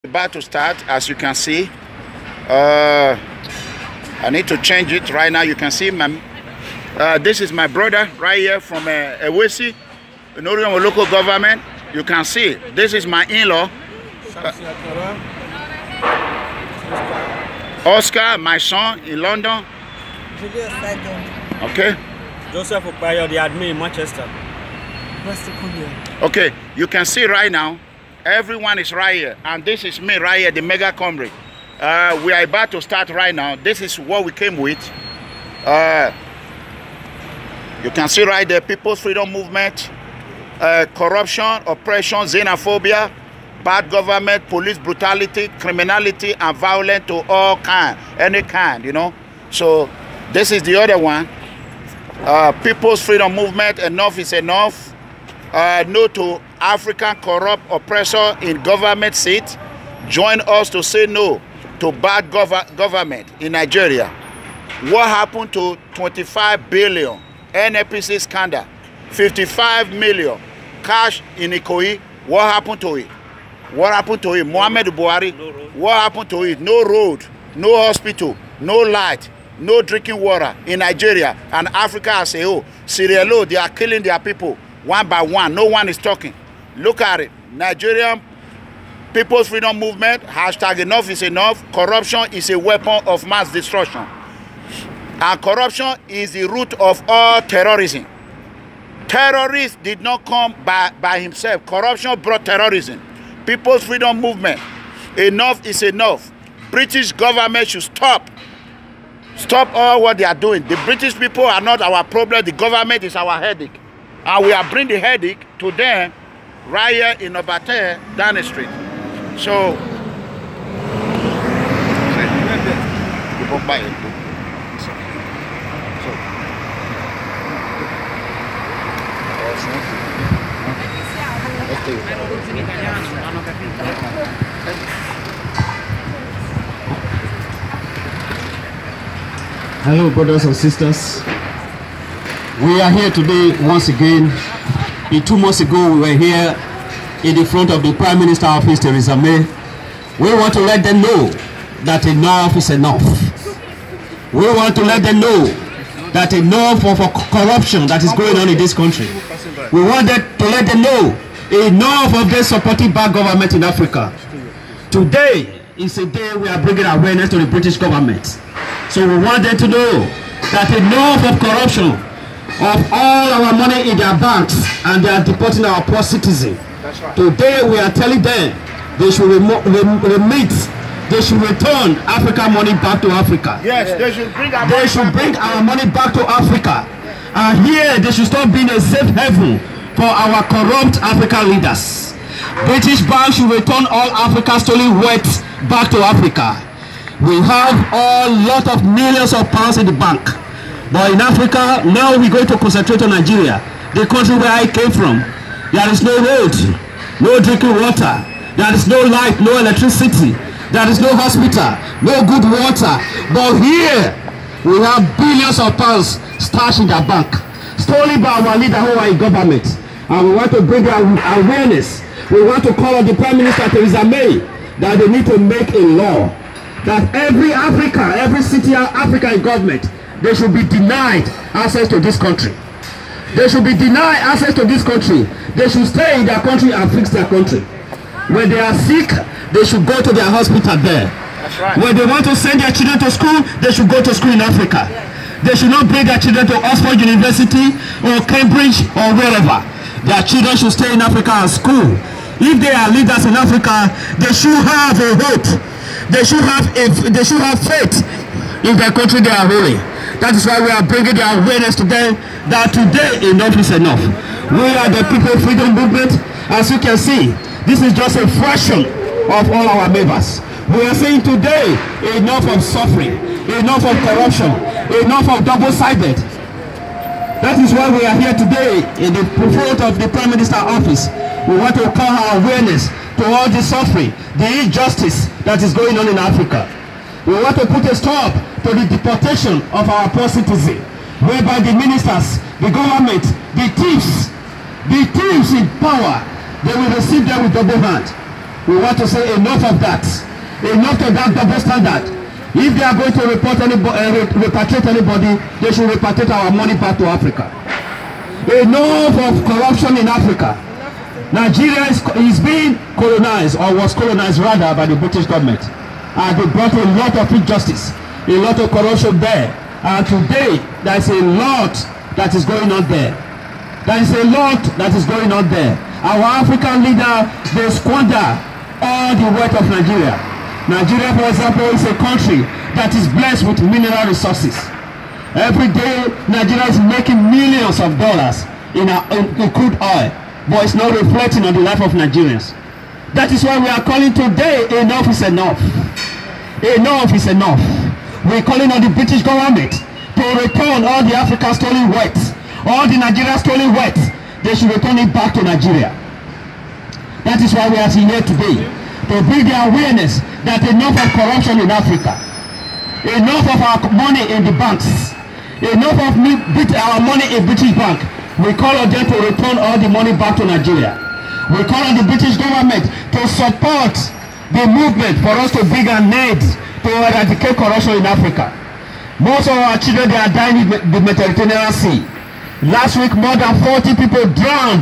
About to start, as you can see. I need to change it right now. You can see this is my brother right here from Ewesi, Northern local government. You can see this is my in-law, Oscar, my son in London. Okay. Joseph OKPEAHIOR, the admin in Manchester. Okay, you can see right now. Everyone is right here, and this is me right here, the mega comrade. We are about to start right now. This is what we came with. You can see right there, People's Freedom Movement, corruption, oppression, xenophobia, bad government, police brutality, criminality, and violence to all kind, any kind, you know. So this is the other one. People's Freedom Movement, enough is enough. No to African corrupt oppressor in government seat. Join us to say no to bad government in Nigeria. What happened to 25 billion NPC scandal, 55 million cash in Ikoyi? What happened to it? What happened to it? Muhammad Buhari, what happened to it? No road, no hospital, no light, no drinking water in Nigeria and Africa as a whole. Sierra Leone, they are killing their people one by one. No one is talking. Look at it. Nigerian People's Freedom Movement, hashtag enough is enough. Corruption is a weapon of mass destruction. And corruption is the root of all terrorism. Terrorists did not come by himself. Corruption brought terrorism. People's Freedom Movement, enough is enough. British government should stop. Stop all what they are doing. The British people are not our problem. The government is our headache. And we are bringing the headache to them right here in Obate, down the street. So, Hello, brothers and sisters. We are here today once again. 2 months ago, we were here in the front of the Prime Minister office, Theresa May. We want to let them know that enough is enough. We want to let them know that enough of corruption that is going on in this country. We want to let them know enough of this supporting bad government in Africa. Today is a day we are bringing awareness to the British government. So we want them to know that enough of corruption, of all our money in their banks, and they are deporting our poor citizens. Right. Today we are telling them they should they should return African money back to Africa. Yes, they should bring our money back to Africa. And here they should stop being a safe haven for our corrupt African leaders. British banks should return all Africa's stolen wealth back to Africa. We have a lot of millions of pounds in the bank. But in Africa, now we're going to concentrate on Nigeria, the country where I came from. There is no road, no drinking water, there is no light, no electricity, there is no hospital, no good water. But here, we have billions of pounds stashed in the bank, stolen by our leader who are in government. And we want to bring awareness. We want to call on the Prime Minister, Theresa May, that they need to make a law that every city of Africa in government, they should be denied access to this country. They should be denied access to this country. They should stay in their country and fix their country. When they are sick, they should go to their hospital there. That's right. When they want to send their children to school, they should go to school in Africa. They should not bring their children to Oxford University or Cambridge or wherever. Their children should stay in Africa and school. If they are leaders in Africa, they should have a hope. They should have faith in their country they are ruling. That is why we are bringing the awareness to them that today enough is enough. We are the People's Freedom Movement. As you can see, this is just a fraction of all our members. We are saying today enough of suffering, enough of corruption, enough of double-sided. That is why we are here today in the front of the Prime Minister's office. We want to call our awareness to all the suffering, the injustice that is going on in Africa. We want to put a stop to the deportation of our poor citizens, whereby the ministers, the government, the thieves in power, they will receive them with double hand. We want to say enough of that. Enough of that double standard. If they are going to repatriate anybody, they should repatriate our money back to Africa. Enough of corruption in Africa. Nigeria is being colonized, or was colonized rather, by the British government. And they brought a lot of injustice, a lot of corruption there. And today, there is a lot that is going on there. There is a lot that is going on there. Our African leader, they squander all the wealth of Nigeria. Nigeria, for example, is a country that is blessed with mineral resources. Every day, Nigeria is making millions of dollars in crude oil, but it's not reflecting on the life of Nigerians. That is why we are calling today, enough is enough. Enough is enough. We're calling on the British government to return all the African stolen wealth, all the Nigeria stolen wealth. They should return it back to Nigeria. That is why we are here today, to bring the awareness that enough of corruption in Africa, enough of our money in the banks, enough of our money in British bank. We call on them to return all the money back to Nigeria. We call on the British government to support the movement for us to bring a need to eradicate corruption in Africa. Most of our children, they are dying in the Mediterranean Sea. Last week, more than 40 people drowned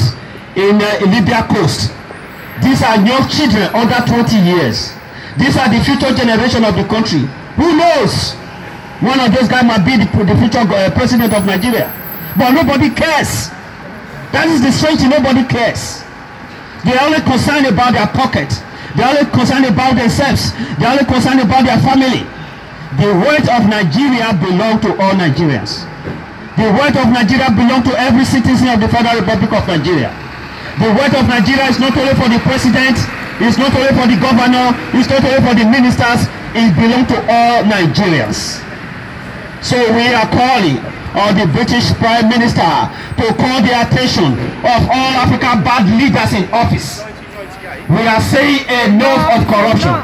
in Libya coast. These are young children under 20 years. These are the future generation of the country. Who knows? One of those guys might be the future president of Nigeria. But nobody cares. That is the strange thing, nobody cares. They are only concerned about their pocket. They are only concerned about themselves. They are only concerned about their family. The wealth of Nigeria belongs to all Nigerians. The wealth of Nigeria belongs to every citizen of the Federal Republic of Nigeria. The wealth of Nigeria is not only for the president, it's not only for the governor, it's not only for the ministers, it belongs to all Nigerians. So we are calling on the British Prime Minister to call the attention of all African bad leaders in office. We are saying enough of corruption.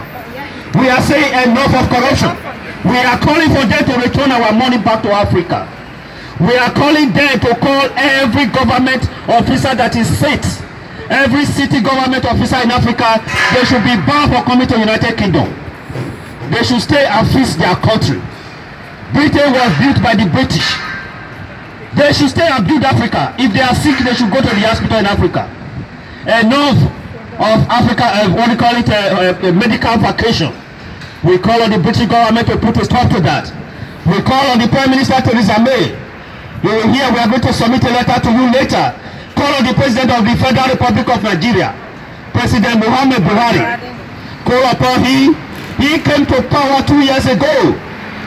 We are saying enough of corruption. We are calling for them to return our money back to Africa. We are calling them to call every government officer that is set, every city government officer in Africa, they should be banned for coming to United Kingdom. They should stay and fix their country. Britain was built by the British. They should stay and build Africa. If they are sick, they should go to the hospital in Africa. Enough of Africa, what we call it, a medical vacation. We call on the British government to put a stop to that. We call on the Prime Minister Theresa May. You will hear, we are going to submit a letter to you later. Call on the President of the Federal Republic of Nigeria, President Muhammad Buhari. Call upon him. He came to power 2 years ago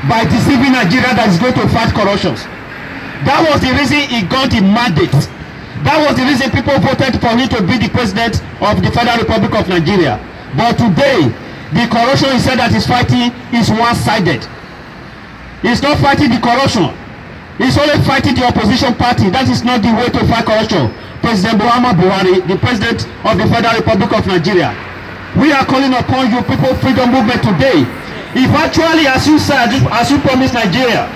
by deceiving Nigeria that is going to fight corruption. That was the reason he got the mandate. That was the reason people voted for him to be the president of the Federal Republic of Nigeria. But today, the corruption he said that he's fighting is one-sided. He's not fighting the corruption. He's only fighting the opposition party. That is not the way to fight corruption. President Muhammad Buhari, the president of the Federal Republic of Nigeria. We are calling upon you, people freedom movement today. If actually, as you said, as you promised Nigeria,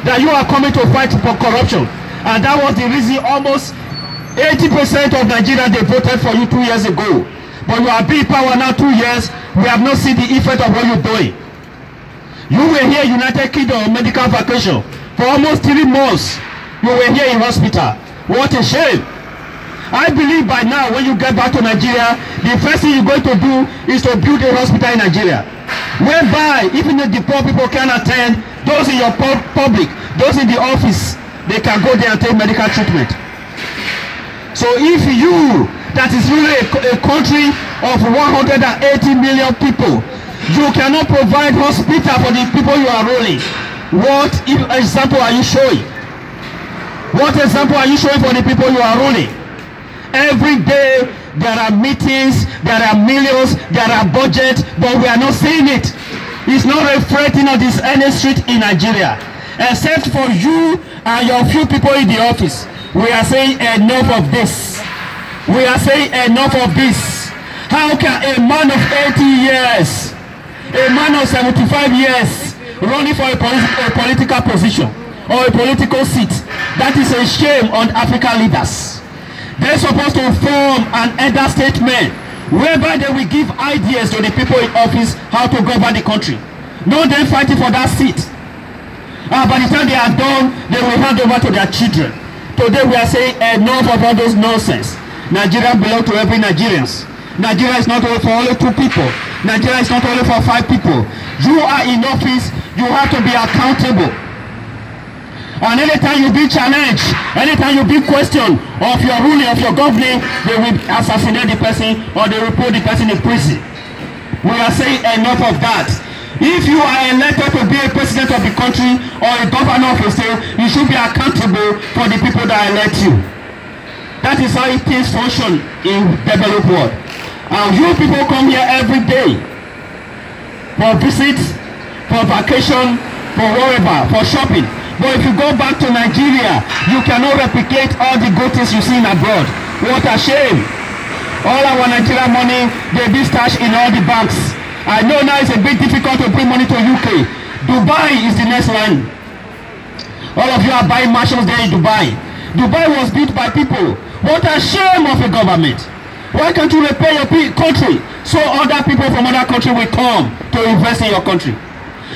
that you are coming to fight for corruption, and that was the reason almost 80% of Nigeria, they voted for you 2 years ago. But you are being power now 2 years, we have not seen the effect of what you're doing. You were here United Kingdom on medical vacation for almost 3 months. You were here in hospital. What a shame. I believe by now when you get back to Nigeria, the first thing you're going to do is to build a hospital in Nigeria, whereby even if the poor people can attend, those in your public, those in the office, they can go there and take medical treatment. So if you, that is really a country of 180 million people, you cannot provide hospital for the people you are ruling, what example are you showing? What example are you showing for the people you are ruling? Every day there are meetings, there are millions, there are budgets, but we are not seeing it. It's not reflecting on this any street in Nigeria. Except for you and your few people in the office. We are saying enough of this. We are saying enough of this. How can a man of 80 years, a man of 75 years, running for a political position or a political seat? That is a shame on African leaders. They're supposed to form an elder statement whereby they will give ideas to the people in office how to govern the country. No them fighting for that seat. By the time they are done, they will hand over to their children. Today we are saying enough of all those nonsense. Nigeria belongs to every Nigerian. Nigeria is not only for only 2 people. Nigeria is not only for 5 people. You are in office, you have to be accountable. And anytime you be challenged, anytime you be questioned of your ruling, of your governing, they will assassinate the person or they will put the person in prison. We are saying enough of that. If you are elected to be a president of the country or a governor of a state, you should be accountable for the people that elect you. That is how things function in developed world. And you people come here every day for visits, for vacation, for wherever, for shopping. But if you go back to Nigeria, you cannot replicate all the good things you see in abroad. What a shame. All our Nigerian money, they be stashed in all the banks. I know now it's a bit difficult to bring money to UK. Dubai is the next line. All of you are buying mansions there in Dubai. Dubai was built by people. What a shame of a government. Why can't you repay your country so other people from other countries will come to invest in your country?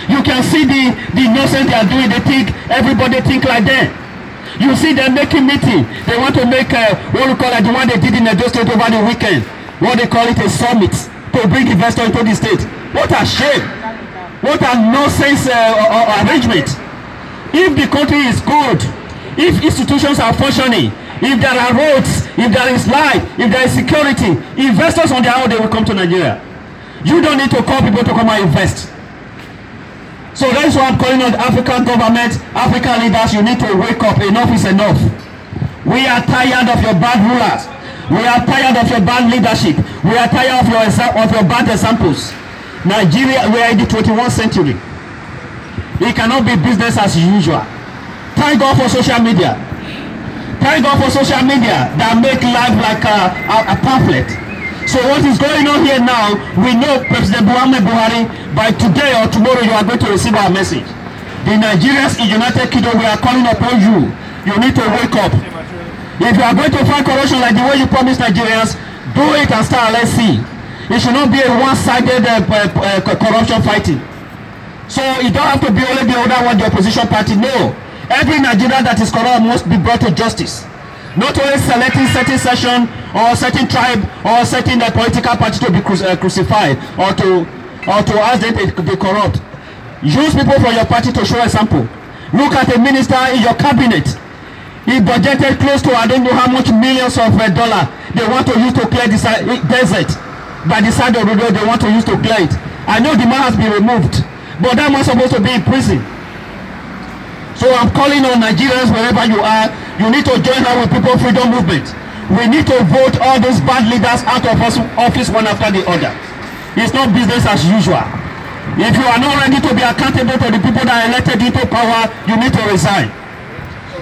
You can see the nonsense they are doing. They think everybody think like that. You see them making meeting. They want to make what we call it, the one they did in Edo State over the weekend. What they call it a summit to bring investors into the state. What a shame. What a nonsense arrangement. If the country is good, if institutions are functioning, if there are roads, if there is light, if there is security, investors on their own, they will come to Nigeria. You don't need to call people to come and invest. So that is why I'm calling on the African government, African leaders, you need to wake up. Enough is enough. We are tired of your bad rulers. We are tired of your bad leadership. We are tired of your bad examples. Nigeria, we are in the 21st century. It cannot be business as usual. Thank God for social media. Thank God for social media that make life like a pamphlet. So what is going on here now, we know President Buhari, by today or tomorrow you are going to receive our message. The Nigerians in United Kingdom, we are calling upon you. You need to wake up. If you are going to fight corruption like the way you promised Nigerians, do it and start. Let's see. It should not be a one-sided corruption fighting. So it don't have to be only the other one, the opposition party. No. Every Nigerian that is corrupt must be brought to justice. Not only selecting certain section or certain tribe or certain political party to be crucified or to ask them to be corrupt. Use people from your party to show example. Look at a minister in your cabinet. He budgeted close to I don't know how much millions of dollars they want to use to clear the desert. By the side of the road they want to use to clear it. I know the man has been removed, but that man's supposed to be in prison. So I'm calling on Nigerians wherever you are, you need to join our with People Freedom Movement. We need to vote all those bad leaders out of office one after the other. It's not business as usual. If you are not ready to be accountable to the people that elected you to power, you need to resign.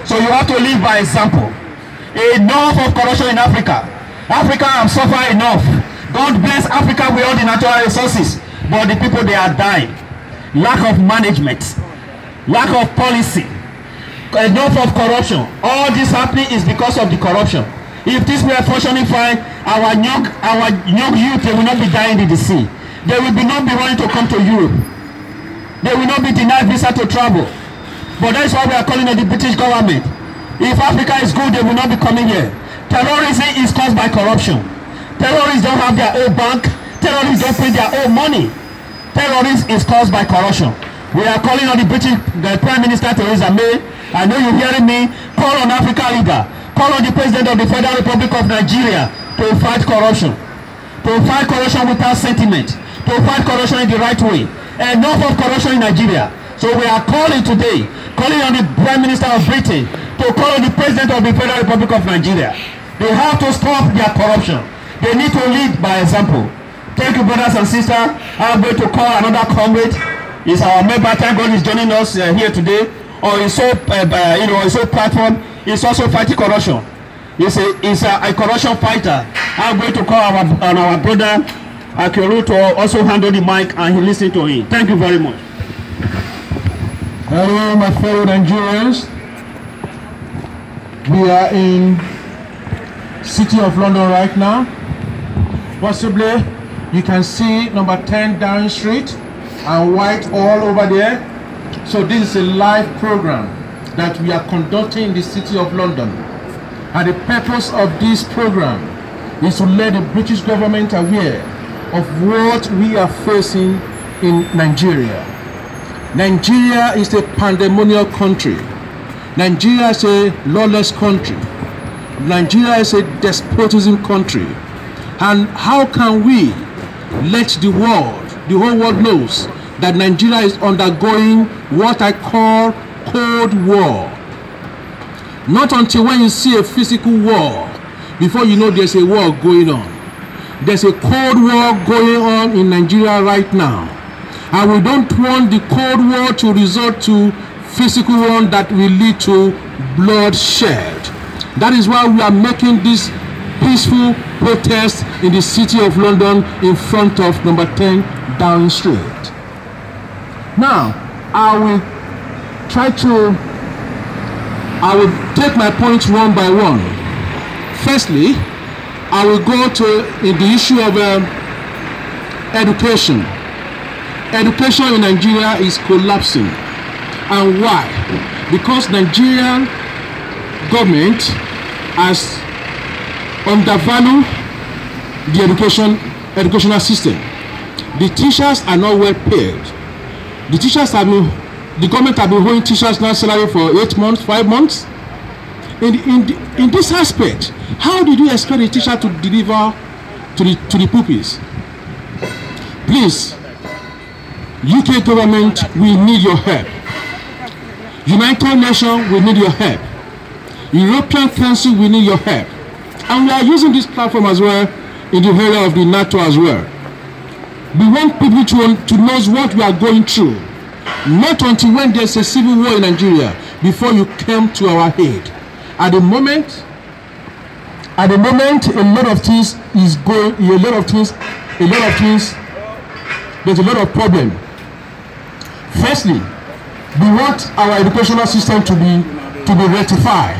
So you have to live by example. Enough of corruption in Africa. Africa have suffered enough. God bless Africa with all the natural resources, but the people, they are dying. Lack of management. Lack of policy, enough of corruption. All this happening is because of the corruption. If this were functioning fine, our young youth, they will not be dying in the sea. They will not be wanting to come to Europe. They will not be denied visa to travel. But that is why we are calling on the British government. If Africa is good, they will not be coming here. Terrorism is caused by corruption. Terrorists don't have their own bank. Terrorists don't pay their own money. Terrorism is caused by corruption. We are calling on the British Prime Minister Theresa May. I know you're hearing me. Call on Africa leader. Call on the President of the Federal Republic of Nigeria to fight corruption. To fight corruption without sentiment. To fight corruption in the right way. Enough of corruption in Nigeria. So we are calling today, calling on the Prime Minister of Britain to call on the President of the Federal Republic of Nigeria. They have to stop their corruption. They need to lead by example. Thank you, brothers and sisters. I'm going to call another comrade. He's our member. Thank God he's joining us here today. On his own, his own platform. He's also fighting corruption. He's a corruption fighter. I'm going to call our brother Akiolu to also handle the mic and he listen to him. Thank you very much. Hello, my fellow Nigerians. We are in City of London right now. Possibly, you can see number 10 Downing Street and white all over there. So this is a live program that we are conducting in the city of London. And the purpose of this program is to let the British government aware of what we are facing in Nigeria. Nigeria is a pandemonial country. Nigeria is a lawless country. Nigeria is a despotism country. And how can we let the whole world knows that Nigeria is undergoing what I call Cold War? Not until when you see a physical war, before you know there's a war going on. There's a Cold War going on in Nigeria right now. And we don't want the Cold War to resort to physical one that will lead to bloodshed. That is why we are making this peaceful protest in the city of London in front of number 10 Downing Street. Now, I will take my points one by one. Firstly, I will go to the issue of education. Education in Nigeria is collapsing. And why? Because Nigerian government has undervalued the educational system. The teachers are not well paid. The government have been holding teachers now salary for 8 months, 5 months. In this aspect, how did you expect a teacher to deliver to the pupils? Please, UK government, we need your help. United Nations, we need your help. European Council, we need your help. And we are using this platform as well in the area of the NATO as well. We want people to know what we are going through. Not until when there's a civil war in Nigeria before you come to our aid. At the moment, a lot of things is going. There's a lot of problem. Firstly, we want our educational system to be rectified.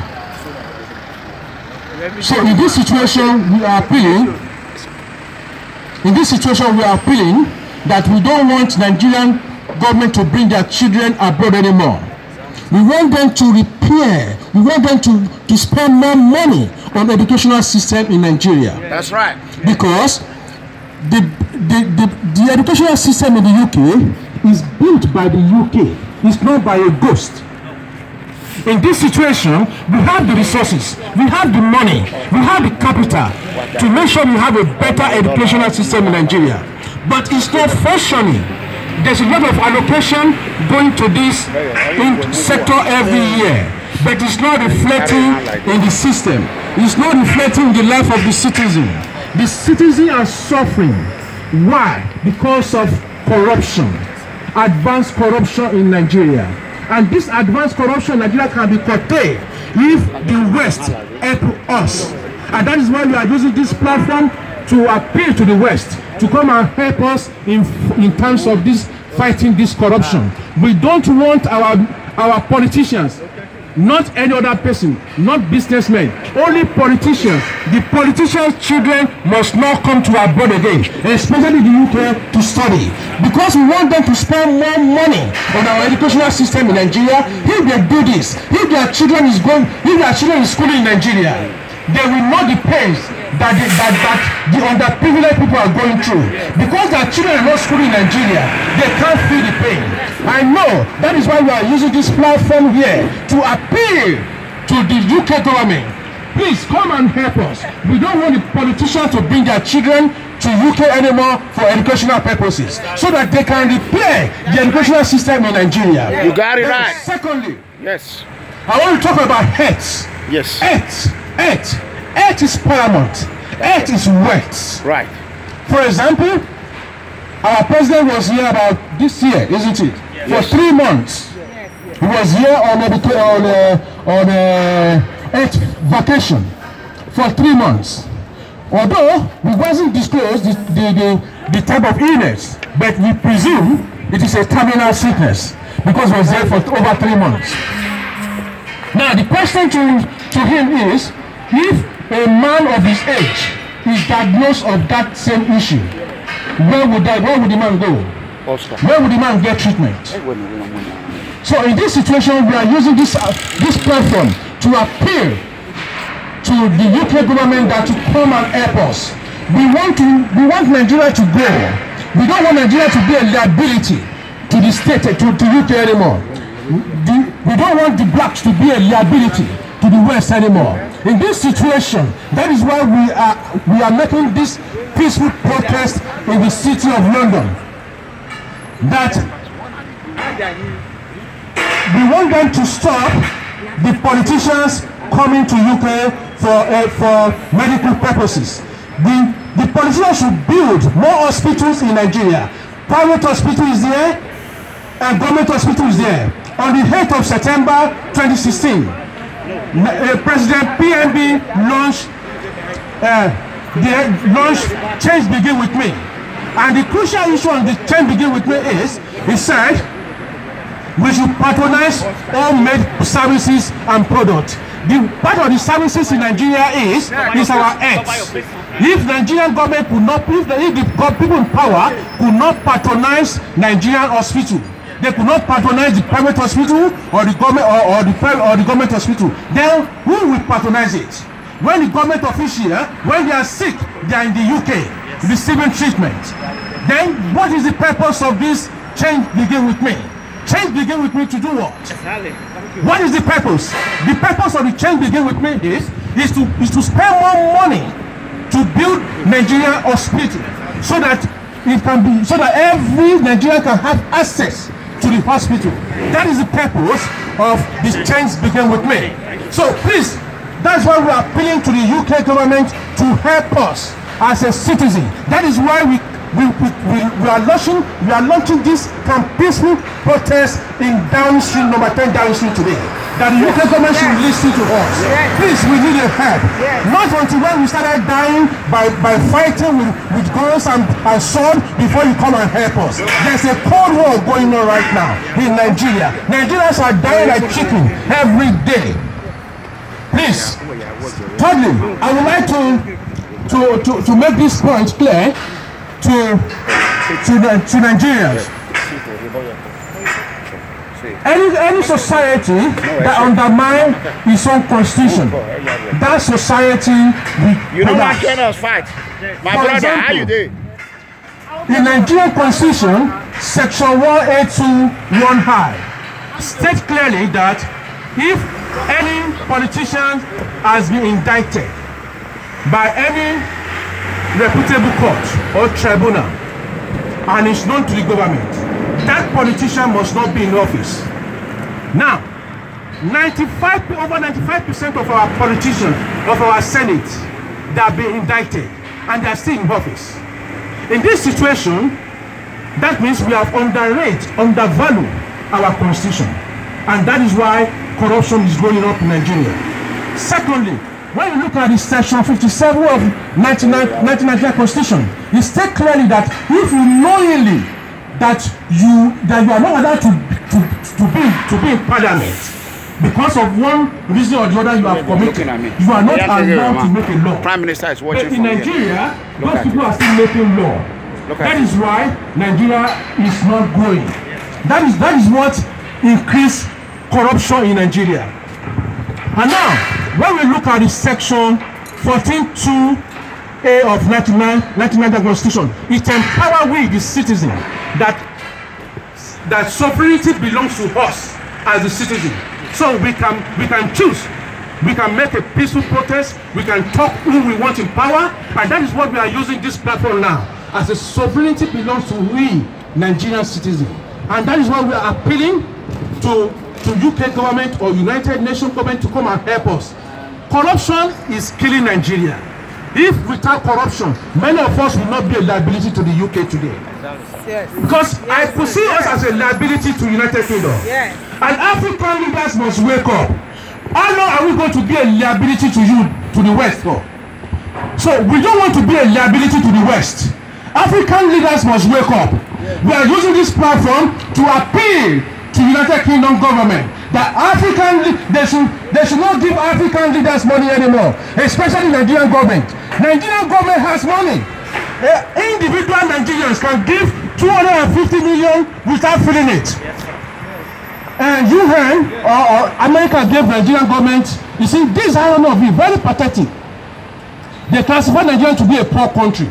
So in this situation, we are appealing. That we don't want Nigerian government to bring their children abroad anymore. We want them to repair. We want them to spend more money on the educational system in Nigeria. That's right. Because the educational system in the UK is built by the UK. It's not by a ghost. In this situation, we have the resources, we have the money, we have the capital to make sure we have a better educational system in Nigeria. But it's not functioning. There's a lot of allocation going to this sector every year, but it's not reflecting in the system. It's not reflecting the life of the citizen. The citizens are suffering. Why? Because of corruption, advanced corruption in Nigeria. And this advanced corruption in Nigeria can be curtailed if the West help us. And that is why we are using this platform to appeal to the West to come and help us in terms of this fighting this corruption. We don't want our politicians, not any other person, not businessmen, only politicians. The politicians' children must not come to abroad again, especially the UK, to study, because we want them to spend more money on our educational system in Nigeria. If they do this, if their children is schooling in Nigeria, they will not the pains that the underprivileged people are going through. Because their children are not schooling in Nigeria, they can't feel the pain. I know that is why we are using this platform here to appeal to the UK government. Please come and help us. We don't want the politicians to bring their children to UK anymore for educational purposes, so that they can repair the educational system in Nigeria. You got it right. Secondly, yes, I want to talk about health. yes, Earth is paramount. Earth is wealth. right. For example, our president was here about this year, isn't it? Yes. For 3 months. He was here on Earth vacation for 3 months. Although it wasn't disclosed the type of illness, but we presume it is a terminal sickness because he was there for over 3 months. Now the question to him is, if a man of his age is diagnosed of that same issue, where would the man go? Where would the man get treatment? So in this situation, we are using this platform to appeal to the UK government that to come and help us. We want Nigeria to go. We don't want Nigeria to be a liability to the state, to UK anymore. We don't want the blacks to be a liability to the West anymore. In this situation, that is why we are making this peaceful protest in the city of London. That we want them to stop the politicians coming to UK for medical purposes. The politicians should build more hospitals in Nigeria. Private hospital is there, and government hospital is there. On the 8th of September 2016, President PNB launched Change Begin With Me. And the crucial issue on the Change Begin With Me is, he said, we should patronize all made services and products. The part of the services in Nigeria is our health. If Nigerian government could not, if the people in power could not patronize Nigerian hospital, they could not patronize the private hospital or the government or the government hospital, then who will patronize it? When the government official, when they are sick, they are in the UK receiving treatment. Then what is the purpose of this Change Begin With Me? Change Begin With Me to do what? What is the purpose? The purpose of the Change Begin With Me is to spend more money to build Nigeria hospital so that it can be, so that every Nigerian can have access to the hospital. That is the purpose of this Change Begin With Me. So please, that's why we are appealing to the UK government to help us as a citizen. That is why we are launching this peaceful protest in Downing Street, number 10 Downing Street today. That the UK government should listen to us. Please, we need your help. Not until when we started dying by fighting with guns and sword before you come and help us. There's a cold war going on right now in Nigeria. Nigerians are dying like chicken every day. Please, thirdly, I would like to make this point clear to Nigerians. Any society that undermines its own constitution, that society will collapse. Fight. My brother, how you doing? The Nigerian Constitution, Section 182(1)(I) states clearly that if any politician has been indicted by any reputable court or tribunal and is known to the government, that politician must not be in office. Now, over 95% of our politicians, of our Senate, they have been indicted and they are still in office. In this situation, that means we have undervalued our constitution, and that is why corruption is growing up in Nigeria. Secondly, when you look at the section 57 of 1999 Constitution, it states clearly that if you knowingly that you are not allowed to be in Parliament because of one reason or the other you have committed, you are not allowed to make a law. Prime Minister is watching. But in Nigeria, those people are still making law. That is why Nigeria is not growing. That is what increased corruption in Nigeria. And now, when we look at the section 14(2)(a) of 1999 Constitution, it empowers we, the citizen, that sovereignty belongs to us as a citizen. So we can choose. We can make a peaceful protest. We can talk who we want in power, and that is what we are using this platform now. As a sovereignty belongs to we, Nigerian citizens, and that is why we are appealing to UK government or United Nations government to come and help us. Corruption is killing Nigeria. If without corruption, many of us will not be a liability to the UK today. Because I perceive us as a liability to United Kingdom. And African leaders must wake up. How long are we going to be a liability to you, to the West for? So we don't want to be a liability to the West. African leaders must wake up. We are using this platform to appeal to United Kingdom government that they should not give African leaders money anymore, especially Nigerian government. Nigerian government has money. Individual Nigerians can give 250 million without feeling it. And UN or America gave Nigerian government, you see, this I don't know, be very pathetic. They classify Nigeria to be a poor country.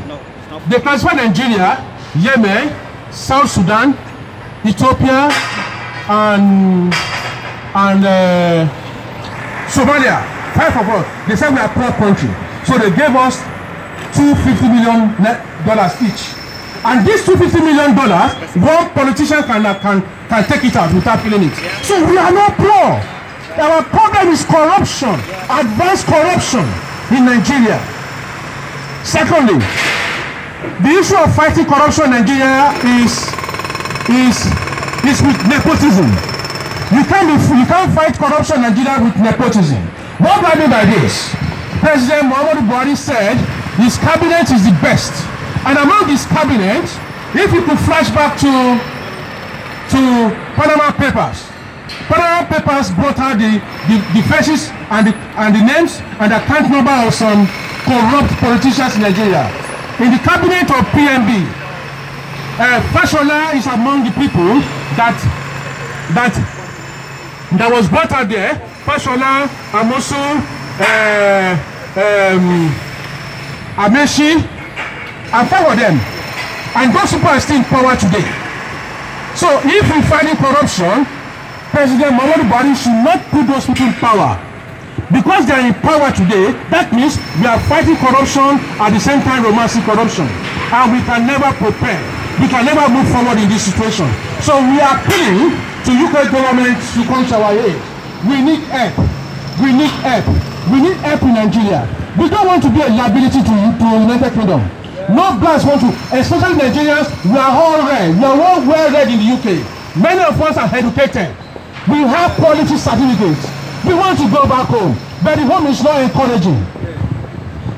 They classify Nigeria, Yemen, South Sudan, Ethiopia, and Somalia. 5 of us. They said we are a poor country. So they gave us $250 million each. And this $250 million, one politician can take it out without feeling it. So we are not poor. Our problem is corruption, advanced corruption in Nigeria. Secondly, the issue of fighting corruption in Nigeria is with nepotism. You can't fight corruption in Nigeria with nepotism. What do I mean by this? President Muhammadu Buhari said his cabinet is the best. And among his cabinet, if you could flash back to Panama Papers, Panama Papers brought out the faces and the names and the account number of some corrupt politicians in Nigeria. In the cabinet of PNB, Fashola is among the people that was brought out there. Fashola, Amosu, Ameshi, and 5 of them. And those people are still in power today. So if we're fighting corruption, President Muhammadu Buhari should not put those people in power. Because they are in power today, that means we are fighting corruption at the same time romancing corruption. And we can never prepare. We can never move forward in this situation. So we are appealing to UK government to come to our aid. We need help. We need help. We need help in Nigeria. We don't want to be a liability to United Kingdom. No blacks want to, especially Nigerians, we are all read. We are all well read in the UK. Many of us are educated. We have quality certificates. We want to go back home, but the home is not encouraging.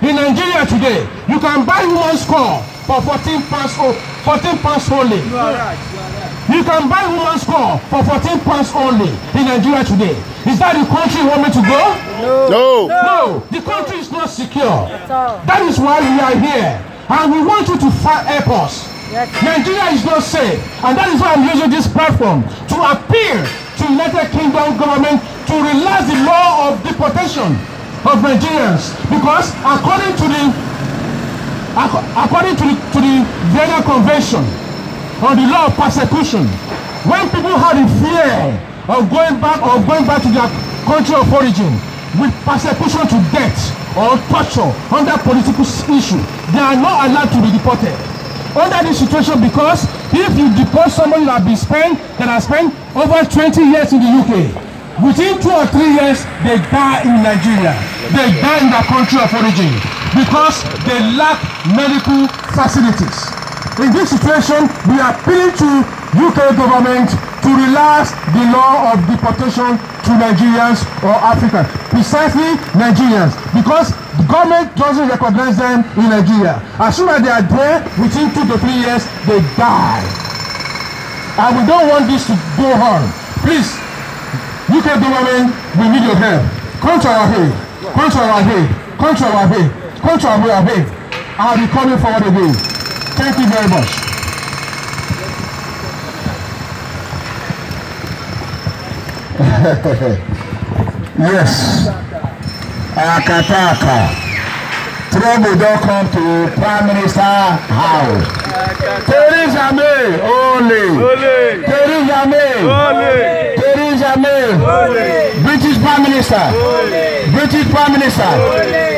In Nigeria today, you can buy woman's score for 14 pounds only. You are right. You can buy woman's score for 14 pounds only in Nigeria today. Is that the country you want me to go? No. The country is not secure. That is why we are here. And we want you to help us. Yes. Nigeria is not safe. And that is why I'm using this platform to appeal to United Kingdom government to relax the law of deportation of Nigerians. Because according to the Vienna Convention on the law of persecution, when people have the fear of going back to their country of origin with persecution to death or torture under political issue, they are not allowed to be deported. Under this situation, because if you deport somebody that has spent over 20 years in the UK, within 2 or 3 years, they die in Nigeria. They die in their country of origin because they lack medical facilities. In this situation, we are appealing to UK government to relax the law of deportation to Nigerians or Africans, precisely Nigerians, because the government doesn't recognize them in Nigeria. As soon as they are there, within 2 to 3 years, they die. And we don't want this to go on. Please, UK government, we need your help. Come to our aid. Come to our aid. Come to our aid. Come to our aid. I'll be coming forward again. Thank you very much. Yes. Akataka. Trouble don't come to Prime Minister house. Theresa May only. Theresa May. Theresa May. British Prime Minister. British Prime Minister.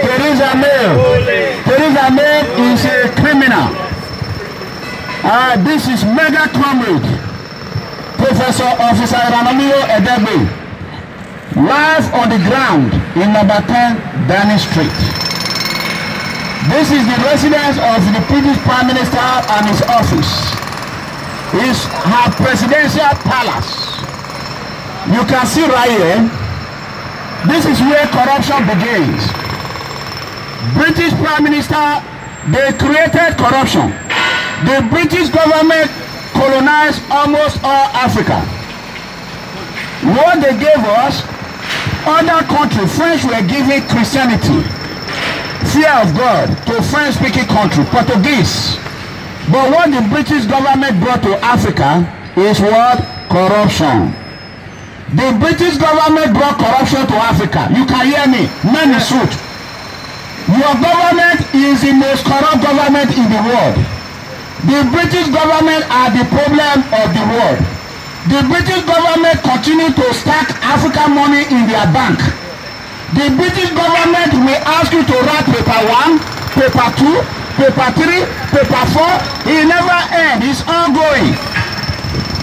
Theresa May. Theresa May is a criminal. This is MEGACOMRADE, Professor Officer ERANOMIGHO EDEGBE, live on the ground in number 10 Downing Street. This is the residence of the British Prime Minister and his office. It's her presidential palace. You can see right here, this is where corruption begins. British Prime Minister, they created corruption. The British government colonized almost all Africa. What they gave us, other countries, French were giving Christianity. fear of God to French-speaking country, Portuguese. But what the British government brought to Africa is what? Corruption. The British government brought corruption to Africa. You can hear me. Men in suit. Your government is the most corrupt government in the world. The British government are the problem of the world. The British government continue to stack African money in their bank. The British government will ask you to write paper 1, paper 2, paper 3, paper 4. It never ends. It's ongoing.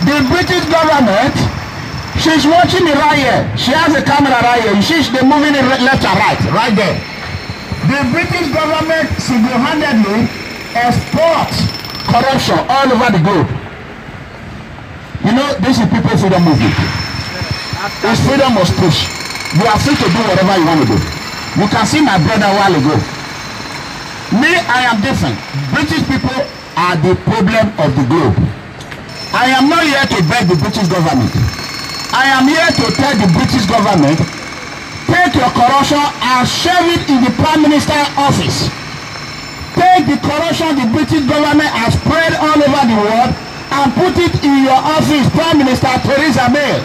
The British government, she's watching me right here. She has a camera right here. They're moving it left and right there. The British government single-handedly exports corruption all over the globe. You know, this is People's Freedom Movement. It's freedom of speech. You are free to do whatever you want to do. You can see my brother a while ago. Me, I am different. British people are the problem of the globe. I am not here to beg the British government. I am here to tell the British government, take your corruption and shove it in the Prime Minister's office. Take the corruption the British government has spread all over the world and put it in your office, Prime Minister Theresa May.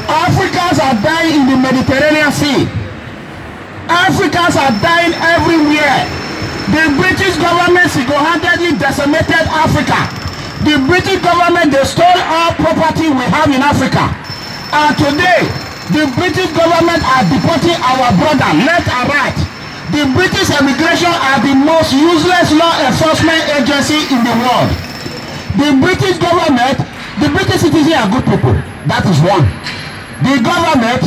Africans are dying in the Mediterranean Sea. Africans are dying everywhere. The British government single-handedly decimated Africa. The British government, they stole all property we have in Africa. And today, the British government are deporting our brother left and right. The British immigration are the most useless law enforcement agency in the world. The British government, the British citizens are good people. That is one. The government,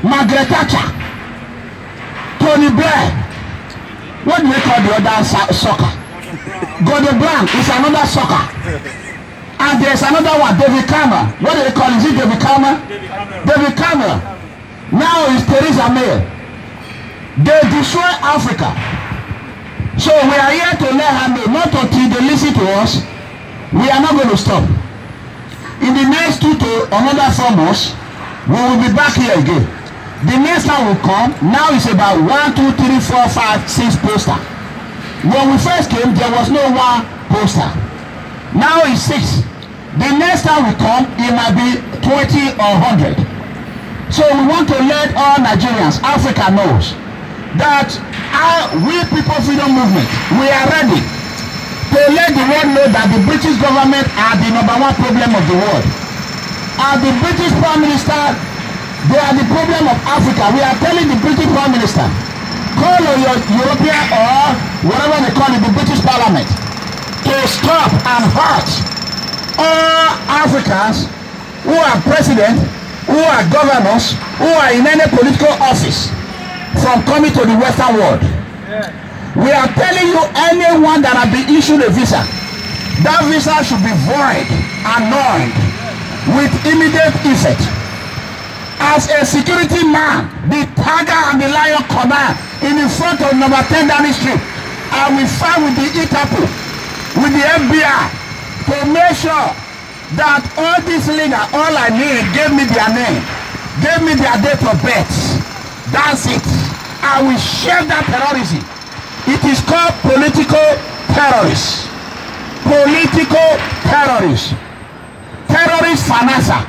Margaret Thatcher, Tony Blair, what do they call the other sucker? Gordon Brown is another sucker. And there's another one, David Cameron. What do they call it? Is it David Cameron? David Cameron. Now it's Theresa May. They destroy Africa. So we are here to let her know, not until they listen to us. We are not going to stop. In the next 2 to another 4 months, we will be back here again. The next time we come, now it's about 1, 2, 3, 4, 5, 6 poster. When we first came, there was no 1 poster. Now it's 6. The next time we come, it might be 20 or 100. So we want to let all Nigerians, Africa knows that we People Freedom Movement, we are ready to let the world know that the British government are the #1 problem of the world. And the British Prime Minister, they are the problem of Africa. We are telling the British Prime Minister, call on your European or whatever they call it, the British Parliament, to stop and hurt all Africans who are president, who are governors, who are in any political office from coming to the Western world. We are telling you, anyone that has been issued a visa, that visa should be void and nulled with immediate effect. As a security man, the tiger and the lion command in the front of number 10 Downing Street, I will fight with the Interpol, with the FBI, to make sure that all these leaders, all I need, gave me their name, gave me their date of birth. That's it. I will share that terrorism. It is called political terrorists. Political terrorists. Terrorist financer.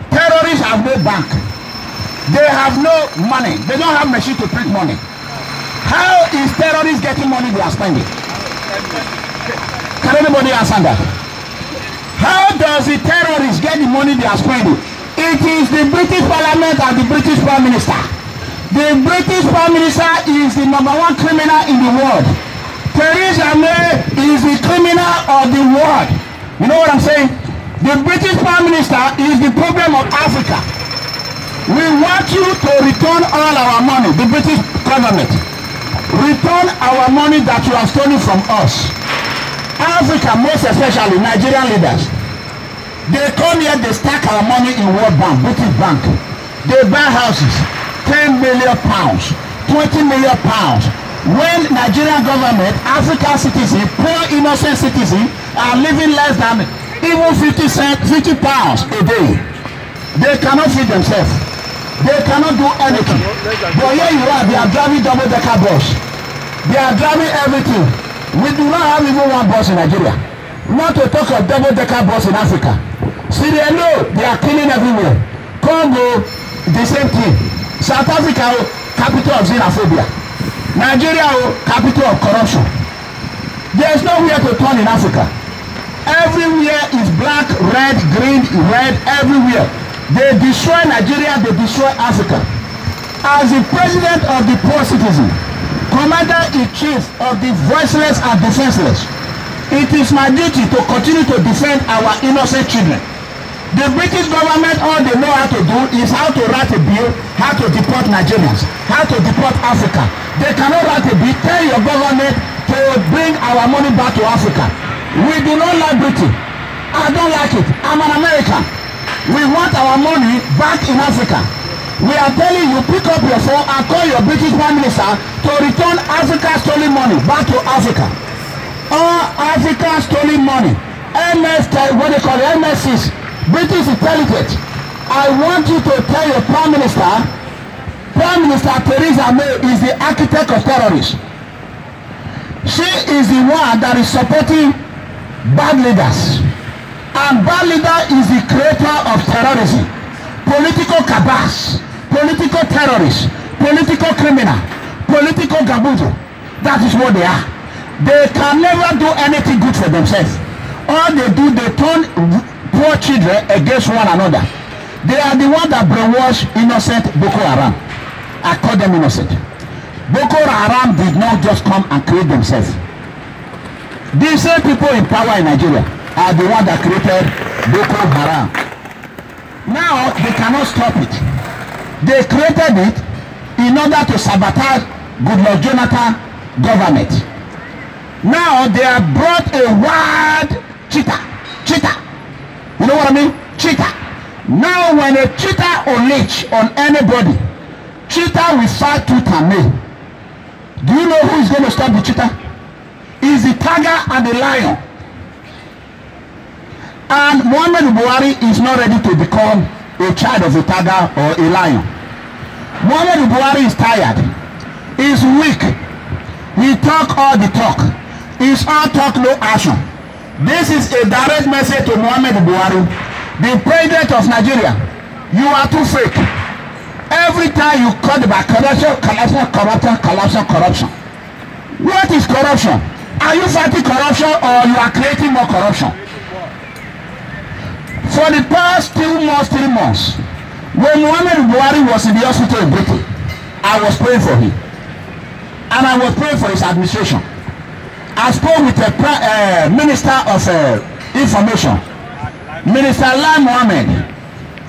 Terrorists have no bank. They have no money. They don't have machine to print money. How is terrorists getting money they are spending? Can anybody answer that? How does the terrorists get the money they are spending? It is the British Parliament and the British Prime Minister. The British Prime Minister is the #1 criminal in the world. Theresa May is the criminal of the world. You know what I'm saying? The British Prime Minister is the problem of Africa. We want you to return all our money, the British government. Return our money that you have stolen from us. Africa, most especially Nigerian leaders, they come here, they stack our money in World Bank, British Bank. They buy houses, 10 million pounds, 20 million pounds. When Nigerian government, African citizens, poor innocent citizens are living less than even 50 pounds a day. They cannot feed themselves. They cannot do anything. But here you are, they are driving double-decker bus. They are driving everything. We do not have even one bus in Nigeria. Not to talk of double-decker bus in Africa. Syria, no, they are killing everywhere. Congo, the same thing. South Africa, capital of xenophobia. Nigeria, capital of corruption. There is nowhere to turn in Africa. Everywhere is black, red, green, red, everywhere. They destroy Nigeria, they destroy Africa. As the president of the poor citizen, commander-in-chief of the voiceless and defenseless, it is my duty to continue to defend our innocent children. The British government, all they know how to do is how to write a bill, how to deport Nigerians, how to deport Africa. They cannot write a bill. Tell your government to bring our money back to Africa. We do not like Britain. I don't like it. I'm an American. We want our money back in Africa. We are telling you, pick up your phone and call your British Prime Minister to return Africa's stolen money back to Africa. All Africa's stolen money. What they call it, MSCs. British intelligence. I want you to tell your Prime Minister Theresa May is the architect of terrorists. She is the one that is supporting bad leaders. And bad leader is the creator of terrorism. Political cabals, political terrorists, political criminal, political gabuzo. That is what they are. They can never do anything good for themselves. All they do, they turn poor children against one another. They are the ones that brainwash innocent Boko Haram. I call them innocent. Boko Haram did not just come and create themselves. These same people in power in Nigeria are the ones that created Boko Haram. Now they cannot stop it. They created it in order to sabotage Goodluck Jonathan government. Now they have brought a wild cheetah. You know what I mean? Cheetah. Now when a cheetah unleash on anybody, cheetah will fight tooth and nail. Do you know who is going to stop the cheetah? It's the tiger and the lion. And Muhammadu Buhari is not ready to become a child of a tiger or a lion. Muhammadu Buhari is tired. He's weak. He talk all the talk. He's all talk, no action. This is a direct message to Muhammadu Buhari, the president of Nigeria. You are too fake. Every time you call about corruption. What is corruption? Are you fighting corruption or you are creating more corruption? For the past 3 months, when Muhammadu Buhari was in the hospital in Britain, I was praying for him. And I was praying for his administration. I spoke with the Minister of Information, Minister Lai Mohammed.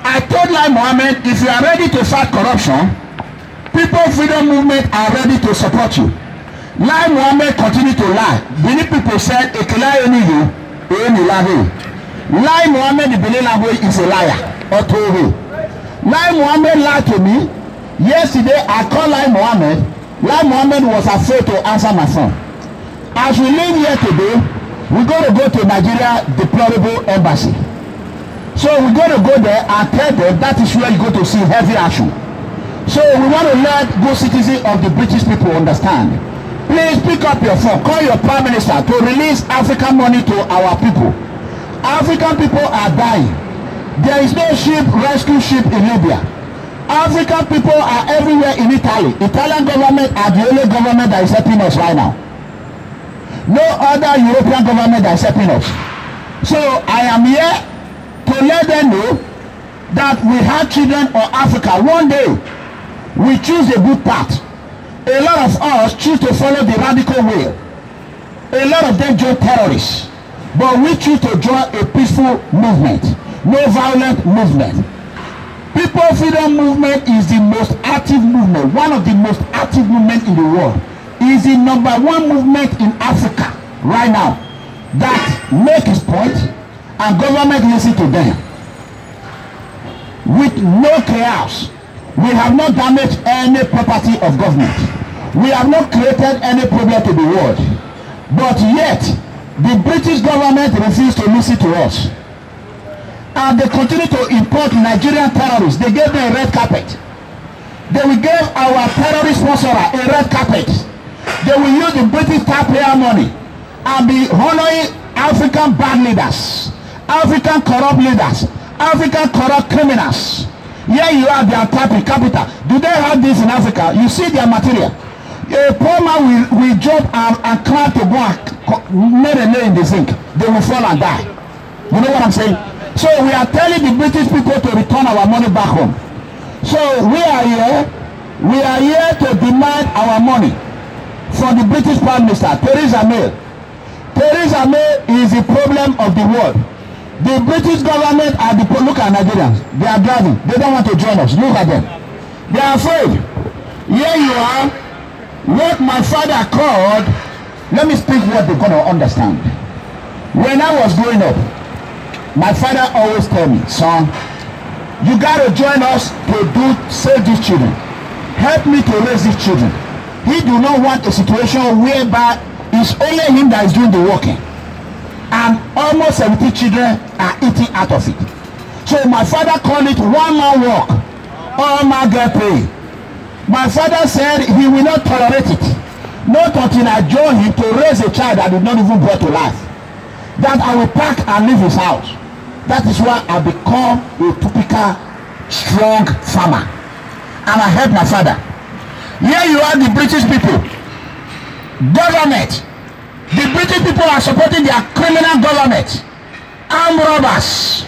I told Lai Mohammed, if you are ready to fight corruption, People Freedom Movement are ready to support you. Lai Mohammed continued to lie. Many people said, Lai Mohammed is a liar. Lai Mohammed lied to me. Yesterday, I called Lai Mohammed. Lai Mohammed was afraid to answer my phone. As we leave here today, we're going to go to Nigeria Deplorable Embassy. So we're going to go there and tell them that is where you go to see heavy action. So we want to let good citizens of the British people understand. Please pick up your phone, call your Prime Minister to release African money to our people. African people are dying. There is no rescue ship in Libya. African people are everywhere in Italy. Italian government are the only government that is helping us right now. No other European government that is helping us. So I am here to let them know that we have children of Africa. One day, we choose a good path. A lot of us choose to follow the radical way. A lot of them join terrorists. But we choose to join a peaceful movement. No violent movement. People Freedom Movement is the most active movement. One of the most active movements in the world. Is the #1 movement in Africa right now that make his point and government listen to them. With no chaos. We have not damaged any property of government. We have not created any problem to the world. But yet, the British government refused to listen to us. And they continue to import Nigerian terrorists. They gave them a red carpet. They will give our terrorist sponsor a red carpet. They will use the British taxpayer money and be honoring African bad leaders, African corrupt leaders, African corrupt criminals. Here you are, they are tapping capital. Do they have this in Africa? You see their material. A poor man will jump and climb to go and make a nail in the zinc. They will fall and die. You know what I'm saying? So we are telling the British people to return our money back home. So we are here to demand our money from the British Prime Minister, Theresa May. Theresa May is the problem of the world. The British government are the look at Nigerians. They are driving. They don't want to join us. Look at them. They are afraid. Here you are. What my father called. Let me speak what they're gonna understand. When I was growing up, my father always told me, son, you gotta join us to save these children. Help me to raise these children. He do not want a situation whereby it's only him that is doing the working. And almost 70 children are eating out of it. So my father called it one man work, all man get paid. My father said he will not tolerate it. Not until I join him to raise a child that did not even brought to life. That I will pack and leave his house. That is why I become a typical strong farmer. And I help my father. Here you are, the British people. Government. The British people are supporting their criminal government. Armed robbers.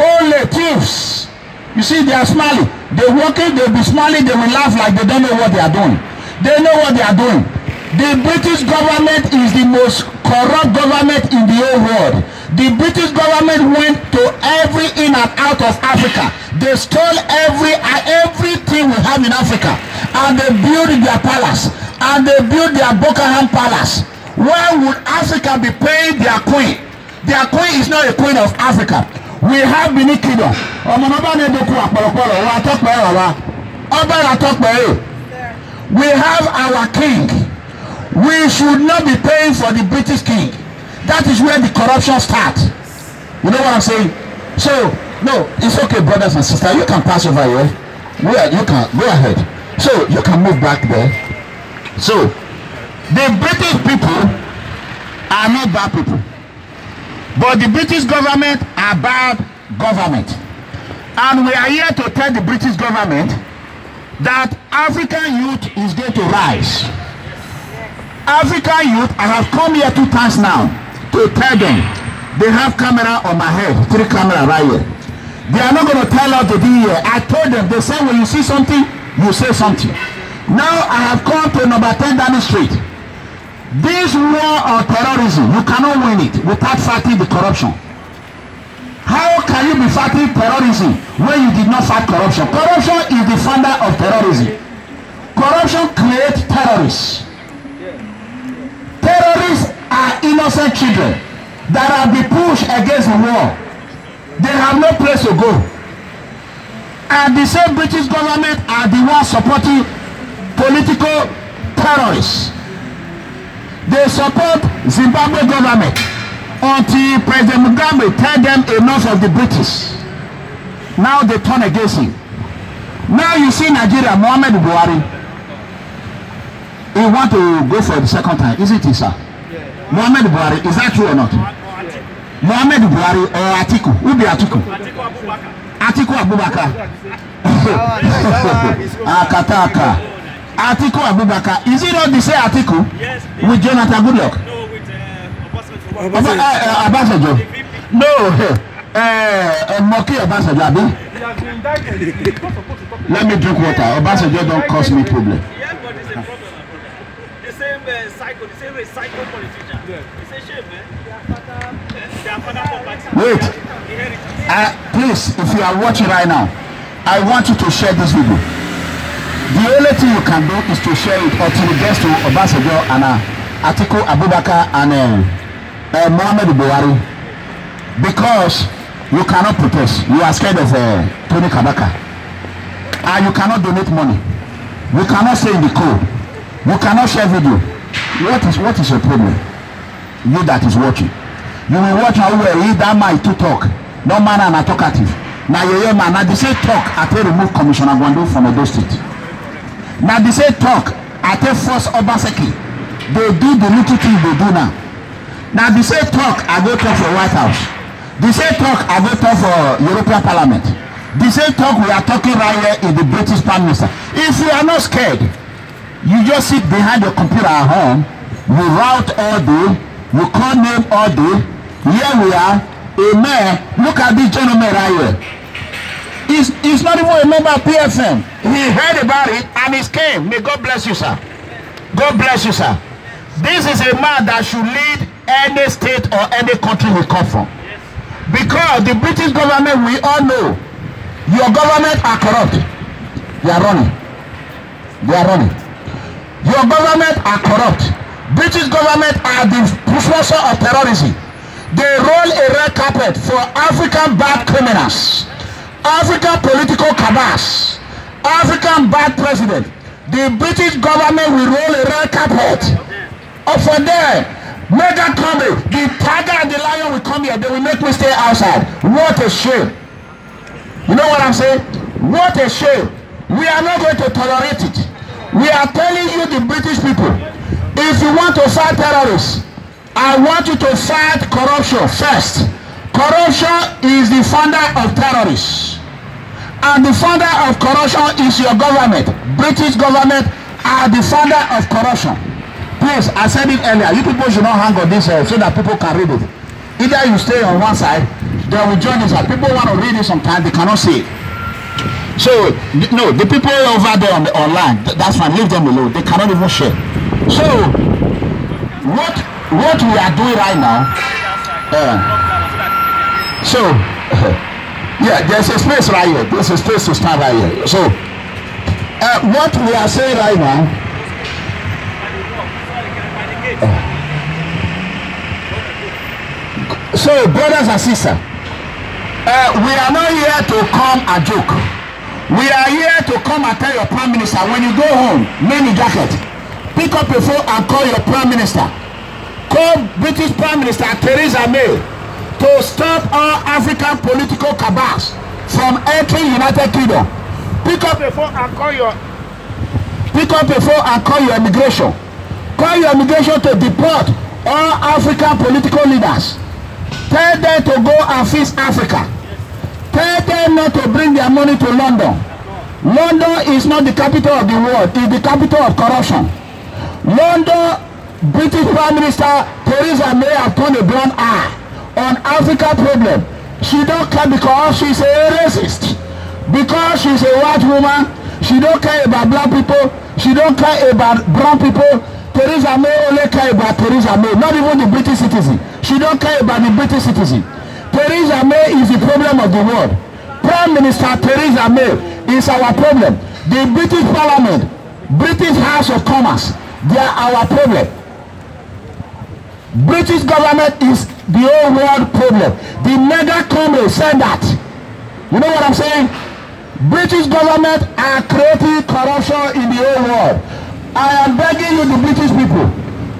Only thieves. You see, they are smiling. They're working, they'll be smiling, they will laugh like they don't know what they are doing. They know what they are doing. The British government is the most corrupt government in the whole world. The British government went to every in and out of Africa. They stole everything we have in Africa. And they built their palace. And they built their Buckingham Palace. Why would Africa be paying their queen? Their queen is not a queen of Africa. We have BOLOGNA. We have our king. We should not be paying for the British king. That is where the corruption starts. You know what I'm saying? So, no, it's okay, brothers and sisters. You can pass over here. You can go ahead. So, you can move back there. So, the British people are not bad people. But the British government are bad government. And we are here to tell the British government that African youth is going to rise. African youth, I have come here 2 times now to tell them they have camera on my head, 3 cameras right here. They are not going to tell us to be here. I told them, they say when you see something, you say something. Now I have come to number 10 Downing Street. This war on terrorism, you cannot win it without fighting the corruption. How can you be fighting terrorism when you did not fight corruption? Corruption is the founder of terrorism. Corruption creates terrorists. Terrorists are innocent children that have been pushed against the war. They have no place to go. And the same British government are the ones supporting political terrorists. They support Zimbabwe government until President Mugabe tell them enough of the British. Now they turn against him. Now you see Nigeria, Muhammadu Buhari. He want to go for the second time, isn't it, sir? Yeah. Muhammadu Buhari, is that true or not? Muhammadu Buhari or Atiku? Who be Atiku? Atiku Abubakar. Akataka. Atiku Abubakar. Is it not the same Atiku? Yes. With Jonathan Goodluck? No, with Obasanjo. No. Moki Obasanjo, abi? Let me drink water. Obasanjo don't cause me problem. Yeah, but it's a problem. The same psycho, the same psycho politician. It's a shame, man. Wait. Please, if you are watching right now, I want you to share this video. The only thing you can do is to share it until it gets to Obasanjo and Atiku Abubakar and Muhammadu Buhari. Because you cannot protest. You are scared of Tony Kabaka. And you cannot donate money. You cannot stay in the code. You cannot share video. What is your problem? You that is watching. You will watch how well he that man to talk. No man and talkative. Now you man. Now they say talk. I tell remove Commissioner Gwando from Edo State. Now they say talk. I tell force Obaseki they do the little thing they do now. Now they say talk, I go talk for White House. They say talk, I go talk for European Parliament. They say talk, we are talking right here in the British Prime Minister. If you are not scared, you just sit behind your computer at home, you route all day, you call name all day. Here we are, a mayor. Look at this gentleman right here. He's not even a member of PFM. He heard about it and he came. May God bless you, sir. God bless you, sir. This is a man that should lead any state or any country we come from. Because the British government, we all know, your government are corrupt. They are running. They are running. Your government are corrupt. British government are the sponsor of terrorism. They roll a red carpet for African bad criminals, African political cabals, African bad president. The British government will roll a red carpet. For them, MEGACOMRADE, the tiger and the lion will come here. They will make me stay outside. What a shame. You know what I'm saying? What a shame. We are not going to tolerate it. We are telling you, the British people, if you want to fight terrorists, I want you to fight corruption first. Corruption is the founder of terrorists. And the founder of corruption is your government. British government are the founder of corruption. Please, I said it earlier, you people should not hang on this so that people can read it. Either you stay on one side, they will join this side. People want to read it sometimes, they cannot see it. So, no, the people over there on the online, that's fine, leave them alone. They cannot even share. So, what we are doing right now, yeah, there's a space right here. There's a space to stand right here. So, what we are saying right now, so brothers and sisters, we are not here to come and joke. We are here to come and tell your Prime Minister, when you go home, many jacket, pick up your phone and call your Prime Minister. Call British Prime Minister Theresa May to stop all African political cabals from entering United Kingdom. Pick up your phone and call your immigration. Call your immigration to deport all African political leaders. Tell them to go and fix Africa. Tell them not to bring their money to London. London is not the capital of the world, it's the capital of corruption. London, British Prime Minister Theresa May have turned a blind eye on Africa problem. She don't care because she's a racist. Because she's a white woman, she don't care about black people, she don't care about brown people. Theresa May only care about Theresa May, not even the British citizen. She don't care about the British citizen. Theresa May is the problem of the world. Prime Minister Theresa May is our problem. The British Parliament, British House of Commerce, they are our problem. British government is the whole world problem. The MEGACOMRADE said that. You know what I'm saying? British government are creating corruption in the whole world. I am begging you, the British people,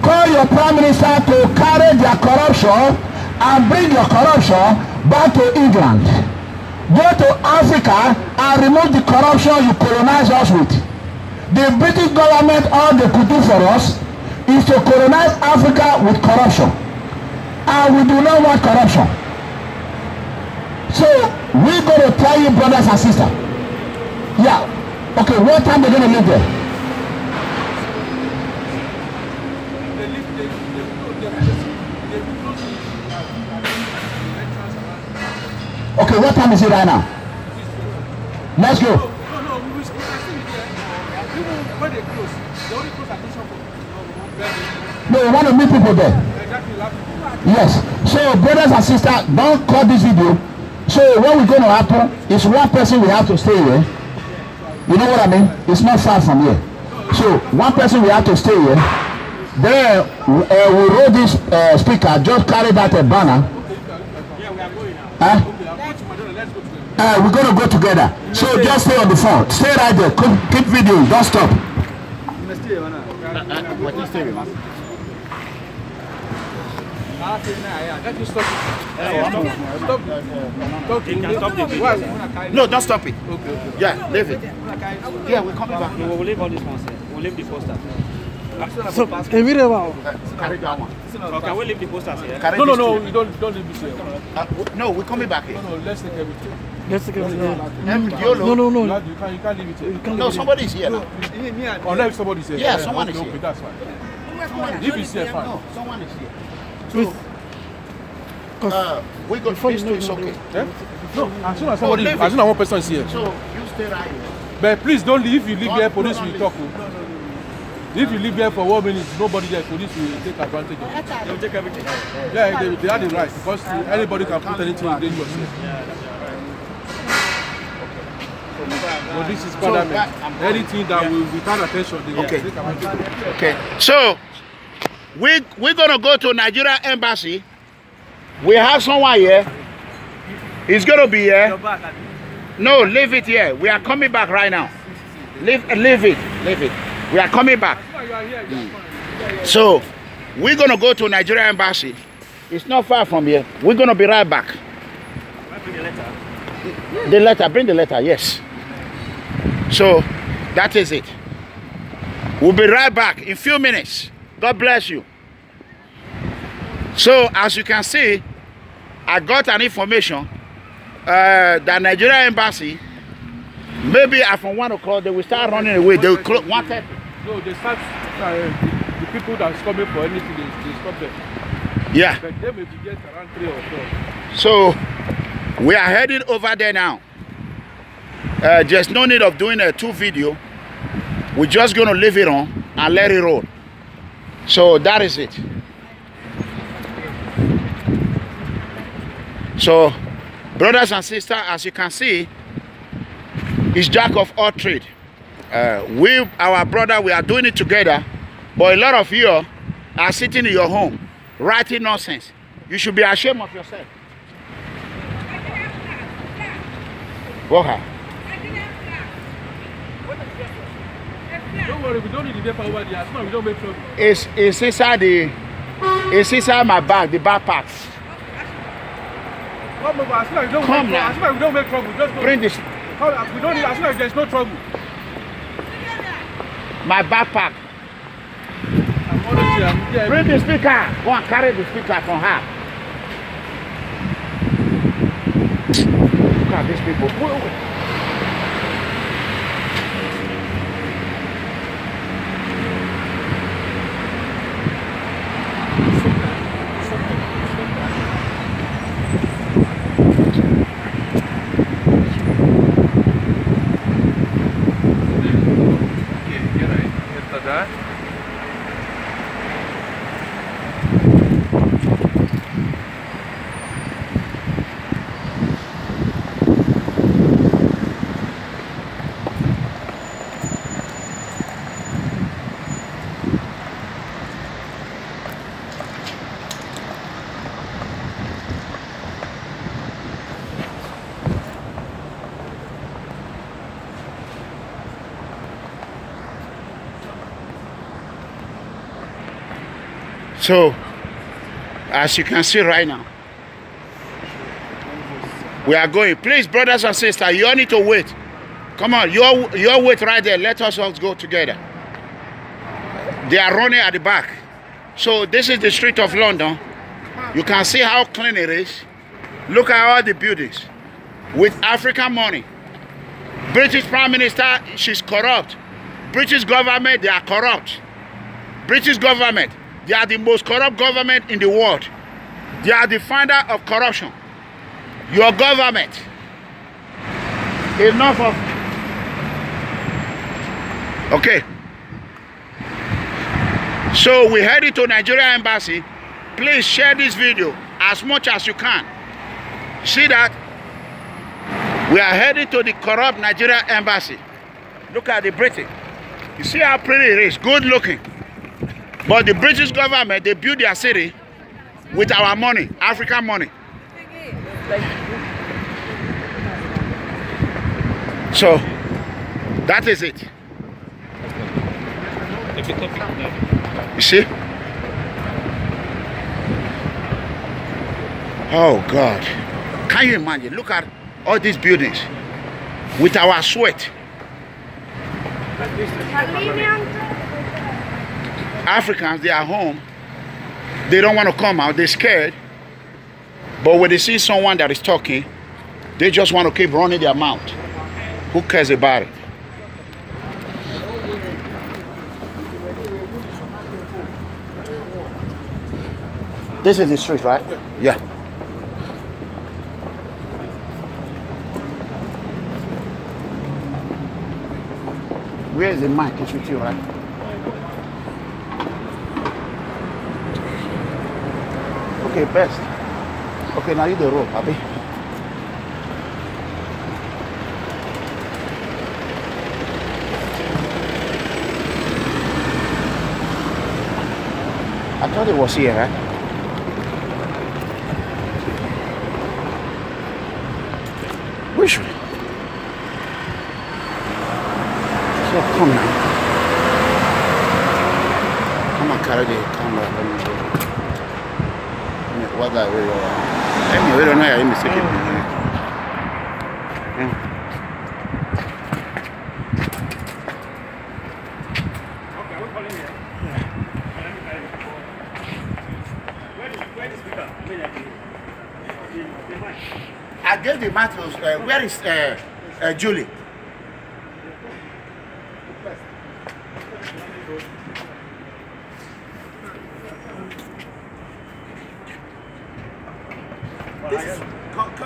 call your Prime Minister to carry their corruption and bring your corruption back to England. Go to Africa and remove the corruption you colonize us with. The British government, all they could do for us is to colonize Africa with corruption. And we do not want corruption. So, we're going to tell you, brothers and sisters. Yeah. Okay, what time are they going to leave there? Okay, what time is it right now? Let's go. No, we want to meet people there. Yes. So, brothers and sisters, don't cut this video. So, what we're going to happen is one person we have to stay here. You know what I mean? It's not far from here. So, one person we have to stay here. Then, we roll this speaker, just carry that banner. We're going to go together. So just stay on the phone. Stay right there. Keep videoing. Don't stop. No, don't stop it. Yeah, leave it. Yeah, we're coming back. No, we'll leave all this one. We'll leave the poster. So, carry that one. Okay, we'll leave the posters here. no, we don't leave this here. No, we're coming back here. No, let's take everything. No. You can't leave it here. No, somebody's here now. Unless somebody's here. Yeah, someone is okay, here. That's fine. If he's here, fine. No, someone is here. So, we got this too, it's okay. Yeah? No, as soon as one person is here. So, you stay right here. But please don't leave. If you leave here, police will talk. If you leave here for 1 minute, nobody there, police will take advantage of it. They'll take everything. Yeah, they have the right because anybody can put anything in dangerous. But this is parliament. Anything that will without attention, they take advantage of it. Okay. So, we're going to go to Nigeria Embassy. We have someone here. He's going to be here. No, leave it here. We are coming back right now. Leave it. We are coming back. So, we're going to go to Nigeria Embassy. It's not far from here. We're going to be right back. Bring the letter. Bring the letter, yes. So, that is it. We'll be right back in a few minutes. God bless you. So, as you can see, I got an information the Nigeria Embassy, maybe from 1 o'clock, they will start running away. They will close 1:30. No, they start, the people that is coming for anything, they stop them. Yeah. But they may be get around 3 or 4. So, we are heading over there now. There's no need of doing a 2 video. We're just going to leave it on and let it roll. So, that is it. So, brothers and sisters, as you can see, it's jack of all trade. Our brother, we are doing it together, but a lot of you are sitting in your home, writing nonsense. You should be ashamed of yourself. Okay. Don't worry, we don't need the paper over there. As long as we don't make trouble. It's inside my bag, the backpack. Come over, as long as we don't Come now. As long as we don't make trouble, just go. Bring this. We don't need, as long as there's no trouble. My backpack. Yeah, Bring the speaker. Go and carry the speaker from her. Look at these people. So, as you can see right now, we are going. Please, brothers and sisters, you all need to wait. Come on, you all wait right there. Let us all go together. They are running at the back. So this is the street of London. You can see how clean it is. Look at all the buildings with African money. British Prime Minister, she's corrupt. British government, they are corrupt. British government, they are the most corrupt government in the world. They are the founder of corruption. Your government. Enough of... Okay. So we headed to Nigeria Embassy. Please share this video as much as you can. See that? We are headed to the corrupt Nigeria Embassy. Look at the British. You see how pretty it is, good looking. But the British government, they build their city with our money, African money. So, that is it. You see? Oh God. Can you imagine? Look at all these buildings with our sweat. Africans, they are home. They don't want to come out. They're scared. But when they see someone that is talking, they just want to keep running their mouth. Who cares about it? This is the street, right? Yeah. Where is the mic? It's with you, right? Okay, best. Okay, now you the rope, Abby. I thought it was here, right? Which way? So come now. Come on, carry the camera. What guy we are? Anyway, we don't know how to mistake it. Okay, we're calling here. Where is the speaker? The mic. I gave the Matthews. Where is Julie?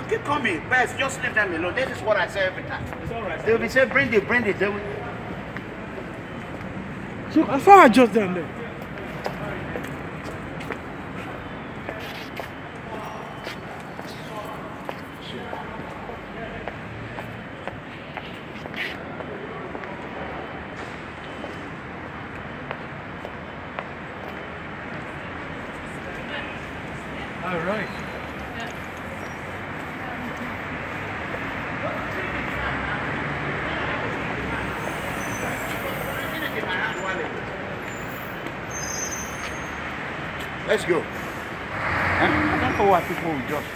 Keep coming, Best. Just leave them alone. This is what I say every time. It's all right. They will be saying, bring it. They will... So how far just down there? All right. Let's go. I don't know what people will just...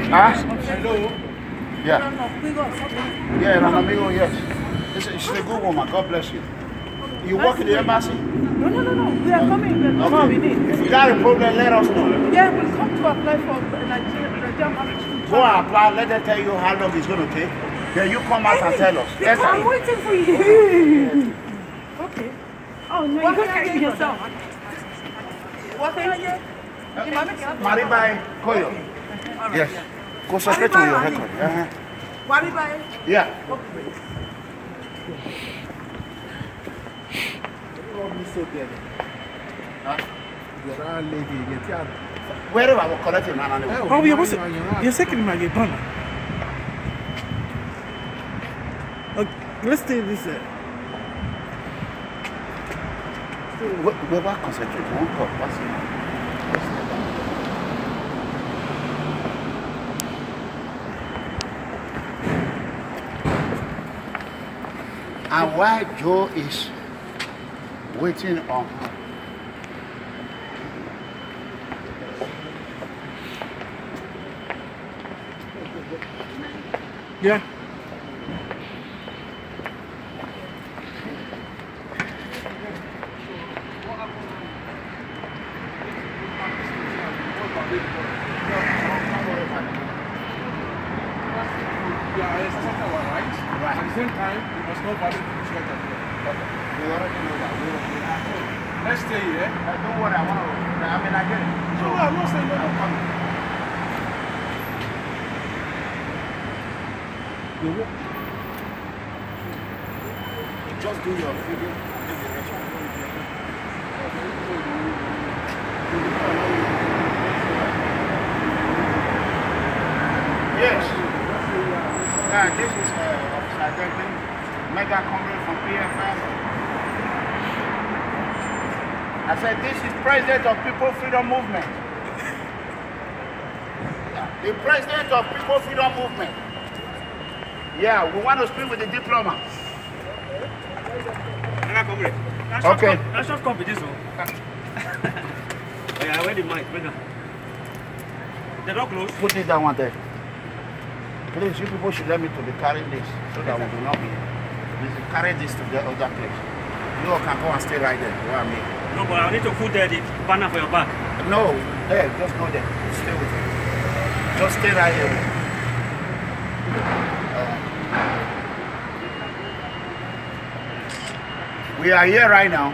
Huh? Hello. Yeah. Yeah, Eranomigho, yes. She's a good woman. God bless you. You work in the embassy? No. We are coming. That's all we need. If you got a problem, let us know. Yeah, we'll come to apply for Nigerian. Go and apply. Let them tell you how long it's going to take. Then you come out and tell us. Yes, I'm sir. waiting for you. Okay. Oh, no, you can't carry yourself. What are you? Maribai Koyo. Yes. Concentrate on your record. Maribai. Yeah. Where are we collecting? Oh, you're second my Ghana. Let's stay this. We're concentrating. One cup. What's it? And while Joe is waiting on her, Yeah. you are exercising our rights. At the same time, we must not violate people's rights as well. We already know that. Let's stay here. Don't worry, I mean, I get it. So, no, I'm not saying no. Just do your video. Yes. This is Officer EDEGBE, MEGACOMRADE from PFM. I said this is President of People Freedom Movement. The President of People Freedom Movement. Yeah, we want to speak with the diplomat. Okay. That's not copy this one. Yeah, where the mic? The door closed. Put it down one there. Please, you people should let me to be carrying this so that we will not be. We will carry this to the other place. You all can go and stay right there. Where I mean. No, but I need to put the banner for your back. No, there, just go there. Stay with me. Just stay right here. We are here right now.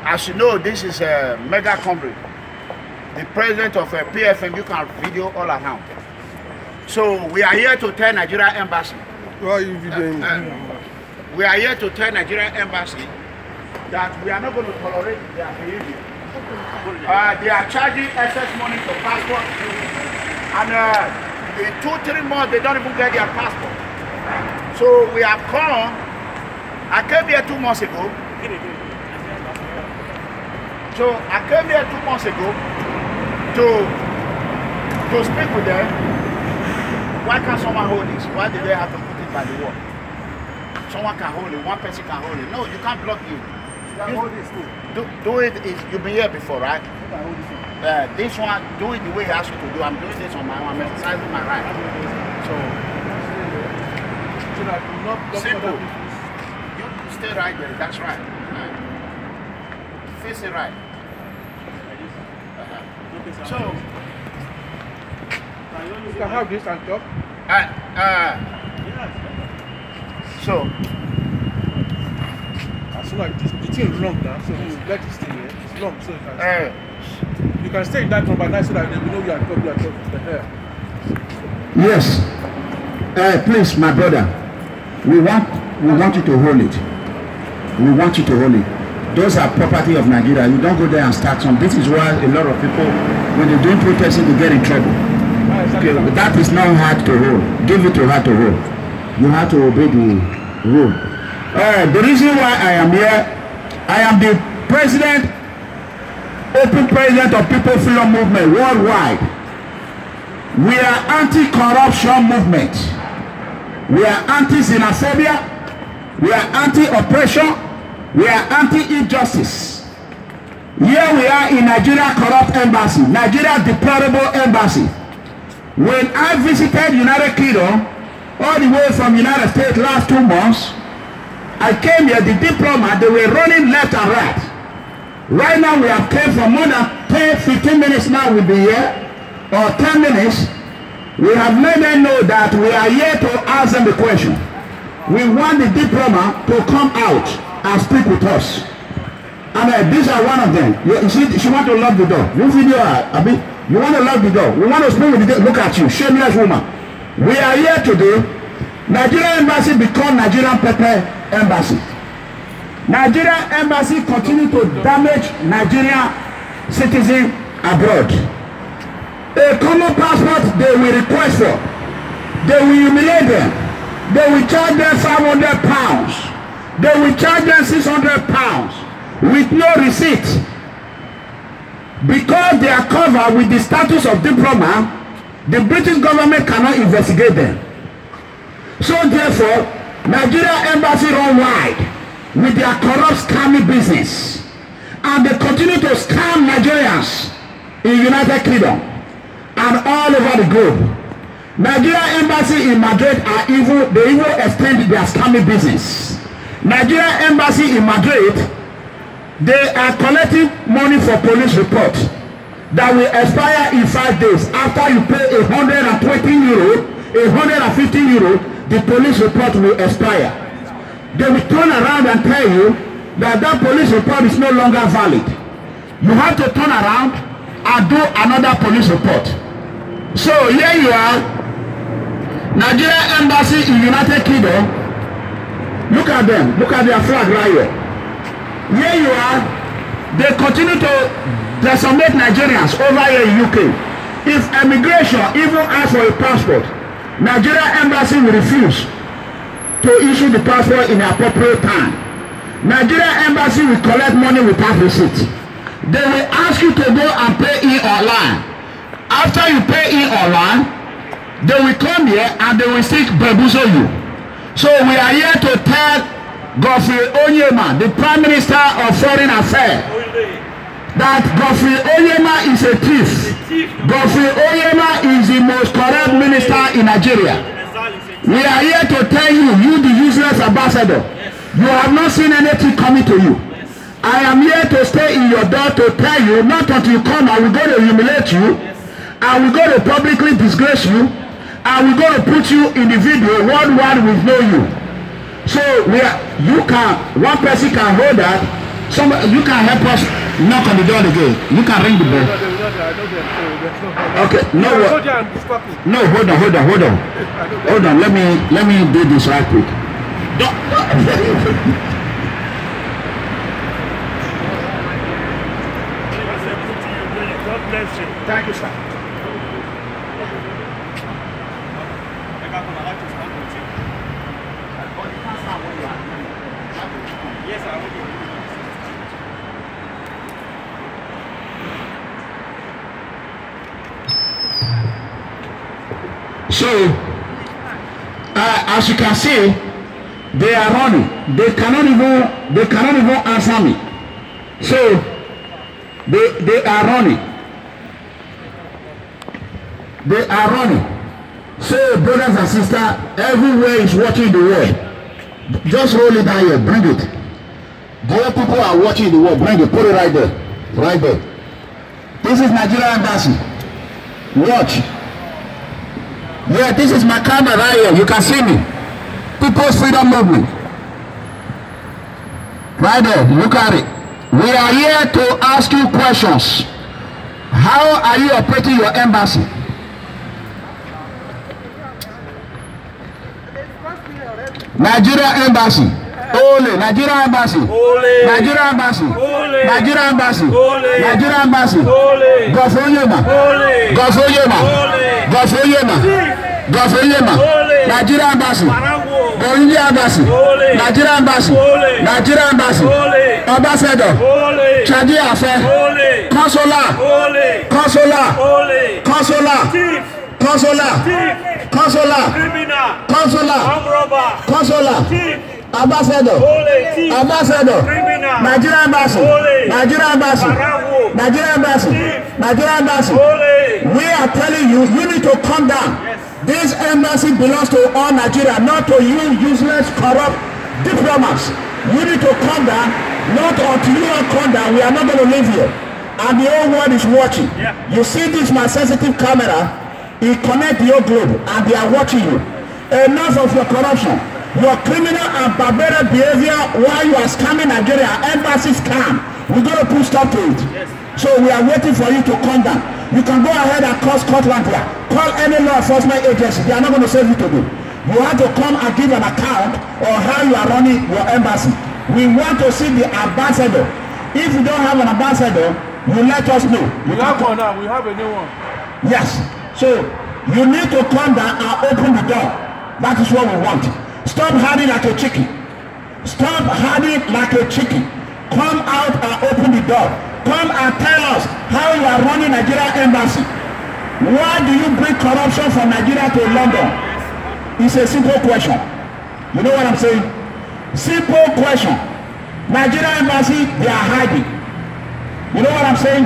As you know, this is a MEGACOMRADE, the president of PFM. You can video all around. So we are here to tell Nigeria Embassy. Why are you videoing? We are here to tell Nigeria Embassy that we are not going to tolerate their behavior. They are charging excess money for passport, and in 2-3 months they don't even get their passport. So we have come. I came here 2 months ago. So I came here 2 months ago to speak with them. Why can't someone hold this? Why do they have to put it by the wall? Someone can hold it, one person can hold it. No, you can't block you. Hold this too. Do it. You've been here before, right? This one, do it the way he asked you to do. I'm doing this on my own. I'm exercising my right. So that you not block simple. other people's. You stay right there. That's right. Face it right. So You can have this and talk. So So like the thing is long now, so let it stay here. It's long, so you can stay in that room by night so that they will know you are talking. Yes. Please, my brother, we want you to hold it. We want you to hold it. Those are property of Nigeria. You don't go there and start some. This is why a lot of people, when they're doing protesting, they get in trouble. Okay, but that is not hard to hold. Give it to her to hold. You have to obey the rule. The reason why I am here, I am the president, open president of People Freedom Movement worldwide. We are anti-corruption movement. We are anti-xenophobia. We are anti-oppression. We are anti-injustice. Here we are in Nigeria corrupt embassy, Nigeria deplorable embassy. When I visited United Kingdom, all the way from United States last 2 months, I came here, the diplomat, they were running left and right. Right now we have came for more than 10-15 minutes now we'll be here, or 10 minutes. We have made them know that we are here to ask them the question. We want the diplomat to come out and speak with us. And these are one of them. You see, she want to lock the door. You video her, Abi. You want to lock the door. We want to speak with the door. Look at you, shameless woman. We are here today. Nigerian embassy become Nigerian Pepper Embassy. Nigerian embassy continue to damage Nigerian citizens abroad. A common passport they will request for. They will humiliate them. They will charge them £500. They will charge them £600 with no receipt. Because they are covered with the status of diplomat, the British government cannot investigate them. So therefore, Nigeria embassy run wide with their corrupt scamming business. And they continue to scam Nigerians in United Kingdom and all over the globe. Nigeria embassy in Madrid are evil, they even extend their scamming business. Nigeria embassy in Madrid, they are collecting money for police report that will expire in 5 days after you pay €120 150 euro, the police report will expire. They will turn around and tell you that that police report is no longer valid. You have to turn around and do another police report. So here you are, Nigeria Embassy in United Kingdom. Look at them. Look at their flag right here. Here you are. They continue to decimate Nigerians over here in UK. If immigration even asks for a passport, Nigeria Embassy will refuse to issue the passport in the appropriate time. Nigeria Embassy will collect money without receipt. They will ask you to go and pay in online. After you pay in online, they will come here and they will seek bamboozle you. So we are here to tell Godfrey Onyema, the Prime Minister of Foreign Affairs, that Godfrey Onyema is a thief. Godfrey Onyema is the most corrupt minister in Nigeria. We are here to tell you, you the useless ambassador, you have not seen anything coming to you. I am here to stay in your door to tell you, not until you come and we're going to humiliate you, and we're going to publicly disgrace you, and we're going to put you in the video worldwide will know you. So you can, one person can hold that, you can help us knock on the door again. You can ring the bell. Okay, no, hold on. Let me do this right quick. God bless you. Thank you, sir. Yes, I will. So, as you can see, they are running. They cannot even answer me. So, they are running. They are running. So, brothers and sisters, everywhere is watching the world. Just roll it down here. Bring it. There people are watching the world. Bring it. Put it right there. Right there. This is Nigeria Embassy. Watch. Yeah, this is my camera right here. You can see me. People's Freedom Movement. Right there. Look at it. We are here to ask you questions. How are you operating your embassy? Nigeria Embassy. Ole. Nigeria Embassy. Ole. Nigeria Embassy. Ole. Nigeria Embassy. Ole. Nigeria Embassy. Ole. Gofoyema. Ole. Gofoyema. Ole. Gofoyema. Gofoyema. Ole. Nigeria Embassy. Parawo. Nigeria Embassy. Ole. Nigeria Embassy. Ole. Nigeria Embassy. Ole. Ambassador. Ole. Chadi Afe. Ole. Consular. Ole. Consular. Ole. Consular. Thief. Consular. Thief. Consular. Criminal. Consular. Armed robber. Consular. Thief. Ambassador. Ole. Thief. Ambassador. Criminal. Nigeria Embassy. Ole. Nigeria Embassy. Parawo. Nigeria Embassy. Thief. Nigeria Embassy. Ole. We are telling you, you need to calm down. Yes. This embassy belongs to all Nigeria, not to you useless, corrupt diplomats. You need to calm down. Not until you are calm down, we are not going to live here. And the whole world is watching. Yeah. You see this my sensitive camera, it connects the whole globe and they are watching you. Enough of your corruption, your criminal and barbaric behavior while you are scamming Nigeria, embassy scam. We're going to put stop to it. Yes. So we are waiting for you to calm down. You can go ahead and call Scotland here. Call any law enforcement agency. They are not going to save you today. You have to come and give an account on how you are running your embassy. We want to see the ambassador. If you don't have an ambassador, you let us know. We have one now. We have a new one. Yes. So you need to come down and open the door. That is what we want. Stop hiding like a chicken. Stop hiding like a chicken. Come out and open the door. Come and tell us how you are running Nigeria Embassy. Why do you bring corruption from Nigeria to London? It's a simple question. You know what I'm saying? Simple question. Nigeria Embassy, they are hiding. You know what I'm saying?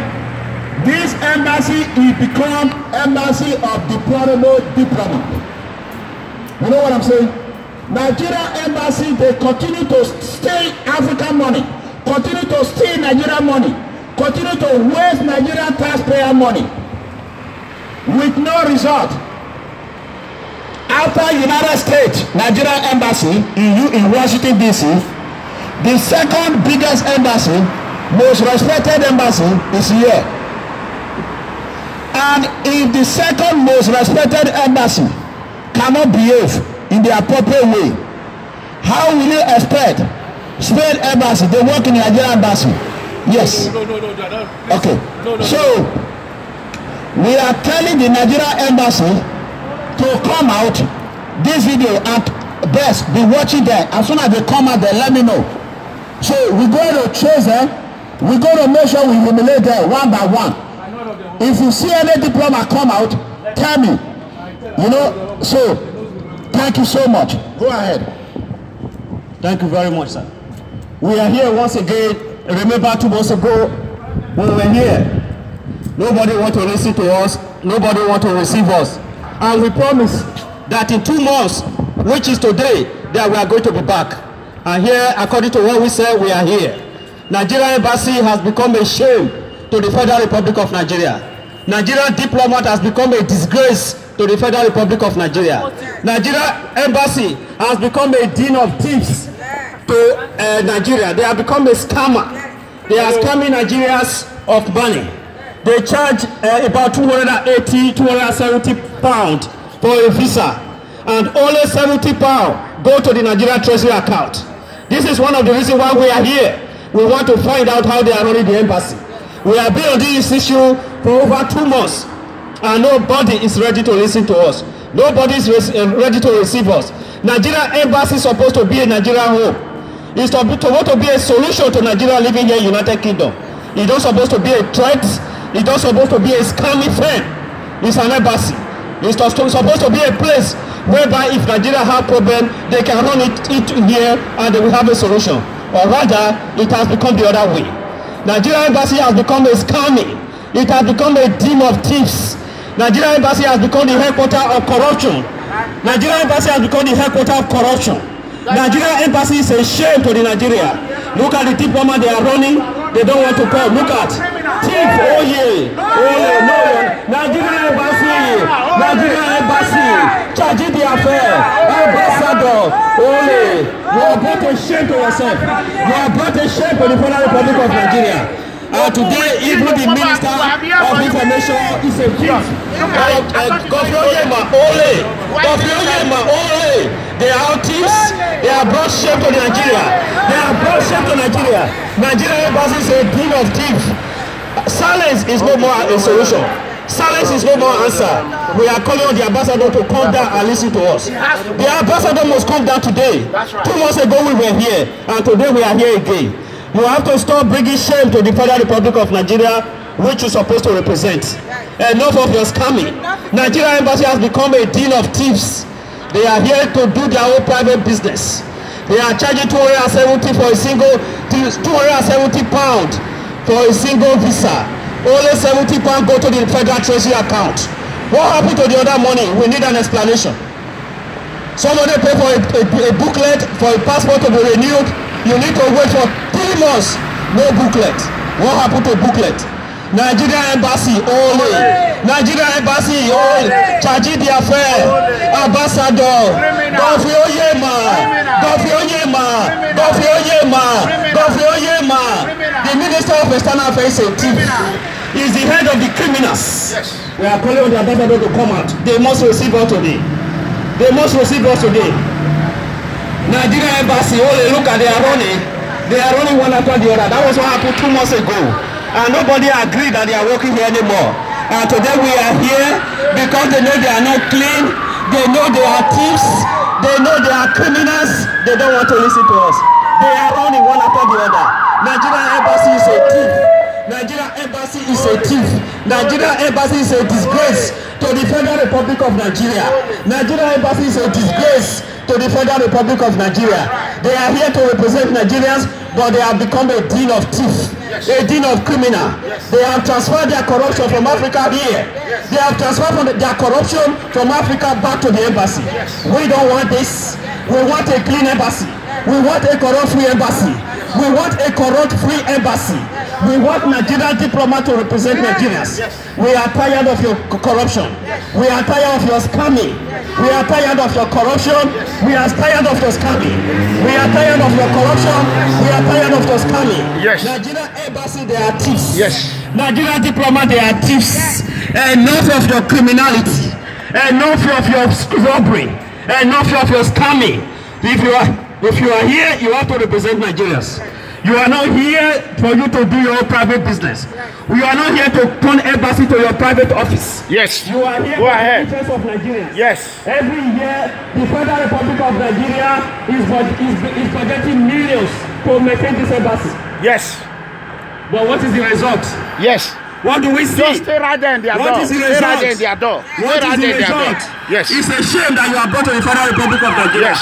This embassy is become embassy of deplorable diplomat. You know what I'm saying? Nigeria Embassy, they continue to steal African money, continue to steal Nigerian money, continue to waste Nigerian taxpayer money with no result. after United States, Nigerian embassy in Washington DC, the second biggest embassy, most respected embassy is here. And if the second most respected embassy cannot behave in the appropriate way, how will you expect Spain embassy, they work in the Nigerian embassy? Yes. No. Okay. So we are telling the Nigerian embassy to come out this video at best, be watching them. As soon as they come out there, let me know. So we're going to chase them. We're going to make sure we humiliate them one by one. If you see any diplomat come out, tell me. You know, so thank you so much. Go ahead. Thank you very much, sir. We are here once again. Remember 2 months ago, when we were here, nobody want to listen to us, nobody want to receive us. And we promise that in 2 months, which is today, that we are going to be back. And here, according to what we said, we are here. Nigerian embassy has become a shame to the Federal Republic of Nigeria. Nigerian diplomat has become a disgrace to the Federal Republic of Nigeria. Nigerian embassy has become a den of thieves to Nigeria. They have become a scammer. They are scamming Nigerians of money. They charge about 280, 270 pounds for a visa, and only 70 pounds go to the Nigerian Treasury account. This is one of the reasons why we are here. We want to find out how they are running the embassy. We have been on this issue for over 2 months, and nobody is ready to listen to us. Nobody is ready to receive us. Nigerian embassy is supposed to be a Nigerian home. It's supposed to be a solution to Nigeria living here in United Kingdom. It's not supposed to be a threat. It's not supposed to be a scammy friend. It's an embassy. It's supposed to be a place whereby if Nigeria have problem, they can run it here and they will have a solution. Or rather, it has become the other way. Nigeria embassy has become a scammy. It has become a den of thieves. Nigeria embassy has become the headquarters of corruption. Nigeria embassy has become the headquarters of corruption. Nigeria embassy is a shame to the Nigeria. Look at the diplomat they are running. They don't want to come. Look at thief. Oh yeah. Oh yeah. No. Nigeria embassy. Charging the affair. Ambassador. Oh yeah. You have brought a shame to yourself. You have brought a shame to the Federal Republic of Nigeria. Today, even the Minister of Information is a thief. They are thieves. They are brought shame to Nigeria. Nigeria embassy is a den of thieves. Silence is no more a solution. Silence is no more answer. We are calling on the ambassador to come down and listen to us. The ambassador must come down today. 2 months ago we were here, and today we are here again. You have to stop bringing shame to the Federal Republic of Nigeria, which you're supposed to represent. Enough of your scamming. Nigeria embassy has become a den of thieves. They are here to do their own private business. They are charging 270 for a single, 270 pounds for a single visa. Only 70 pounds go to the Federal Treasury account. What happened to the other money? We need an explanation. Somebody pay for a booklet for a passport to be renewed. You need to wait for 3 months. No booklet. What happened to booklet? Nigeria embassy only. Nigeria embassy only. Charging the affair. Ambassador. Gofi Oyema. The Minister of External Affairs is a thief. He's the head of the criminals. Yes. We are calling on the ambassador to come out. They must receive us today. Nigeria embassy, look at they are running one after the other. That was what happened 2 months ago, and nobody agreed that they are working here anymore. And today we are here because they know they are not clean, they know they are thieves, they know they are criminals. They don't want to listen to us. They are running one after the other. Nigeria embassy is a thief. Nigeria embassy is a thief. Nigeria embassy is a disgrace to the Federal Republic of Nigeria. Nigeria embassy is a disgrace to the Federal Republic of Nigeria. They are here to represent Nigerians, but they have become a den of thieves, a den of criminal. They have transferred their corruption from Africa here. They have transferred their corruption from Africa back to the embassy. We don't want this. We want a clean embassy. We want a corrupt-free embassy. We want a corrupt-free embassy. We want Nigerian diplomats to represent Nigerians. We are tired of your corruption. We are tired of your scamming. We are tired of your corruption. We are tired of your scamming. We are tired of your corruption. We are tired of your scamming. Yes. Nigerian embassy, they are thieves. Yes. Nigerian diplomats, they are thieves. Enough of your criminality. Enough of your robbery. Enough of your scamming. If you are here, you have to represent Nigerians. You are not here for you to do your private business. We are not here to turn embassy to your private office. Yes. You are here Go for ahead. the interest of Nigerians. Yes. Every year, the Federal Republic of Nigeria is budgeting millions to maintain this embassy. Yes. But what is the result? Yes. What do we see? Just stay right there in their door. What is the result? Stay right there in their door. What is the result? Yes. It's a shame that you are brought to the Federal Republic of Nigeria. Yes.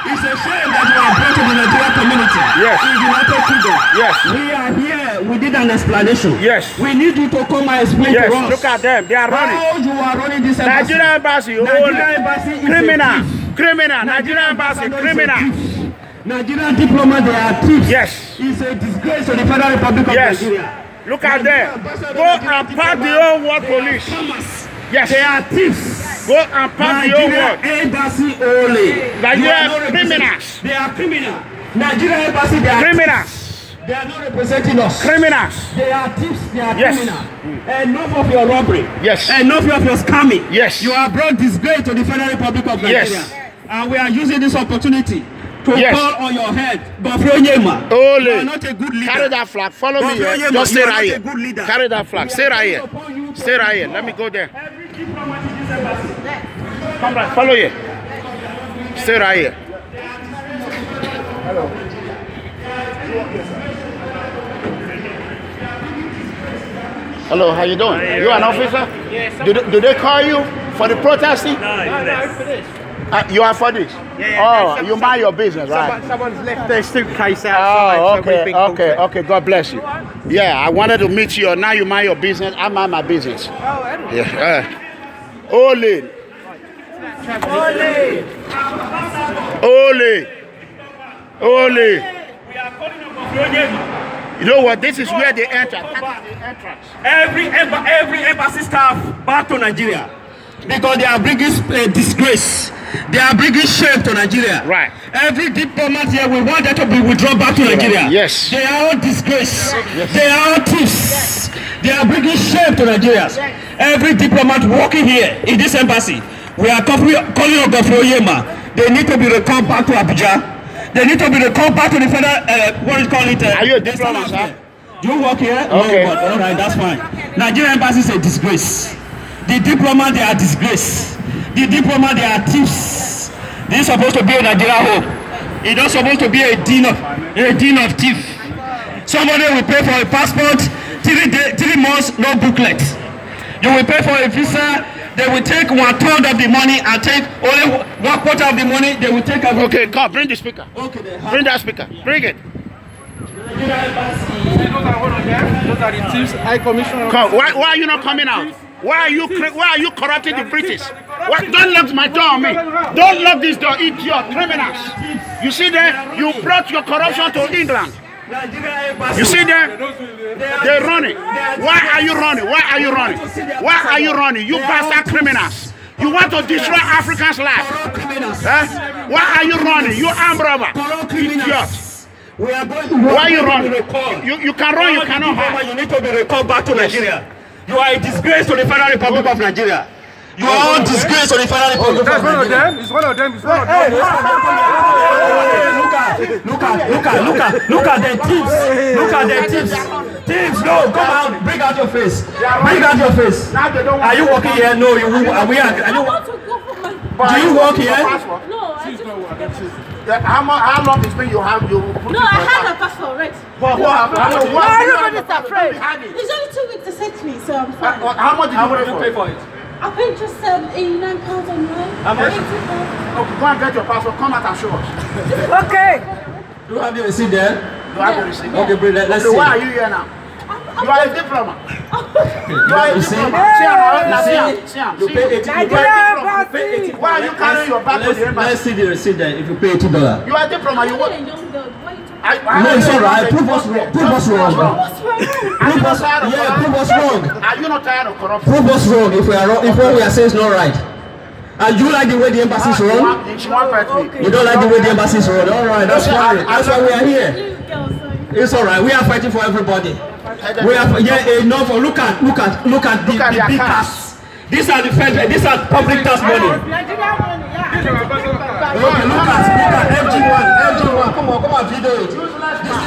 It's a shame that you are brought to the Nigerian community. Yes. In the United Kingdom. Yes. We are here. We did an explanation. Yes. We need you to come and explain Yes. to us. Look at them. They are running. How you are running this embassy. Nigerian embassy. Nigerian embassy is criminal. a thief. Criminal. Nigerian embassy. Criminal. Nigerian diplomats, they are thieves. Yes. It's a disgrace to the Federal Republic of Yes. Nigeria. Look at them. Go and pack the whole world police. Yes. They are thieves. Go and pack the whole world. Embassy only. Nigerian criminals. They are criminals. Nigerian embassy, they are Criminals. thieves. They are not representing us. Criminals. They are thieves. They are Yes. criminals. Enough of your robbery. Yes. Enough of your scamming. Yes. You have brought disgrace to the Federal Republic of Nigeria. Yes. And we are using this opportunity to Yes. call on your head. Gofro Yema. Ole. You are not a good leader. Carry that flag. Follow me here. Yema, Just you stay are right not here. a good leader. Carry that flag. Stay right here. Stay right here. Let me go there. Every diplomat in this embassy. Come back. Follow here. Stay right here. Hello. Hello, how you doing? You an officer? Yes. Do they call you for the protesting? No, for this. You are for this? Yeah, oh, you mind your business, right? Someone's left their suitcase outside. Oh, so we've been called to- okay. God bless you. Yeah, I wanted to meet you. Now you mind your business. I mind my business. Oh, Yeah. Ole. Ole. You know what? This is where they enter. That is the entrance. Every embassy staff back to Nigeria because they are bringing disgrace. They are bringing shame to Nigeria. Right. Every diplomat here, we want them to be withdrawn back to Nigeria. Yes. They are all disgrace. Yes. They are all thieves. They are bringing shame to Nigerians. Every diplomat working here in this embassy, we are calling on Gofro Yema. They need to be recalled back to Abuja. They need to be recalled back to the federal, what is called it? Are you a diplomat, sir? Do you work here? Okay. No, but all right, that's fine. Nigerian embassy is a disgrace. The diplomat, they are disgrace. The diplomat, they are thieves. This is supposed to be a Nigeria home. It's not supposed to be a den of thieves. Somebody will pay for a passport, 3 months, no booklet. You will pay for a visa. They will take 1/3 of the money and take only 1/4 of the money. They will take everything. Okay, come, bring the speaker. Okay, Bring that speaker. Bring it. Those are the thieves. High Commissioner. Come. Why are you not coming out? Why are you corrupting the British? What? Don't lock my door on me. Don't lock this door, idiot, criminals. You see there? You brought your corruption to England. You see there? They're running. Why are you running? Why are you running? Why are you running? You bastard criminals. You want to destroy Africans' life. Huh? Why are you running? You armed robber. Idiot. Why are you running? You can run, you cannot hide. You need to be recalled back to Nigeria. You are a disgrace to the Federal Republic of Nigeria. You are all disgrace to the Federal Republic of Nigeria. That's one of them. It's one of them. It's one of them. Look at the thieves. Look at the thieves. Thieves, no, come out. Bring out your face. Bring out your face. Are you working here? No, you are. We are. Do you work here? No, I just... How long is when you have you? No, I had a passport already. What happened? No, everybody's afraid. It's only 2 weeks to set me, so I'm fine. How much did you pay for it? I paid just £89 online. How much? £80. Okay, go and get your passport. Come out and show us. Okay. Do you have your receipt there? You have the receipt. Okay, bring let's see. Why are you here now? You are a diplomat. You are a diplomat. See, you pay $80. why are you carrying your bag to the embassy? Let's see the receipt there. If you pay $80. You are a diplomat. You work. No, it's all right. Prove us wrong. Prove us wrong. Prove us wrong. Yeah, prove us wrong. Are you not tired of corruption? Prove us wrong if we are wrong. If what we are saying is not right. And you like the way the embassy is run? You don't like the way the embassy is run? All right, that's fine. That's why we are here. It's all right. We are fighting for everybody. We are enough. Look at the big tax. These are the federal. These are public tax money. Okay, look at FG1. Come on, video it. This is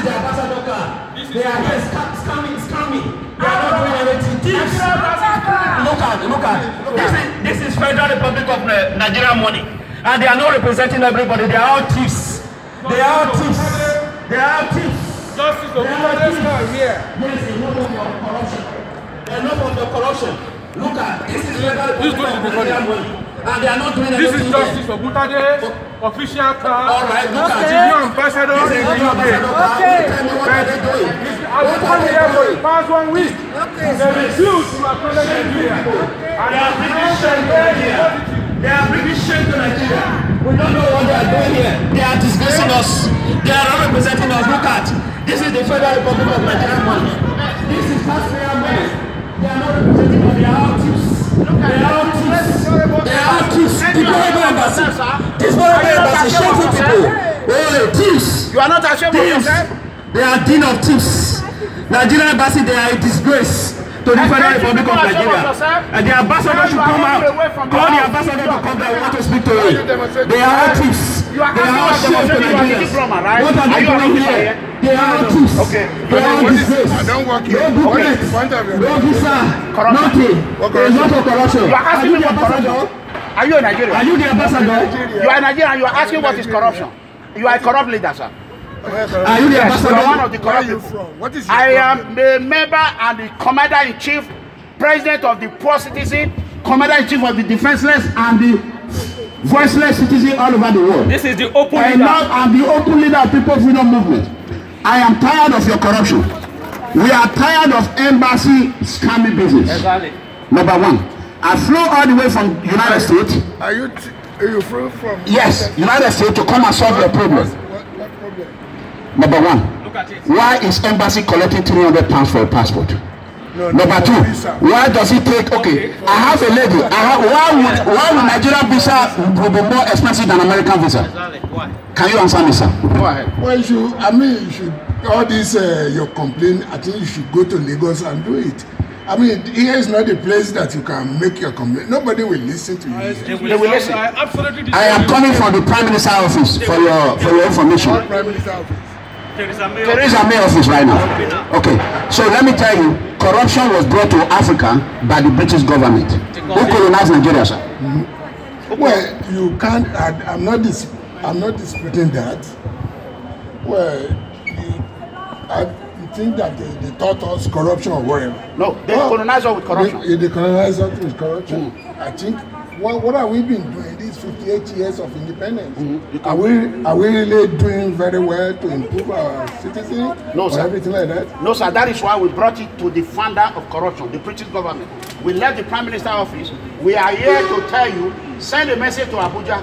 the ambassador car. They are here scamming. They are not doing anything. Look at. This is Federal Republic of Nigeria money, and they are not representing everybody. They are all thieves. They are all thieves. Justice of here. Yes, enough of your corruption. Enough of your corruption. Look at this is Federal Republic of Nigeria money. And they are not doing anything. This is Justice for Butade, official car. All right, look at the new ambassador. This is the new ambassador. Okay. What are they doing? I was coming here for the past 1 week. They refused to acknowledge Nigeria. And they are bringing shame to Nigeria. They are bringing shame to Nigeria. We don't know what they are doing here. They are disgracing us. They are not representing us. Look at. This is the Federal Republic of Nigeria money. This is taxpayer money. They are not representing us. They are all thieves. They are all thieves. They are all thieves. People are going embassy. This one embassy. Shameful people. Oh, thieves. You are not ashamed of yourself? They are den of thieves. Nigerian embassy, they are a disgrace to the Federal Republic of Nigeria. And the ambassador should come out. Call the ambassador to come there. We want to speak to him. They are all thieves. They are all shame to Nigerians. What are they doing here? They are all thieves. They are all disgrace. I don't work here. No booklet. No visa. Nothing. There is lot of corruption. You are asking me what corruption? Are you a Nigerian? Are you the ambassador? You are a Nigerian and you are asking what is corruption. You are a corrupt leader, sir. Are you the ambassador? You are one of the corrupt people. What is your I am the member and the commander-in-chief, president of the poor citizen, commander-in-chief of the defenseless and the voiceless citizen all over the world. This is the open leader. Now I'm the open leader of People's Freedom Movement. I am tired of your corruption. We are tired of embassy scamming business. Exactly. Number one, I flew all the way from United States. Are you flew from? Yes, United States to come and solve your problem. What problem? Number one, Look at it. why is embassy collecting £300 for a passport? No, Number two, why does it take? Okay, I have a lady. Why would Nigerian visa be more expensive than American visa? Exactly. Why? Can you answer me, sir? Go ahead. Well, you should all this your complaint. I think you should go to Lagos and do it. I mean, here is not the place that you can make your complaint. Nobody will listen to you. They will listen. I am coming from the Prime Minister office for your information. Prime Minister office. Theresa May office right now. Okay, so let me tell you, corruption was brought to Africa by the British government. Who colonized Nigeria, sir? Well, you can't. I'm not disputing that. Well, I think that they taught us corruption or whatever. No, they colonize us with corruption. They colonize us with corruption. I think what have we been doing these 58 years of independence? Are we really doing very well to improve our citizens? No, sir. Everything like that? No, sir. That is why we brought it to the founder of corruption, the British government. We left the Prime Minister office. We are here to tell you, send a message to Abuja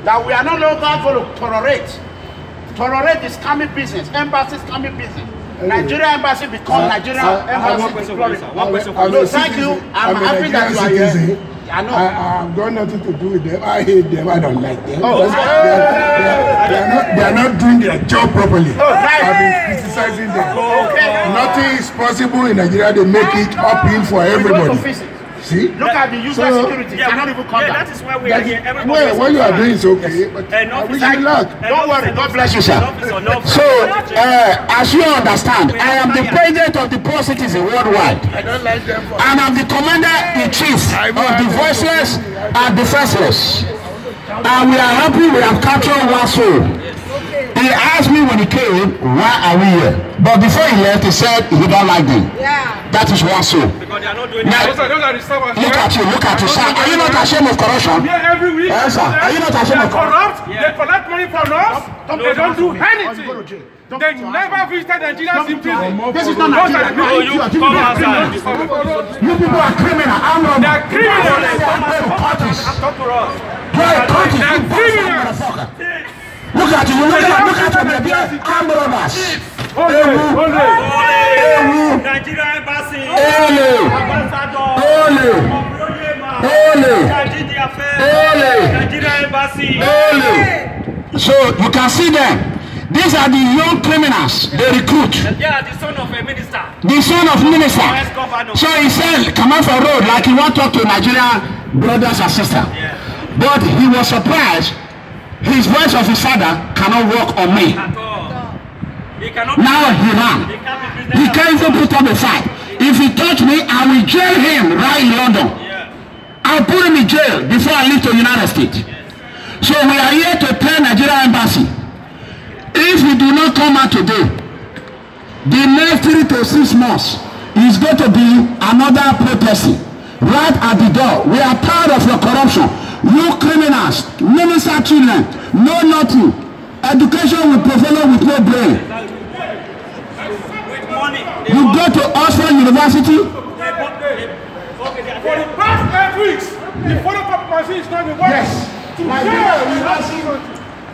that we are no longer going to tolerate this scamming business, embassy scamming business. Nigeria embassy become Nigeria embassy. One question. No, thank you. I'm happy that you are here. I know. I've got nothing to do with them. I hate them. I don't like them. Oh, they are not doing their job properly. Oh, right. I've been criticizing them. Okay. Nothing is possible in Nigeria. They make it uphill for everybody. See? Look at the user security. Cannot even come down. That is why we are here. Well, what you are doing is okay, but I wish you luck. Don't worry. God bless you, sir. So, as you understand, I am the president of the poor citizen worldwide. I don't like them. And I'm the commander-in-chief of the voiceless and defenseless. And we are happy we have captured one soul. He asked me when he came, why are we here? But before he left, he said he don't like them. Yeah. That is one soul. Because they are not doing Now, look at you, sir. Are you not ashamed of corruption? Yeah, every week. Yes, sir. Are you not ashamed of corruption? They collect money from us. They don't do anything. They never visited Nigerians in prison. This is not Nigeria. You come outside. You people are criminal. I'm not. They are criminals. Talk to us. You're a country. They are criminals. Look look at you. Look at them. Armed robbers. Nigeria embassy. Nigeria embassy. So you can see them. These are the young criminals they recruit. Yeah, the son of a minister. The son of minister. So he said, come off a road like he want to talk to Nigerian brothers and sisters. Yeah. But he was surprised. His voice of his father cannot work on me. He cannot. Now he ran. He can't even put up a fight. If he touch me, I will jail him right in London. Yeah. I'll put him in jail before I leave to the United States. So we are here to tell Nigerian embassy. If we do not come out today, the next 3 to 6 months is going to be another protesting right at the door. We are tired of your corruption. You criminals, minister children, no nothing. Education will follow with no brain. With money. You go to Oxford University. For the past 8 weeks, the photocopy machine is not working. Yes.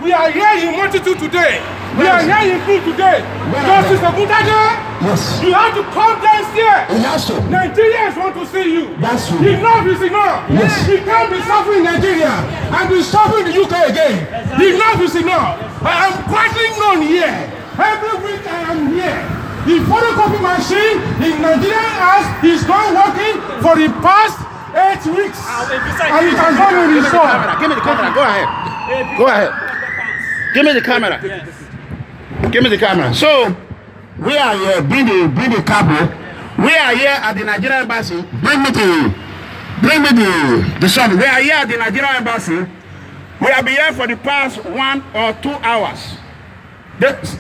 We are here in multitude today. We are here in full today. Justice Ogundaje, Yes. you have to come downstairs. He has to. Nigerians want to see you. That's true. Enough is enough. Yes. We can't be suffering Nigeria and be suffering the UK again. Enough is enough. I am quietly known here. Every week I am here. The photocopy machine in Nigerian house is not working for the past 8 weeks. And it has not been restored. Give me the camera. Go ahead. Go ahead. Give me the camera. Give me the camera. So, we are here. Bring the cable. We are here at the Nigerian embassy. Bring me the son. We are here at the Nigerian embassy. We have been here for the past 1 or 2 hours.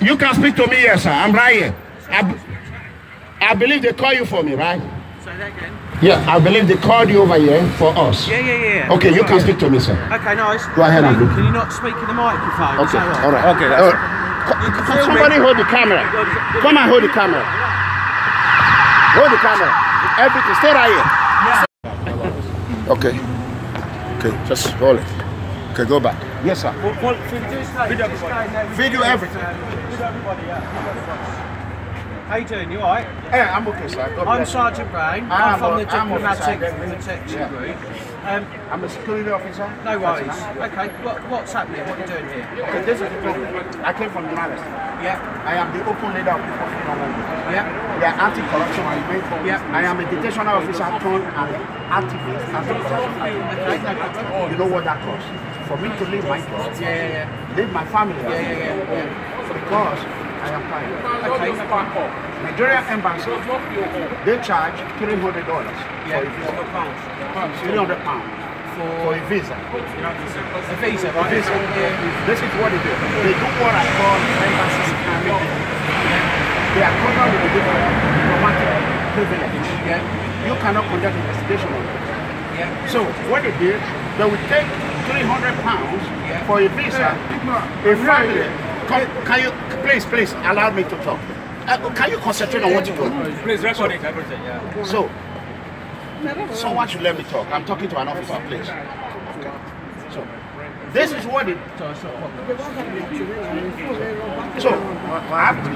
You can speak to me here, sir. I'm right here. I believe they call you for me, right? Say that again. Yeah, I believe they called you over here for us. Yeah. Okay, you can speak to me, sir. Okay, nice. Go ahead, Andrew. Can you not speak in the microphone? Okay, Is that all right. Okay, All right. Somebody hold the camera. Come and hold the camera. Hold the camera. Everything. Stay right here. Okay. Okay, just hold it. Okay, go back. Yes, sir. Video everything. How you doing? You alright? Hey, I'm okay, sir. God I'm bless you. Sergeant Brown. I'm from the I'm Diplomatic officer. Protection Group. I'm a security officer. No worries. Okay, what's happening? What are you doing here? Okay, this is the problem. I came from the United States. Yeah. I am the open leader of the People Movement. Yeah. We are anti-corruption movement. Yeah. I am a detational officer turned an activist, anti-corruption activist. You know what that costs? For me to leave my job, leave my family, because I am tired. Okay. Nigerian embassy, they charge $300 for a visa. £300 for a visa. A visa, right? Visa. This is what they do. They do what I call embassy scamming. They are covered with a different diplomatic privilege. You cannot conduct investigation on it. So what they did, they would take £300 for a visa. A family. Can you please allow me to talk? Can you concentrate on what you're doing? Please record it, everything, yeah. So, someone should let me talk. I'm talking to an officer, please. Okay. So, this is what it. So,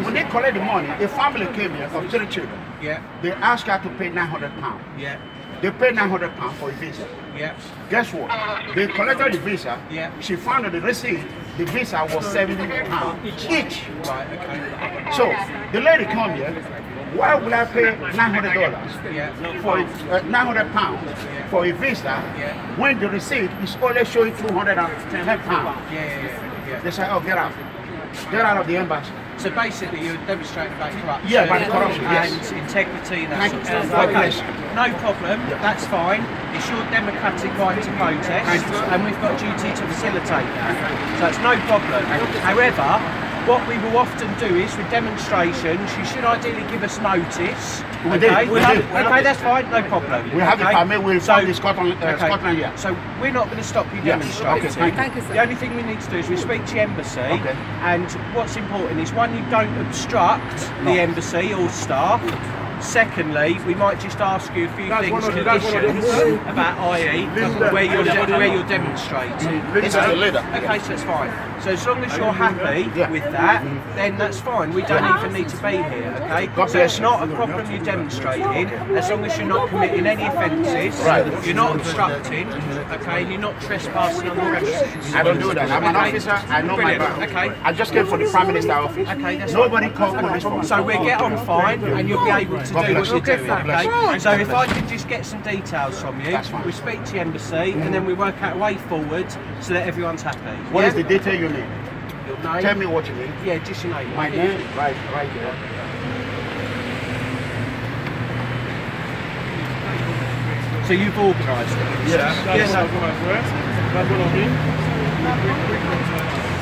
when they collect the money, a family came here of 3 children. Yeah. They asked her to pay £900. Yeah. They paid £900 for a visa. Yeah. Guess what? They collected the visa. Yeah. She found that the receipt, the visa was £70 each. Right, okay. So the lady come here. Why would I pay $900 for £900 for a visa when the receipt is only showing £210? They say, oh, get out. Get out of the embassy. So basically you're demonstrating about corruption. Yeah, about corruption, and yes. integrity and that sort of stuff. God Okay, bless you. no problem, that's fine. It's your democratic right to protest and we've got a duty to facilitate that. So it's no problem. However, what we will often do is with demonstrations, you should ideally give us notice. We did. Okay, that's fine, no problem. We have the permit, we'll find the Scotland here. So we're not going to stop you demonstrating. Okay, thank you. The only thing we need to do is we speak to the embassy, and what's important is one, you don't obstruct the embassy or staff. Secondly, we might just ask you a few conditions about IE where you're demonstrating. This is the leader. Okay, so it's fine. So as long as you're happy with that, then that's fine. We don't even need to be here, okay? So it's not a problem you're demonstrating, as long as you're not committing any offences, you're not obstructing, okay, and you're not trespassing on the premises. I don't do that. I'm an officer. I know my job. Okay. I just came from the Prime Minister's office. Okay, that's Nobody called police for me. So we'll get on fine, and you'll be able to do what you're doing, okay? So if I could just get some details from you, we speak to the embassy, and then we work out a way forward so that everyone's happy. What is the detail you need? Your name? Tell me what you need. Yeah, just your name. My name? Right there. So you've organised it? Yes. Yes.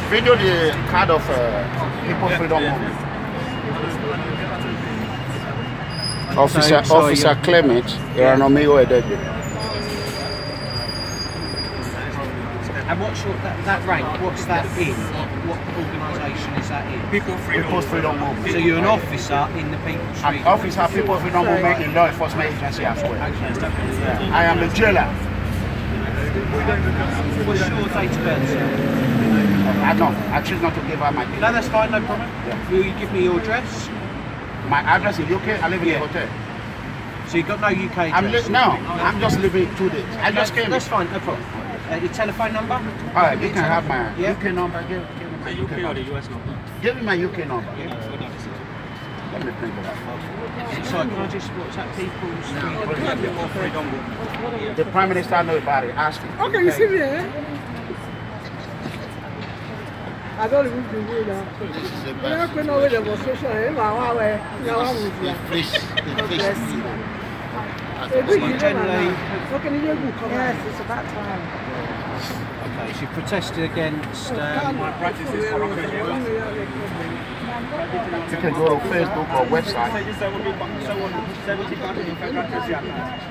Video the card of People Freedom Movement. Officer Clement, ERANOMIGHO, EDEGBE. And what's that rank? What's that in? What organisation is that in? People's Freedom Movement. So you're an officer in the People's Freedom Movement? Officer, People's Freedom Movement in law enforcement agency as well. I am a jailer. What's your date of birth, sir? I choose not to give out my details. No, that's fine, no problem. Yeah. Will you give me your address? My address in UK, I live in a hotel. So you've got no UK address? I'm just living 2 days. I just came. That's fine, no problem. Your telephone number? Alright, you can have my UK number. Give me my UK or the US number? Give me my UK number. Let me print it out. Sorry, can I just WhatsApp People's The Prime Minister knows about it. Ask him. Okay, you see me, eh? I don't even do it now. I'm going over the demonstration. Yes, it's about time. Okay, so you protested against... my practice is corruption. You can go to Facebook or website.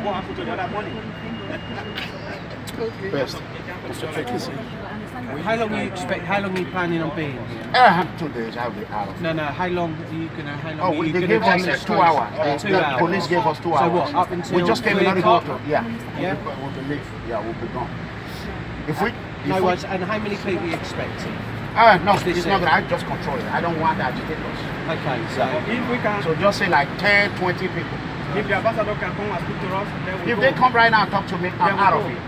What happened to the other money? Best. How long are you planning on being here? I have 2 days. I'll be out. No, how long are you going to... They gave us 2 hours. The police gave us 2 hours. So what, up until we just came in on the doctor. Yeah. Yeah? We'll be late. Yeah, we'll be gone. No worries. And how many people are you expecting? No, it's not that. I just control it. I don't want the agitators. Okay, so if we can... So just say like 10, 20 people. If the ambassador can come and speak to us, then if they come right now and talk to me, I'm out of here.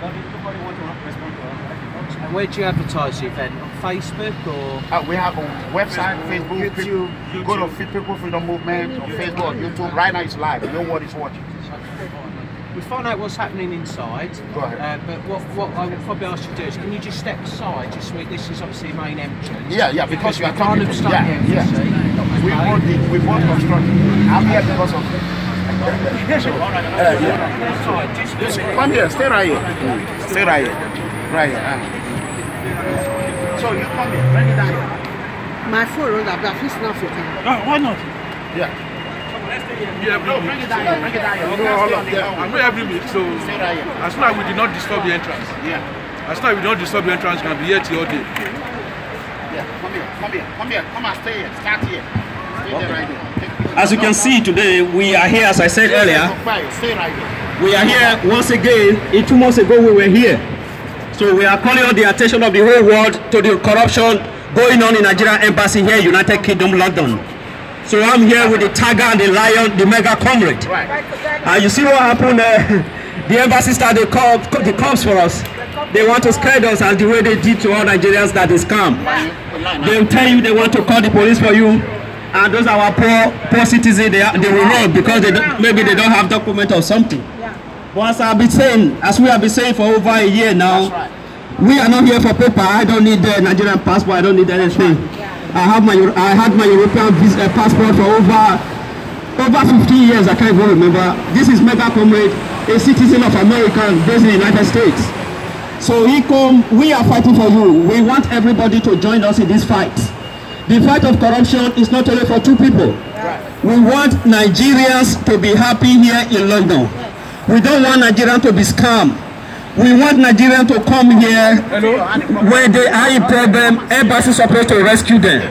But nobody wants to respond to us. And where do you advertise the event? On Facebook or? We have a website, Facebook, YouTube. Go to People Freedom Movement on Facebook or YouTube. Right now it's live. Nobody's watching. We find out what's happening inside. Go ahead. But what I would probably ask you to do is, can you just step aside? Just so this is obviously the main entrance. Yeah, because you are can't obstruct the entrance. We both constructed. I'm here because of. Just come here. Stay right here. Stay right here. Right here. So you come here. Bring it down here. My phone on that fix now for time. No, why not? Yeah. No, bring it down here. Bring it down here. I'm here every week, so as soon as we did not disturb the entrance. Yeah. As soon as we don't disturb the entrance, we can be here till all day. Yeah. Come here. Come and stay here. Start here. Stay there right here. As you can see today, we are here, as I said earlier. Stay right here. We are here once again. 2 months ago we were here. So we are calling on the attention of the whole world to the corruption going on in Nigerian embassy here, United Kingdom, London. So I'm here with the tiger and the lion, the mega comrade. And you see what happened? The embassy started the cops for us. They want to scare us as the way they did to all Nigerians that is scam. They'll tell you they want to call the police for you. And those are our poor citizens, they will run because maybe they don't have document or something. But as we have been saying for over a year now, we are not here for paper. I don't need the Nigerian passport. I don't need anything. I had my European passport for over 15 years. I can't even remember. This is MEGACOMRADE, a citizen of America based in the United States. So we are fighting for you. We want everybody to join us in this fight. The fight of corruption is not only for 2 people. We want Nigerians to be happy here in London. We don't want Nigerians to be scammed. We want Nigerians to come here where they are in problem. Embassy is supposed to rescue them.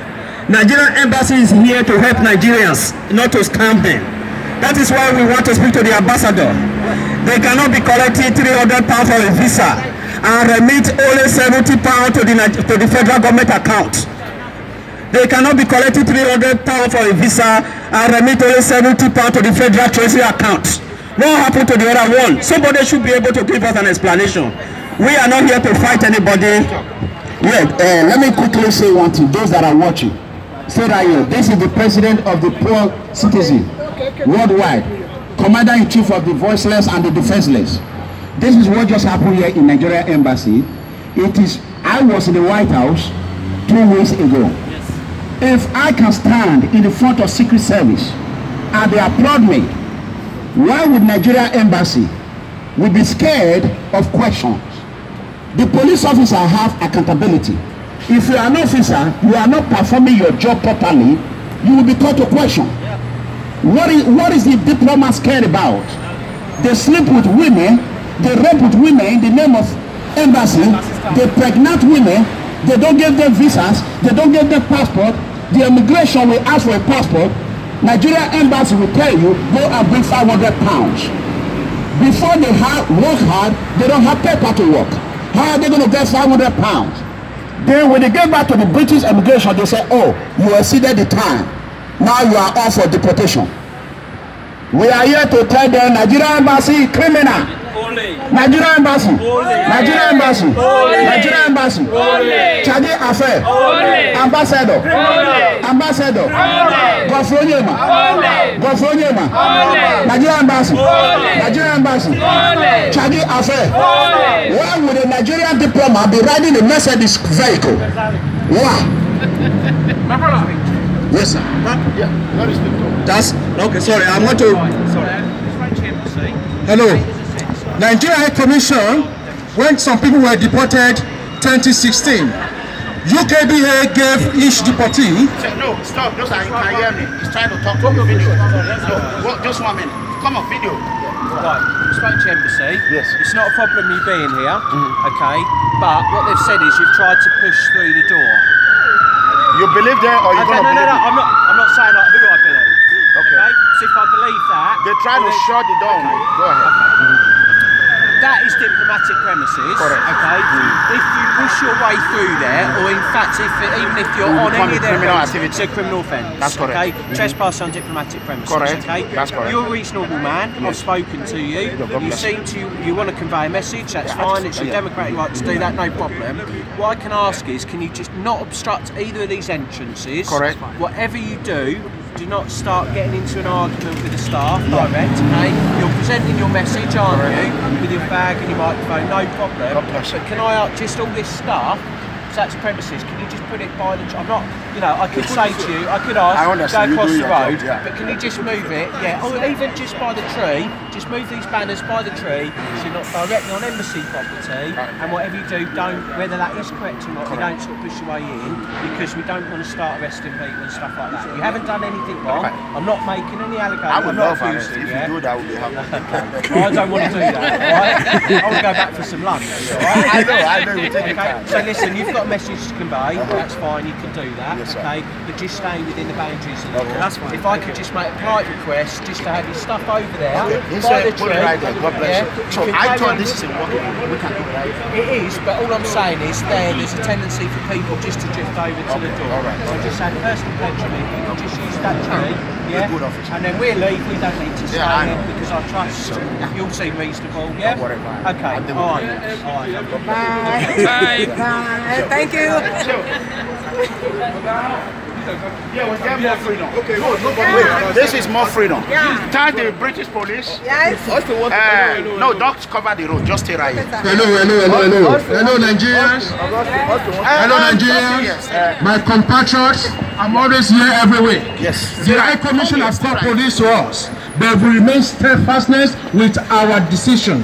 Nigerian embassy is here to help Nigerians, not to scam them. That is why we want to speak to the ambassador. They cannot be collecting £300 for a visa and remit only £70 to the federal government account. They cannot be collecting £300 for a visa and remit only £70 to the federal treasury account. What happened to the other one? Somebody should be able to give us an explanation. We are not here to fight anybody. Let me quickly say one thing. Those that are watching, say right here. This is the president of the poor citizen worldwide, commander-in-chief of the voiceless and the defenseless. This is what just happened here in Nigeria Embassy. I was in the White House 2 weeks ago. If I can stand in the front of Secret Service and they applaud me, why would Nigeria Embassy be scared of questions? The police officer have accountability. If you are an officer, you are not performing your job properly, you will be called to question. What is the diplomat scared about? They sleep with women, they rape with women in the name of embassy, they pregnant women, they don't give them visas, they don't give them passport, the immigration will ask for a passport, Nigeria Embassy will tell you, go and bring £500. Before they work hard, they don't have paper to work. How are they going to get £500? Then when they get back to the British immigration, they say, oh, you exceeded the time. Now you are off for deportation. We are here to tell them Nigeria Embassy criminal. Nigeria Embassy, Nigeria Embassy, Nigeria Embassy, Chadi Affair, Ambassador, Ambassador, Gofonyema, Nigeria Embassy, Nigeria Embassy, Chadi Affair. Why would a Nigerian diplomat be riding a Mercedes vehicle? Why? Yes, sir. That's okay. Sorry, I want to. Hello. Nigeria High Commission, when some people were deported 2016, UKBA gave each deportee. No, stop. Just I can hear me. He's trying to talk to you. Video. No, just 1 minute. Come on, video. Right, spoke to embassy. Yes. It's not a problem you being here, okay? But what they've said is you've tried to push through the door. You believe there, or you don't believe? No. I'm not saying like who I believe. Okay. So if I believe that, they try to shut the door. Okay. Go ahead. Okay. That is diplomatic premises. Correct. Okay. If you push your way through there, or in fact, even if you're on any of their criminal activity, activity, it's a criminal offence. That's correct. Okay. Trespass on diplomatic premises. Correct. Okay. That's correct. You're a reasonable man. I've spoken to you. You seem to you want to convey a message. That's fine. It's your democratic right to do that. No problem. What I can ask is, can you just not obstruct either of these entrances? Correct. Whatever you do not start getting into an argument with the staff direct, okay? You're presenting your message, aren't you? With your bag and your microphone, no problem. But can I just all this stuff, that's premises, can you just put it by the... I'm not, I could say to you, I could ask, go across the road, but can you just move it? Yeah, or even just by the tree, just move these banners by the tree, so you're not directly on embassy property, and whatever you do, whether that is correct or not, you don't sort of push your way in, because we don't want to start arresting people and stuff like that. You haven't done anything wrong. I'm not making any allegations. I would love it. If you do that, I would be happy. I don't want to do that, right? I want to go back for some lunch, right? I know, we take your time. So listen, you've got a message to convey, that's fine, you can do that, yes, okay? But just stay within the boundaries of the law. That's fine. If I could just make a polite request, just to have your stuff over there, by the tree, right there. God bless you. So I thought this is a working room. We can do that. It is, but all I'm saying is there's a tendency for people just to drift over to the door. All right. So just say, first of Benjamin, you can just use that tree, yeah? Good officer. And then we'll leave, we don't need to stay in because I trust you'll seem reasonable, yeah? Don't worry about it. Okay, all right. Bye. Bye. Thank you. Yeah, we get more freedom. Okay, wait, this is more freedom. Yeah. Tell the British police. Yes. No, don't cover the road. Just stay right here. Hello, Nigerians. Hello, Nigerians. My compatriots, I'm always here every week. Yes. The High Commission has called police to us, but we remain steadfastness with our decision.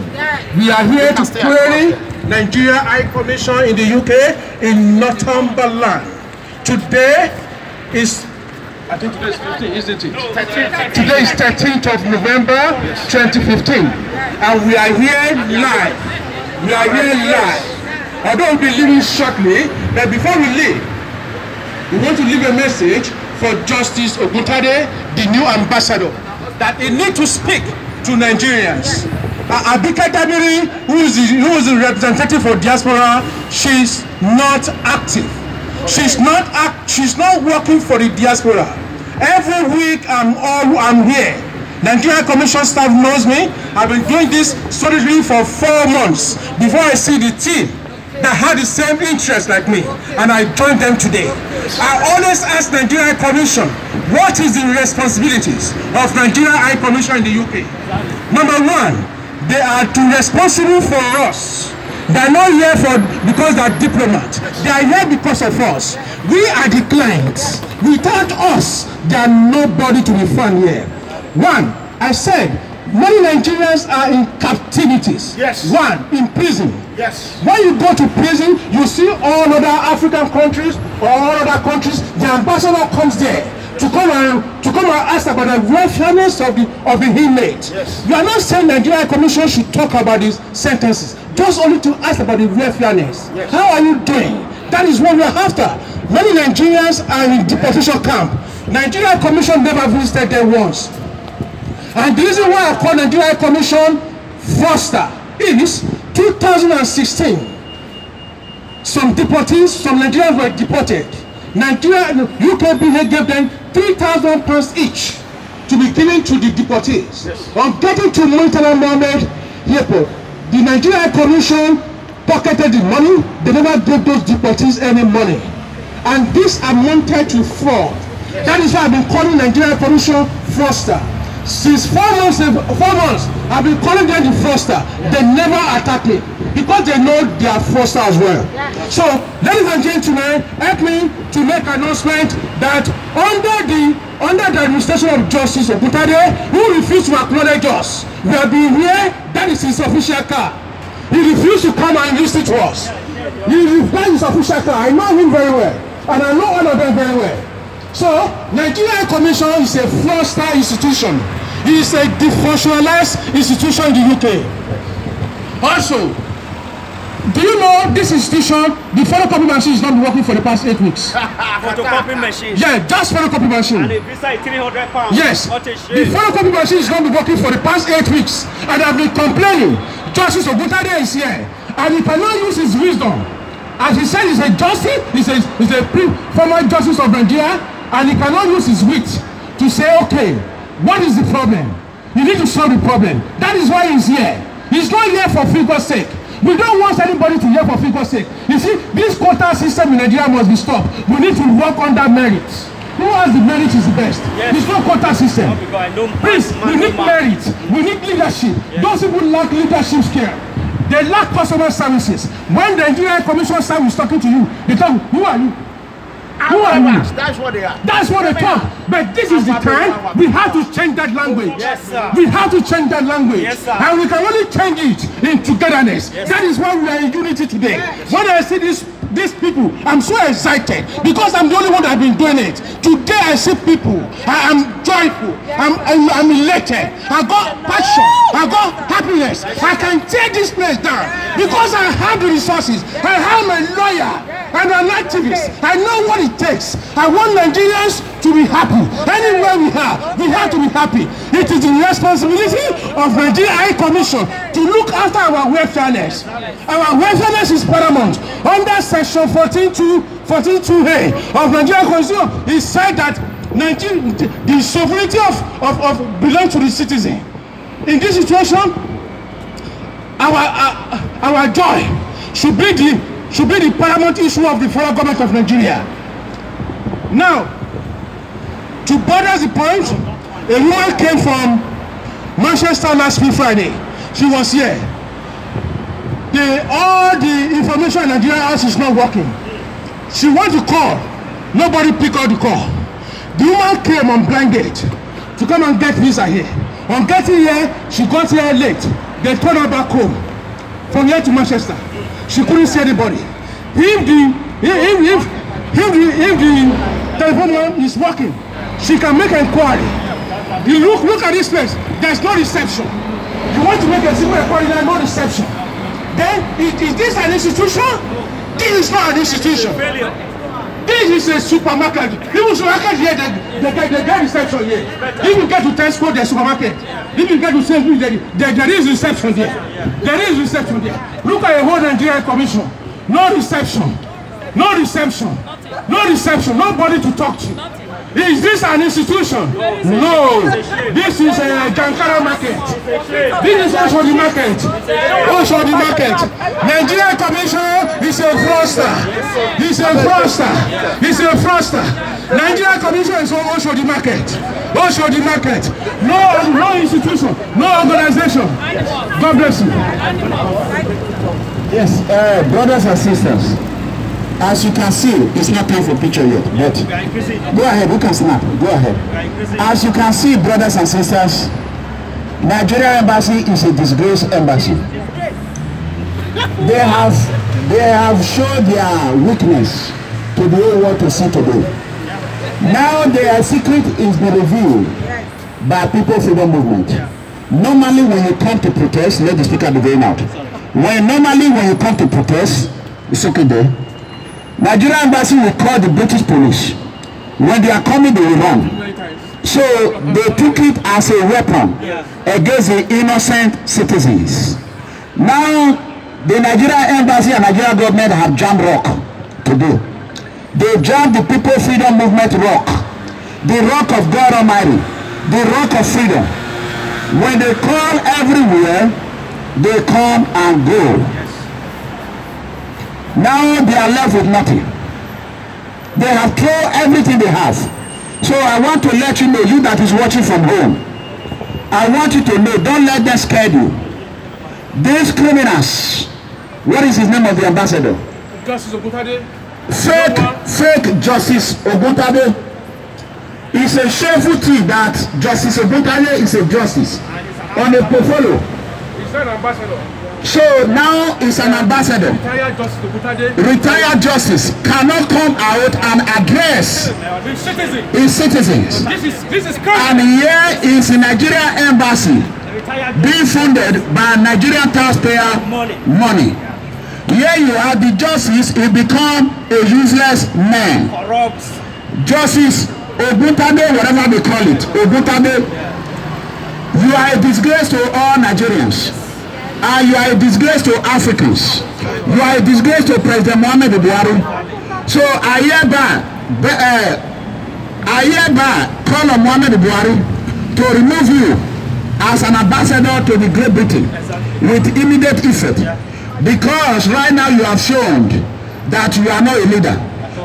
We are here to query Nigeria High Commission in the UK in Northumberland. Today is, I think today is 15, isn't it? No, today is 13th of November 2015, and we are here live. We are here live. Although we'll be leaving shortly, but before we leave, we want to leave a message for Justice Oguntade, the new ambassador, that he needs to speak to Nigerians. Abike Dabiri, who is the representative for diaspora, she's not active. She's not working for the diaspora. Every week I'm here. Nigerian Commission staff knows me. I've been doing this solidly for 4 months before I see the team that had the same interest like me, and I joined them today. I always ask Nigerian Commission, what is the responsibilities of Nigerian High Commission in the UK? Number one, they are too responsible for us. They are not here because they are diplomats. They are here because of us. We are the clients. Without us, there are nobody to be found here. One, I said, many Nigerians are in captivities. Yes. One, in prison. Yes. When you go to prison, you see all other African countries or all other countries, the ambassador comes there to come and ask about the welfareness of the inmate. Yes. You are not saying Nigerian Commission should talk about these sentences, just only to ask about the welfareness. Yes. How are you doing? That is what we are after. Many Nigerians are in deportation camp. Nigerian Commission never visited them once. And the reason why I call Nigerian Commission FOSTA is 2016. Some deportees, some Nigerians were deported. UKPEAHIOR gave them £3,000 each to be given to the deportees. Yes. On getting to Murtala Mohammed Airport, the Nigerian Commission pocketed the money. They never gave those deportees any money. And this amounted to fraud. Yes. That is why I've been calling Nigerian Commission FOSTA. Since 4 months, I've been calling them the FOSTA. They never attack me because they know they are FOSTA as well. So, ladies and gentlemen, help me to make an announcement that under the administration of Justice Oguntade, who refused to acknowledge us, we have been here. That is his official car. He refused to come and listen to us. That is his official car. I know him very well, and I know all of them very well. So, Nigerian Commission is a FOSTA institution. It is a defunctionalized institution in the UK. Also, do you know this institution, the photocopy machine is not working for the past 8 weeks? Photocopy machine? Yeah, just photocopy machine. And the visa is £300. Yes, the photocopy machine is not working for the past 8 weeks. And I've been complaining. Justice Oguntade is here. And he cannot use his wisdom. As he said, he's a justice, he's a former justice of Nigeria. And he cannot use his wit to say, okay, what is the problem? You need to solve the problem. That is why he's here. He's not here for figure's sake. We don't want anybody to hear for figure's sake. You see, this quota system in Nigeria must be stopped. We need to work on that merit. Who has the merit is the best. Yes. There's no quota system. Please, we need merit. We need leadership. Yes. Those people lack leadership skill. They lack customer services. When the Nigerian Commission staff is talking to you, they talk, who are you? Who are you? That's what they are. That's what they talk. But this is the time we have to change that language. Yes, sir. We have to change that language. Yes, sir. And we can only change it in togetherness. Yes, that is why we are in unity today. Yes. When I see these people, I'm so excited because I'm the only one that has been doing it. Today I see people. I am joyful. I'm elated. I got passion. I got happiness. I can tear this place down because I have the resources. I am a lawyer and an activist. I know what it takes. I want Nigerians to be happy. Anywhere we have to be happy. It is the responsibility of Nigeria High Commission to look after our welfareness. Our welfareness is paramount. Under Section 14.2a of Nigeria Constitution, it said that the sovereignty of belongs to the citizen. In this situation, our joy should be the paramount issue of the federal government of Nigeria. Now, to border the point, a woman came from Manchester last week Friday. She was here. All the information in Nigeria house is not working. She wants to call. Nobody picked up the call. The woman came on blind date to come and get visa here. On getting here, she got here late. They turned her back home. From here to Manchester. She couldn't see anybody. If the telephone is working, she can make an inquiry. You look at this place. There's no reception. You want to make a simple inquiry, there's no reception. Then is this an institution? This is not an institution. This This is a supermarket. Even supermarket here, they get reception here. If you get to Tesco, there's supermarket. If you get to Sainsbury's, there is reception there. There is reception there. Look at the whole Nigerian Commission. No reception. No reception. No reception. Nobody to talk to. Is this an institution? No. This is a Jankara market. This is also the market. Also the market. Nigerian Commission is a fraudster. He's a fraudster. He's a fraudster. Nigerian Commission is also the market. Also the market. No institution. No organization. God bless you. Yes, brothers and sisters. As you can see, it's not time for picture yet, but go ahead, we can snap, go ahead. As you can see, brothers and sisters, Nigeria embassy is a disgraced embassy. They have shown their weakness to the whole world to see today. Now their secret is being revealed by People Freedom Movement. Normally when you come to protest, let the speaker be going out. Normally when you come to protest, it's okay there. Nigerian embassy will call the British police. When they are coming, they will run. So they took it as a weapon against the innocent citizens. Now the Nigerian embassy and Nigerian government have jammed rock today. They jammed the People Freedom Movement rock, the rock of God Almighty, the rock of freedom. When they call everywhere, they come and go. Now they are left with nothing. They have thrown everything they have. So I want to let you know, you that is watching from home, I want you to know, don't let them scare you. These criminals, what is his name of the ambassador? Justice Oguntade. Fake Justice Oguntade. It's a shameful thing that Justice Oguntade is a justice on a portfolio. He's not an ambassador. So now he's an ambassador. Retired justice cannot come out and address his citizens. This is and here is the Nigerian embassy being funded by Nigerian taxpayer money. Here you have the justice, he become a useless man. Justice Oguntade, whatever they call it, Oguntade, you are a disgrace to all Nigerians. And you are a disgrace to Africans. You are a disgrace to President Muhammad Buhari. So I hereby call on Muhammad Buhari to remove you as an ambassador to the Great Britain with immediate effect. Because right now you have shown that you are not a leader.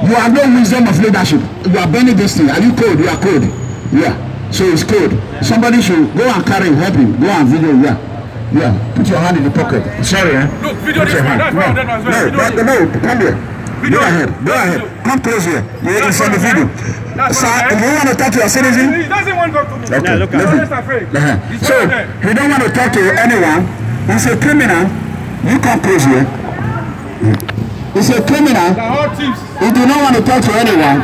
You have no wisdom of leadership. You are burning this thing. Are you cold? You are cold. Yeah. So it's cold. Somebody should go and carry him, help him. Go and video. Yeah. Yeah, put your hand in the pocket. Sorry, eh? Look, video this one. That's why no, come here. Go ahead. Come close here. You're inside the video. So, you want to talk to your citizen? He doesn't want to talk to me. Okay, look at him. So, he don't want to talk to anyone. He's a criminal. You come close here. He's a criminal. He did not want to talk to anyone.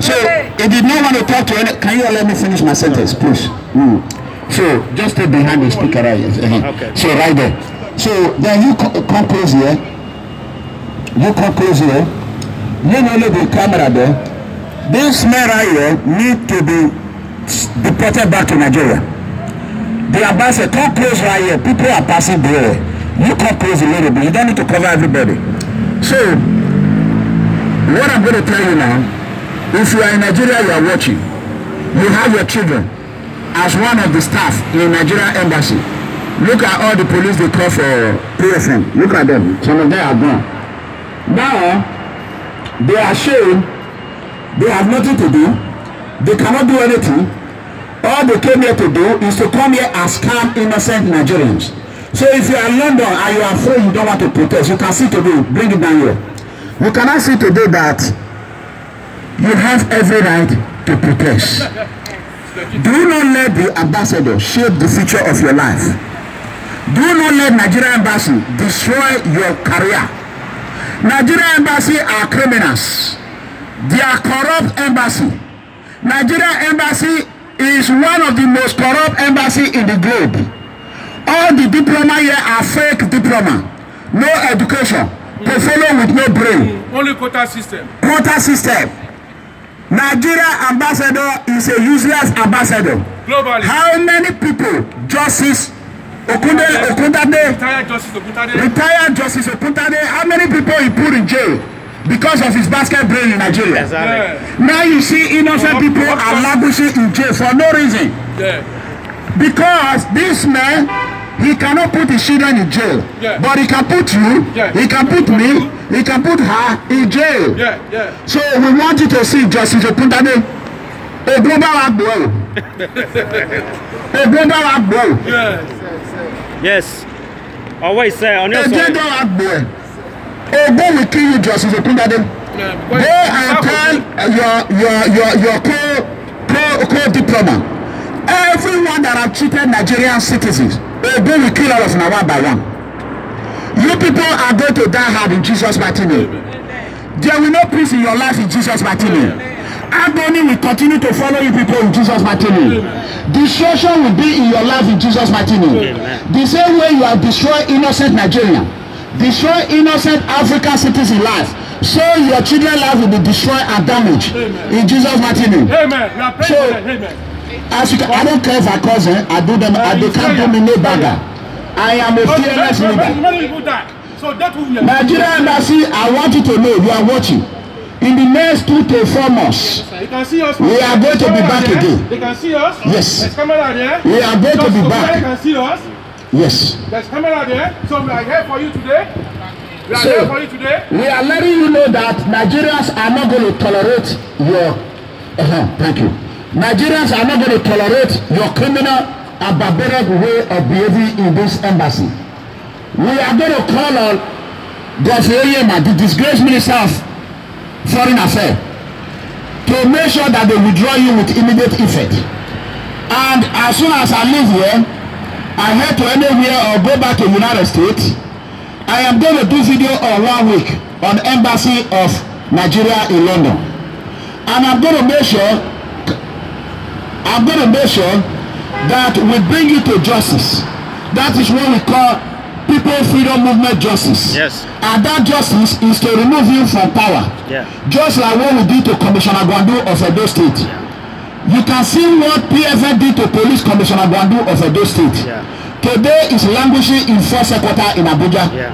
So, he did not want to talk to anyone. Can you let me finish my sentence, please? So just stay behind the speaker right here. Okay. So right there. So then you come close here. You come close here. You know the camera there. This man right here need to be deported back to Nigeria. The ambassador, come close right here. People are passing there. You come close a little bit. You don't need to cover everybody. So what I'm going to tell you now, if you are in Nigeria, you are watching. You have your children as one of the staff in Nigerian embassy. Look at all the police they call for PFM. Look at them. Some of them are gone. Now, they are showing they have nothing to do. They cannot do anything. All they came here to do is to come here and scam innocent Nigerians. So if you are in London and you are afraid you don't want to protest, you can see today, bring it down here. You cannot see today that you have every right to protest. Do not let the ambassador shape the future of your life. Do not let Nigerian embassy destroy your career. Nigerian embassy are criminals. They are corrupt embassy. Nigerian embassy is one of the most corrupt embassy in the globe. All the diploma here are fake diploma. No education. to follow with no brain. Only quota system. Quota system. Nigeria ambassador is a useless ambassador. Globally. How many people? Justice Okundade. Retired Justice Okundade. How many people he put in jail because of his basket brain in Nigeria? Exactly. Yeah. Now you see innocent people are languishing in jail for no reason. Yeah. Because this man, he cannot put his children in jail. Yeah. But he can put you, he can put me, he can put her in jail. Yeah. So we want you to see Justice Okundade. A global agbo. A global agbo. Yes. Always say on your side. A global agbo. A go will kill you, Justice Okundade. Go and tell your co-diplomat. Everyone that have treated Nigerian citizens, they will kill all of them one by one. You people are going to die hard in Jesus' mighty name. There will no peace in your life in Jesus' mighty name. Agony will continue to follow you people in Jesus' mighty name. Destruction will be in your life in Jesus' mighty name. The same way you have destroyed innocent Nigeria, destroy innocent African citizens' life, so your children's life will be destroyed and damaged in Jesus' mighty name. Amen. So, as you can, I don't care if I cause them, I do them, they can't do me no bagger. I am a fearless leader. Nigeria Embassy, I want you to know, you are watching. In the next 2 to 4 months, we are going to be back again. They can see us. Yes. There's camera there. We are going to be back. They can see us. Yes. There's camera there. So we are here for you today. We are letting you know that Nigerians are not going to tolerate your... thank you. Nigerians are not going to tolerate your criminal and barbaric way of behaving in this embassy. We are going to call on Godfrey Oyema, the disgraced Minister of Foreign Affairs, to make sure that they withdraw you with immediate effect. And as soon as I leave here, I head to anywhere or go back to the United States, I am going to do video on 1 week on the Embassy of Nigeria in London. And I'm going to make sure that we bring you to justice. That is what we call People Freedom Movement justice. Yes. And that justice is to remove you from power. Yeah. Just like what we did to Commissioner Gwandu of Edo State. Yeah. You can see what PFN did to Police Commissioner Gwandu of Edo State. Yeah. Today is languishing in 4th quarter in Abuja. Yeah.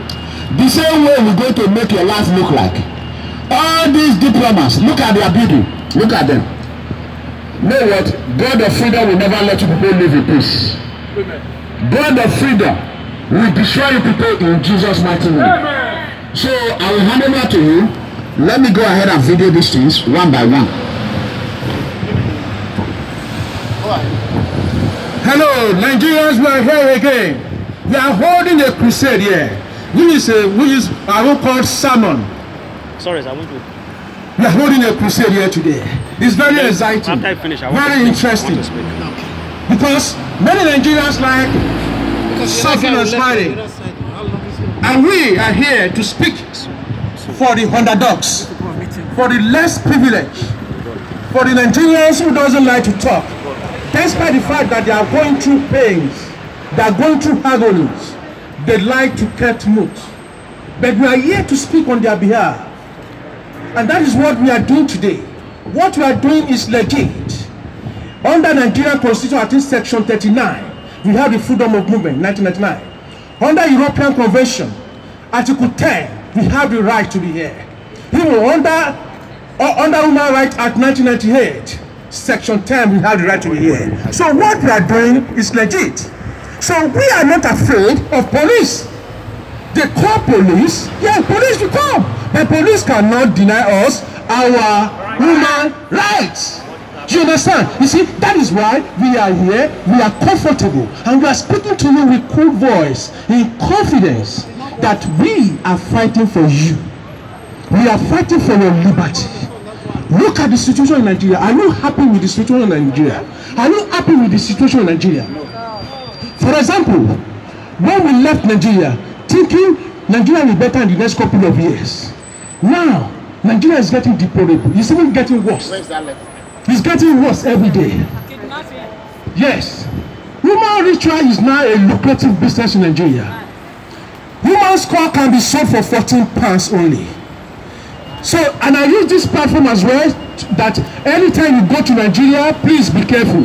The same way we're going to make your life look like. All these diplomats, look at their beauty. Look at them. Know what? God of freedom will never let you people live in peace. God of freedom will destroy you people in Jesus' mighty name. Amen. So I will hand over to you. Let me go ahead and video these things one by one. Hello, Nigerians, we are here again. We are holding a crusade here, which is our own called sermon. Sorry, I won't do it. We are holding a crusade here today. It's very exciting, after I finish, very interesting. Because many Nigerians like suffering and smiling. And we are here to speak for the underdogs, for the less privileged, for the Nigerians who doesn't like to talk. Despite the fact that they are going through pains, they are going through agonies, they like to cut mute. But we are here to speak on their behalf. And that is what we are doing today. What we are doing is legit. Under Nigerian Constitution, I think Section 39, we have the freedom of movement, 1999. Under European Convention, Article 10, we have the right to be here. Even under Human Rights Act 1998, Section 10, we have the right to be here. So what we are doing is legit. So we are not afraid of police. They call police, yeah, police will come. But police cannot deny us our human rights. Do you understand? You see, that is why we are here, we are comfortable, and we are speaking to you with cool voice, in confidence that we are fighting for you. We are fighting for your liberty. Look at the situation in Nigeria. Are you happy with the situation in Nigeria? Are you happy with the situation in Nigeria? For example, when we left Nigeria, thinking Nigeria will be better in the next couple of years. Now, Nigeria is getting deplorable. It's even getting worse. Where's that left? It's getting worse every day. Yes. Human ritual is now a lucrative business in Nigeria. Human one score can be sold for £14 only. So, and I use this platform as well that anytime you go to Nigeria, please be careful.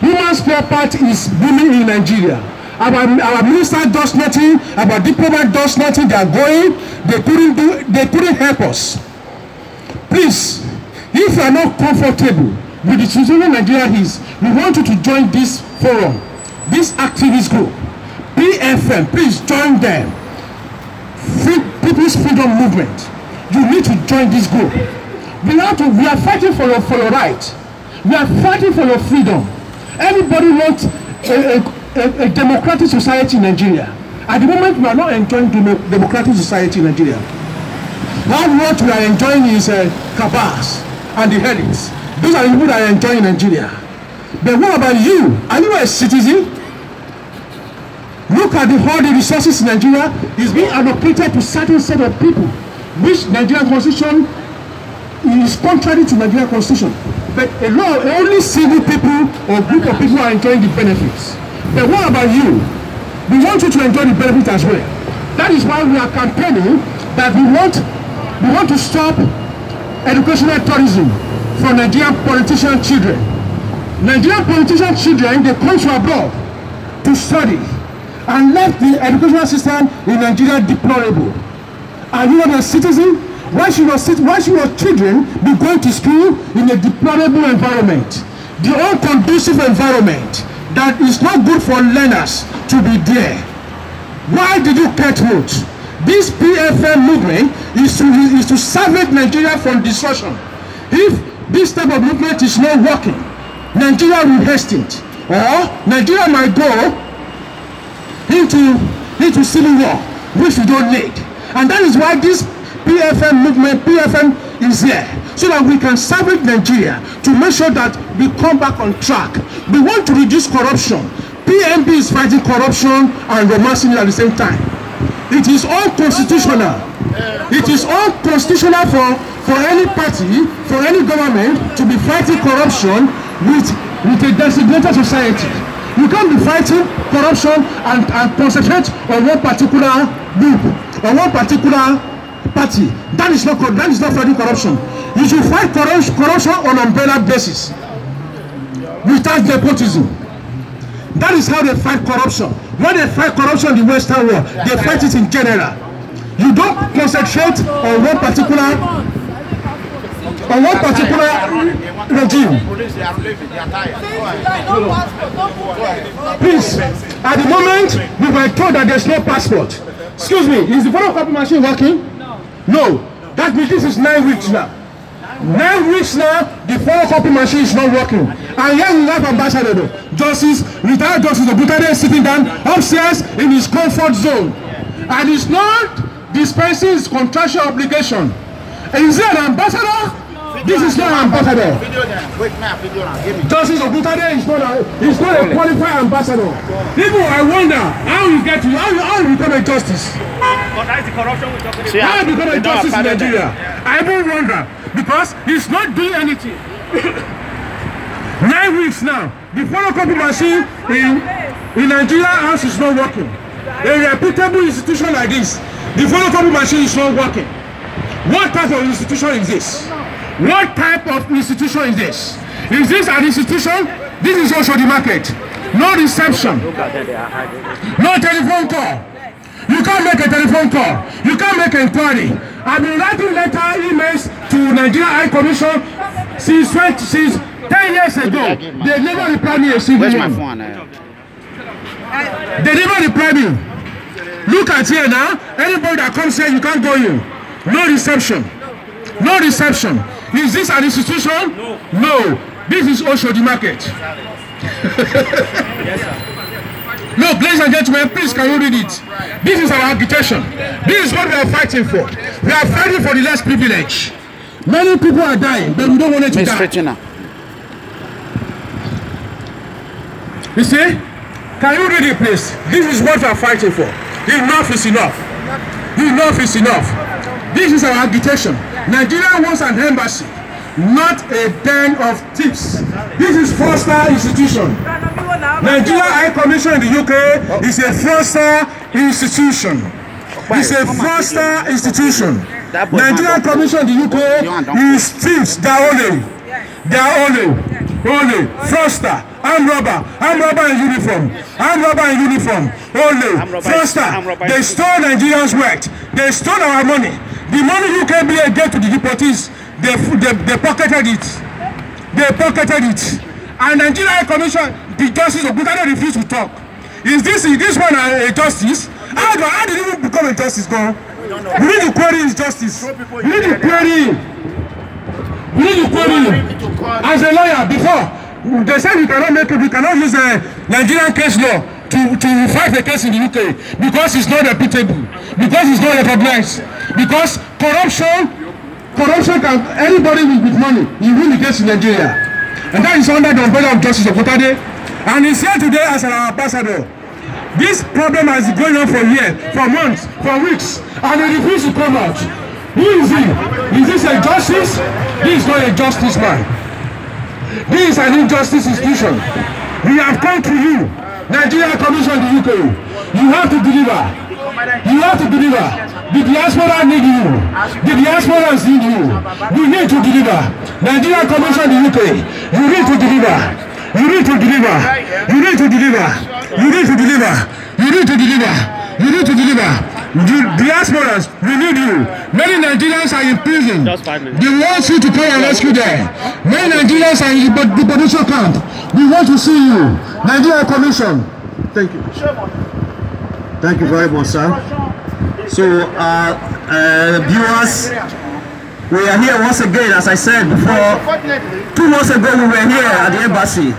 Human spare part is booming in Nigeria. Our minister does nothing, our diplomat does nothing. They are going, they couldn't help us. Please, if you are not comfortable with the situation Nigeria is, we want you to join this forum, this activist group, PFM. Please join them. People's Freedom Movement. You need to join this group. We are fighting for your right. We are fighting for your freedom. Everybody wants a democratic society in Nigeria. At the moment, we are not enjoying democratic society in Nigeria. What we are enjoying is cabals and the elites. Those are the people that are enjoying Nigeria. But what about you? Are you a citizen? Look at all the resources in Nigeria is being allocated to certain set of people, which Nigerian constitution is contrary to Nigerian constitution. But only single people or group of people are enjoying the benefits. But what about you? We want you to enjoy the benefits as well. That is why we are campaigning that we want to stop educational tourism for Nigerian politician children. Nigerian politician children, they come to abroad to study and left the educational system in Nigeria deplorable. Are you not a citizen? Why should your children be going to school in a deplorable environment? The unconducive environment that is not good for learners to be there. Why did you cut root? This PFM movement is to salvage Nigeria from destruction. If this type of movement is not working, Nigeria will hasten it, or Nigeria might go into civil war, which we don't need. And that is why this PFM movement, PFM is here, so that we can salvage Nigeria to make sure that we come back on track. We want to reduce corruption. PMB is fighting corruption and romancing it at the same time. It is unconstitutional. It is unconstitutional for any party, for any government to be fighting corruption with a designated society. You can't be fighting corruption and concentrate on one particular group or one particular party. That is not fighting corruption. You should fight corruption on an umbrella basis without nepotism. That is how they fight corruption. When they fight corruption in the Western world, they fight it in general. You don't concentrate on one particular regime. Please, at the moment, we were told that there's no passport. Excuse me, is the photocopy machine working? No. That means this is 9 weeks now. 9 weeks now, the photocopy machine is not working. And here we have Ambassador Justice, retired Justice Obutade sitting down upstairs in his comfort zone. And he's not dispensing his contractual obligation. Is he an ambassador? This is not an ambassador. Justice Obutade is not a qualified ambassador. People, I wonder how you become a justice. But that's the corruption we're talking about. How you become a justice in Nigeria? I even wonder, because he's not doing anything. 9 weeks now, the photocopy machine in Nigeria house is not working. A reputable institution like this, the photocopy machine is not working. What type of institution is this? What type of institution is this? Is this an institution? This is also the market. No reception. No telephone call. You can't make a telephone call. You can't make an inquiry. I've been writing emails to Nigeria High Commission since 10 years ago. They never replied me a single one. Where's my phone now? They never replied me. Look at here now. Anybody that comes here, you can't go in. No reception. No reception. Is this an institution? No. This is also the market. Yes, sir. Look, ladies and gentlemen, please can you read it? This is our agitation. This is what we are fighting for. We are fighting for the less privilege. Many people are dying, but we don't want it to die. You see? Can you read it, please? This is what we are fighting for. Enough is enough. Enough is enough. This is our agitation. Nigeria wants an embassy, not a den of thieves. This is four-star institution. Nigeria High Commission in the UK is a four-star institution. It's a foster institution. Nigerian Commission, the UK, is thieves. They are only foster. Armed robber in uniform. Only foster. They stole Nigerians' wealth. They stole our money. The money UKBA gave to the deportees, they pocketed it. And Nigerian Commission, the justice of Bukado refused to talk. Is this one a justice? How did it even become a justice, go? We need to query his justice. We need to query him. As a lawyer, before, they said we cannot use the Nigerian case law to fight the case in the UK because it's not reputable, because it's not recognized, because corruption can, anybody with money, you win the case in Nigeria. And that is under the umbrella of Justice Okotade. And he's here today as an ambassador. This problem has been going on for years, for months, for weeks, and he refuses to come out. Who is he? Is this a justice? This is not a justice man. This is an injustice institution. We have come to you, Nigerian Commission, the UK. You have to deliver. You have to deliver. The diaspora need you. The diasporas need you. You need to deliver. Nigerian Commission, the UK. You need to deliver. You need to deliver. You need to deliver. You need to deliver. You need to deliver. You need to deliver. The diasporas, we need you. Many Nigerians are in prison. They want you to come and rescue them. Many Nigerians are in the deportation camp. We want to see you. Nigerian Commission. Thank you. Thank you very much, sir. So, viewers, we are here once again, as I said before. 2 months ago, we were here at the embassy.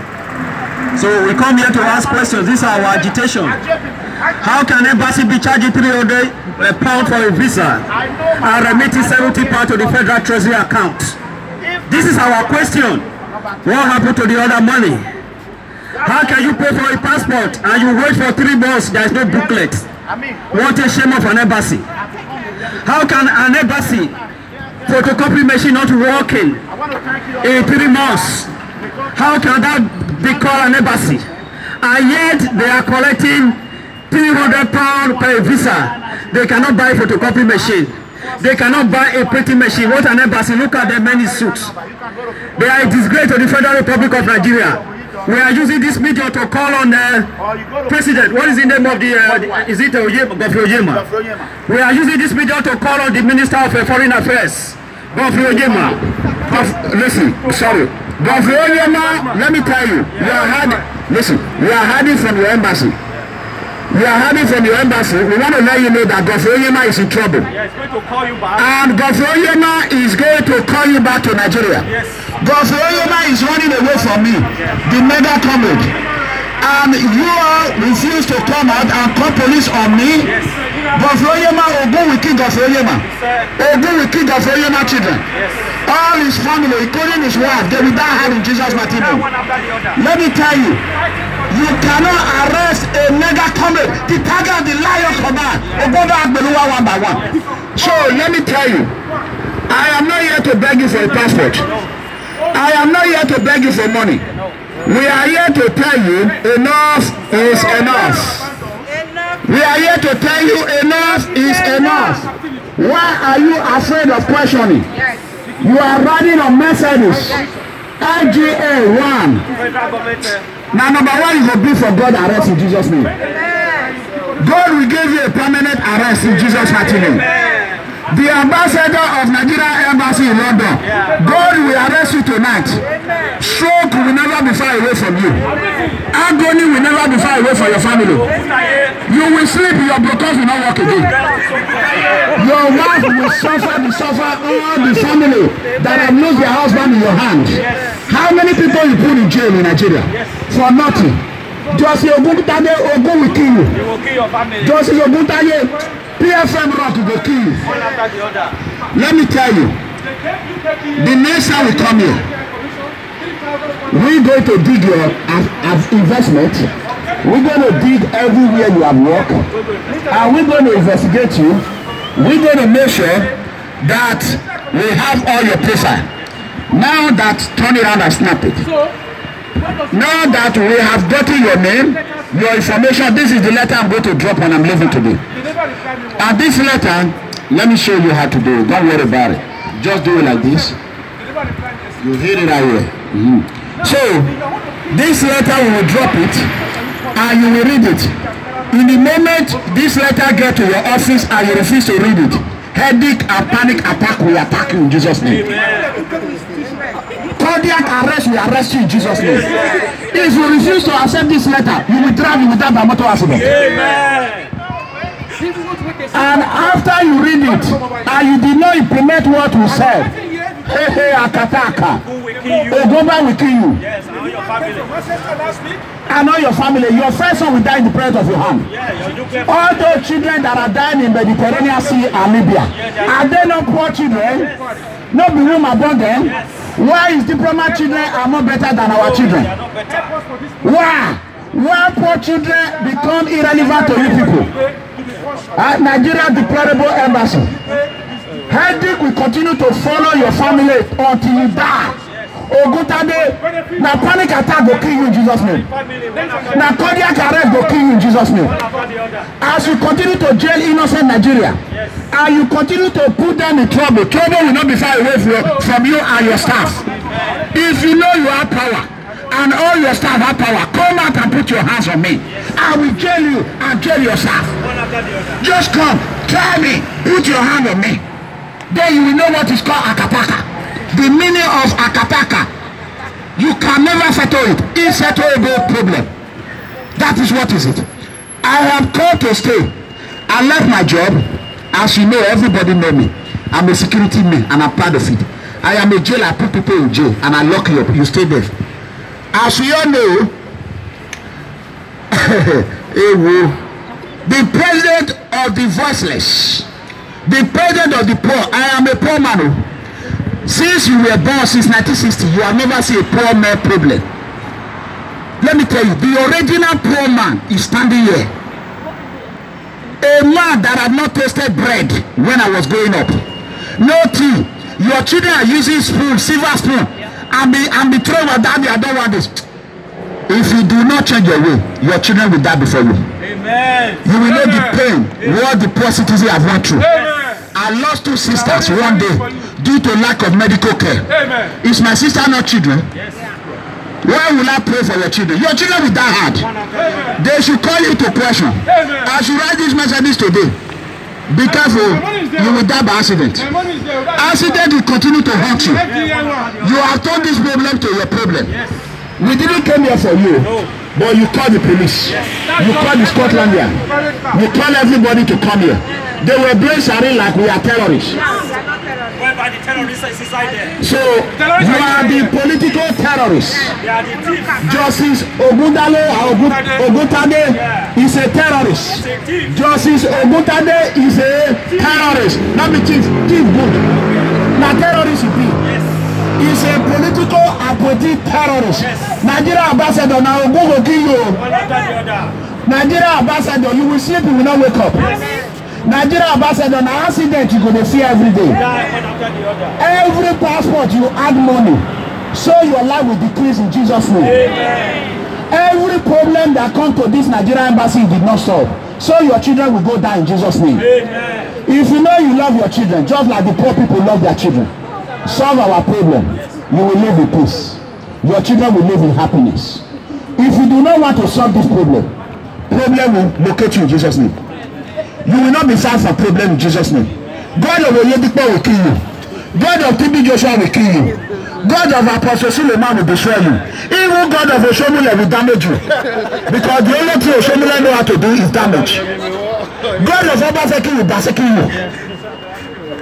So we come here to ask questions. This is our agitation. How can embassy be charging £300 for a visa and remitting £70 to the Federal Treasury account? This is our question. What happened to the other money? How can you pay for a passport and you wait for 3 months, there is no booklet? What a shame of an embassy. How can an embassy photocopy machine not working in 3 months? How can that be called an embassy? And yet they are collecting £300 per visa. They cannot buy a photocopy machine. They cannot buy a printing machine. What an embassy. Look at the many suits. They are a disgrace to the Federal Republic of Nigeria. We are using this media to call on the president. What is the name of the, is it Godfrey Oyema? We are using this media to call on the Minister of Foreign Affairs, Godfrey Oyema. Listen, sorry. Godfrey Oyema, let me tell you, we are hiding from your embassy. We are hiding from your embassy. We want to let you know that Godfrey Oyema is in trouble. Yeah, he's going to call you back. And Godfrey Oyema is going to call you back to Nigeria. Yes. Godfrey Oyema is running away from me, the MEGACOMRADE. And you all refuse to come out and call police on me. Yes. Godfrey Oyema, Ogun will kill Godfrey Oyema. Ogun will kill Godfrey Oyema children. Yes. All his family, including his wife, they will die hard in Jesus' mighty name. Let me tell you, you cannot arrest a MEGACOMRADE, the tiger and the lion command, one by one. So let me tell you, I am not here to beg you for a passport. I am not here to beg you for money. We are here to tell you enough is enough. We are here to tell you enough is enough. Why are you afraid of questioning? You are riding on Mercedes IGA 1. Now number 1 is a bill for God arrest in Jesus' name. God will give you a permanent arrest in Jesus' mighty name. The ambassador of Nigeria Embassy in London, God will arrest you tonight. Stroke will never be far away from you. Agony will never be far away from your family. You will sleep, your blockers will not work again. Your wife will suffer all the family that have lost their husband in your hand. How many people you put in jail in Nigeria? For nothing. Justice Oguntade, Ogun will kill you. He will kill your family. Justice Oguntade, PFM Rock will kill you. One after the other. Let me tell you, the next time we come here, we're going to dig your investment. We're going to dig everywhere you have worked, and we're going to investigate you. We're going to make sure that we have all your profile. Now that turn it around and snap it. Now that we have gotten your name, your information, this is the letter I'm going to drop when I'm leaving today. And this letter, let me show you how to do it. Don't worry about it. Just do it like this. You hit it right here. So, this letter, we will drop it and you will read it. In the moment this letter get to your office and you refuse to read it, headache and panic attack will attack you in Jesus' name. Cardiac arrest will arrest you in Jesus' name. If you refuse to accept this letter, you will drive without a motor accident. And after you read it and you did not implement what we said, hey, Akataka, Ogoba will kill you. Yes, I know your family. I know your family. Your first son will die in the presence of your hand. All those children that are dying in the Mediterranean Sea and Libya, are they not poor children? No be whom above them. Why is diplomat children are more better than our children? Why? Why poor children become irrelevant to you people? Nigeria deplorable embassy. Headache will continue to follow your family until you die. Ogutade, na panic attack will kill you in Jesus' name. Na cardiac arrest will kill you in Jesus' name. As you continue to jail innocent Nigeria, and you continue to put them in trouble, trouble will not be far away from you and your staff. If you know you have power, and all your staff have power, come out and put your hands on me. I will jail you and jail your staff. Just come, try me, put your hand on me. Then you will know what is called akataka. The meaning of akataka. You can never settle it. Insettlable problem. That is what is it. I have come to stay. I left my job. As you know, everybody know me. I'm a security man and I'm proud of it. I am a jailer. I put people in jail and I lock you up. You stay there. As we all know, the president of the voiceless, the president of the poor, I am a poor man. Since you were born since 1960, you have never seen a poor man problem. Let me tell you, the original poor man is standing here. A man that had not tasted bread when I was growing up. No tea. Your children are using spoon, silver spoon, and be throwing with daddy, I don't want this. If you do not change your way, your children will die before you. Amen. You will know the pain, what the poor citizens have gone through. I lost 2 sisters one day due to lack of medical care. Is my sister not children? Yes. Why will I pray for your children? Your children will die hard. They should call you to question. As you write these messages today, be careful, you will die by accident. Accident will continue to haunt you. You have turned this problem to your problem. We didn't come here for you, but you call the police. You call the Scotland Yard. You call everybody to come here. They were blazing like we are terrorists. Whereby the terrorists is inside there. So you are the political terrorists. They are the thieves. Justice Ogutade is a terrorist. Justice Ogutade is a terrorist. Not be thief good. Now terrorist you be. He's a political appointee terrorist. Nigeria ambassador now go kill you. Nigeria ambassador, you will sleep, you will not wake up. Nigeria ambassador, now accident you gonna see every day. Every passport you add money, so your life will decrease in Jesus' name. Every problem that comes to this Nigeria embassy did not solve, so your children will go down in Jesus' name. If you know you love your children, just like the poor people love their children, solve our problem. You will live in peace. Your children will live in happiness. If you do not want to solve this problem will locate you in Jesus' name. You will not be far from problem in Jesus' name. God of Oyedipo will kill you. God of TB Joshua will kill you. God of Apostle Suleiman will destroy you. Even God of Oshomule will damage you. Because the only thing Oshomule know how to do is damage. God of Obaseki will baseki you.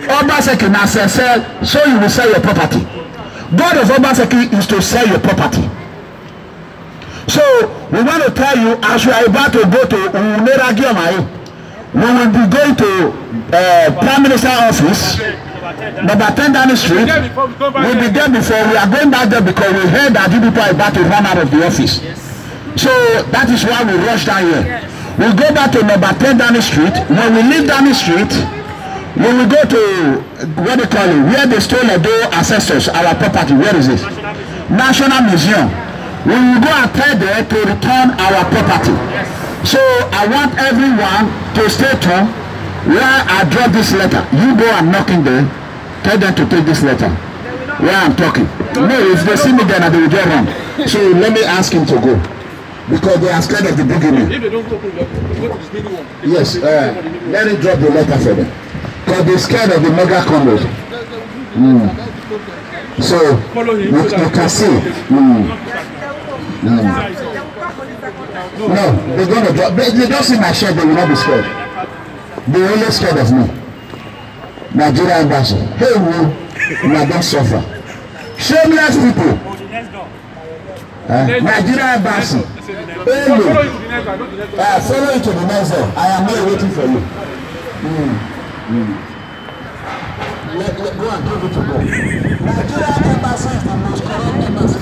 Obaseki na sell, so you will sell your property. God of Obaseki is to sell your property. So we want to tell you, as you are about to go to Uneragiomae, we will be going to Prime Minister office, number 10 Downing Street. We'll be there before. We are going back there because we heard that you people are about to run out of the office. So that is why we rush down here. We'll go back to number 10 Downing Street. When we leave Downing Street, we will go to, what they call it, where they stole the ancestors, our property. Where is this? National Museum. We will go and tell them to return our property. So I want everyone to stay tuned while I drop this letter. You go and knock in there. Tell them to take this letter while I'm talking. No, if they see me then they will get wrong. So let me ask him to go. Because they are scared of the beginning. If they don't go to the one. Yes, let me drop the letter for them. Because they're scared of the MEGACOMRADE. So you can see. No, they're going to drop. They don't see my shirt, they will not be scared. They're only scared of me. Nigeria embassy. Hey, you don't suffer. Shameless people. Nigeria embassy. Hey, follow you to the next door. I am here waiting for you. Go and give it to go. Nigeria embassy is the most corrupt embassy.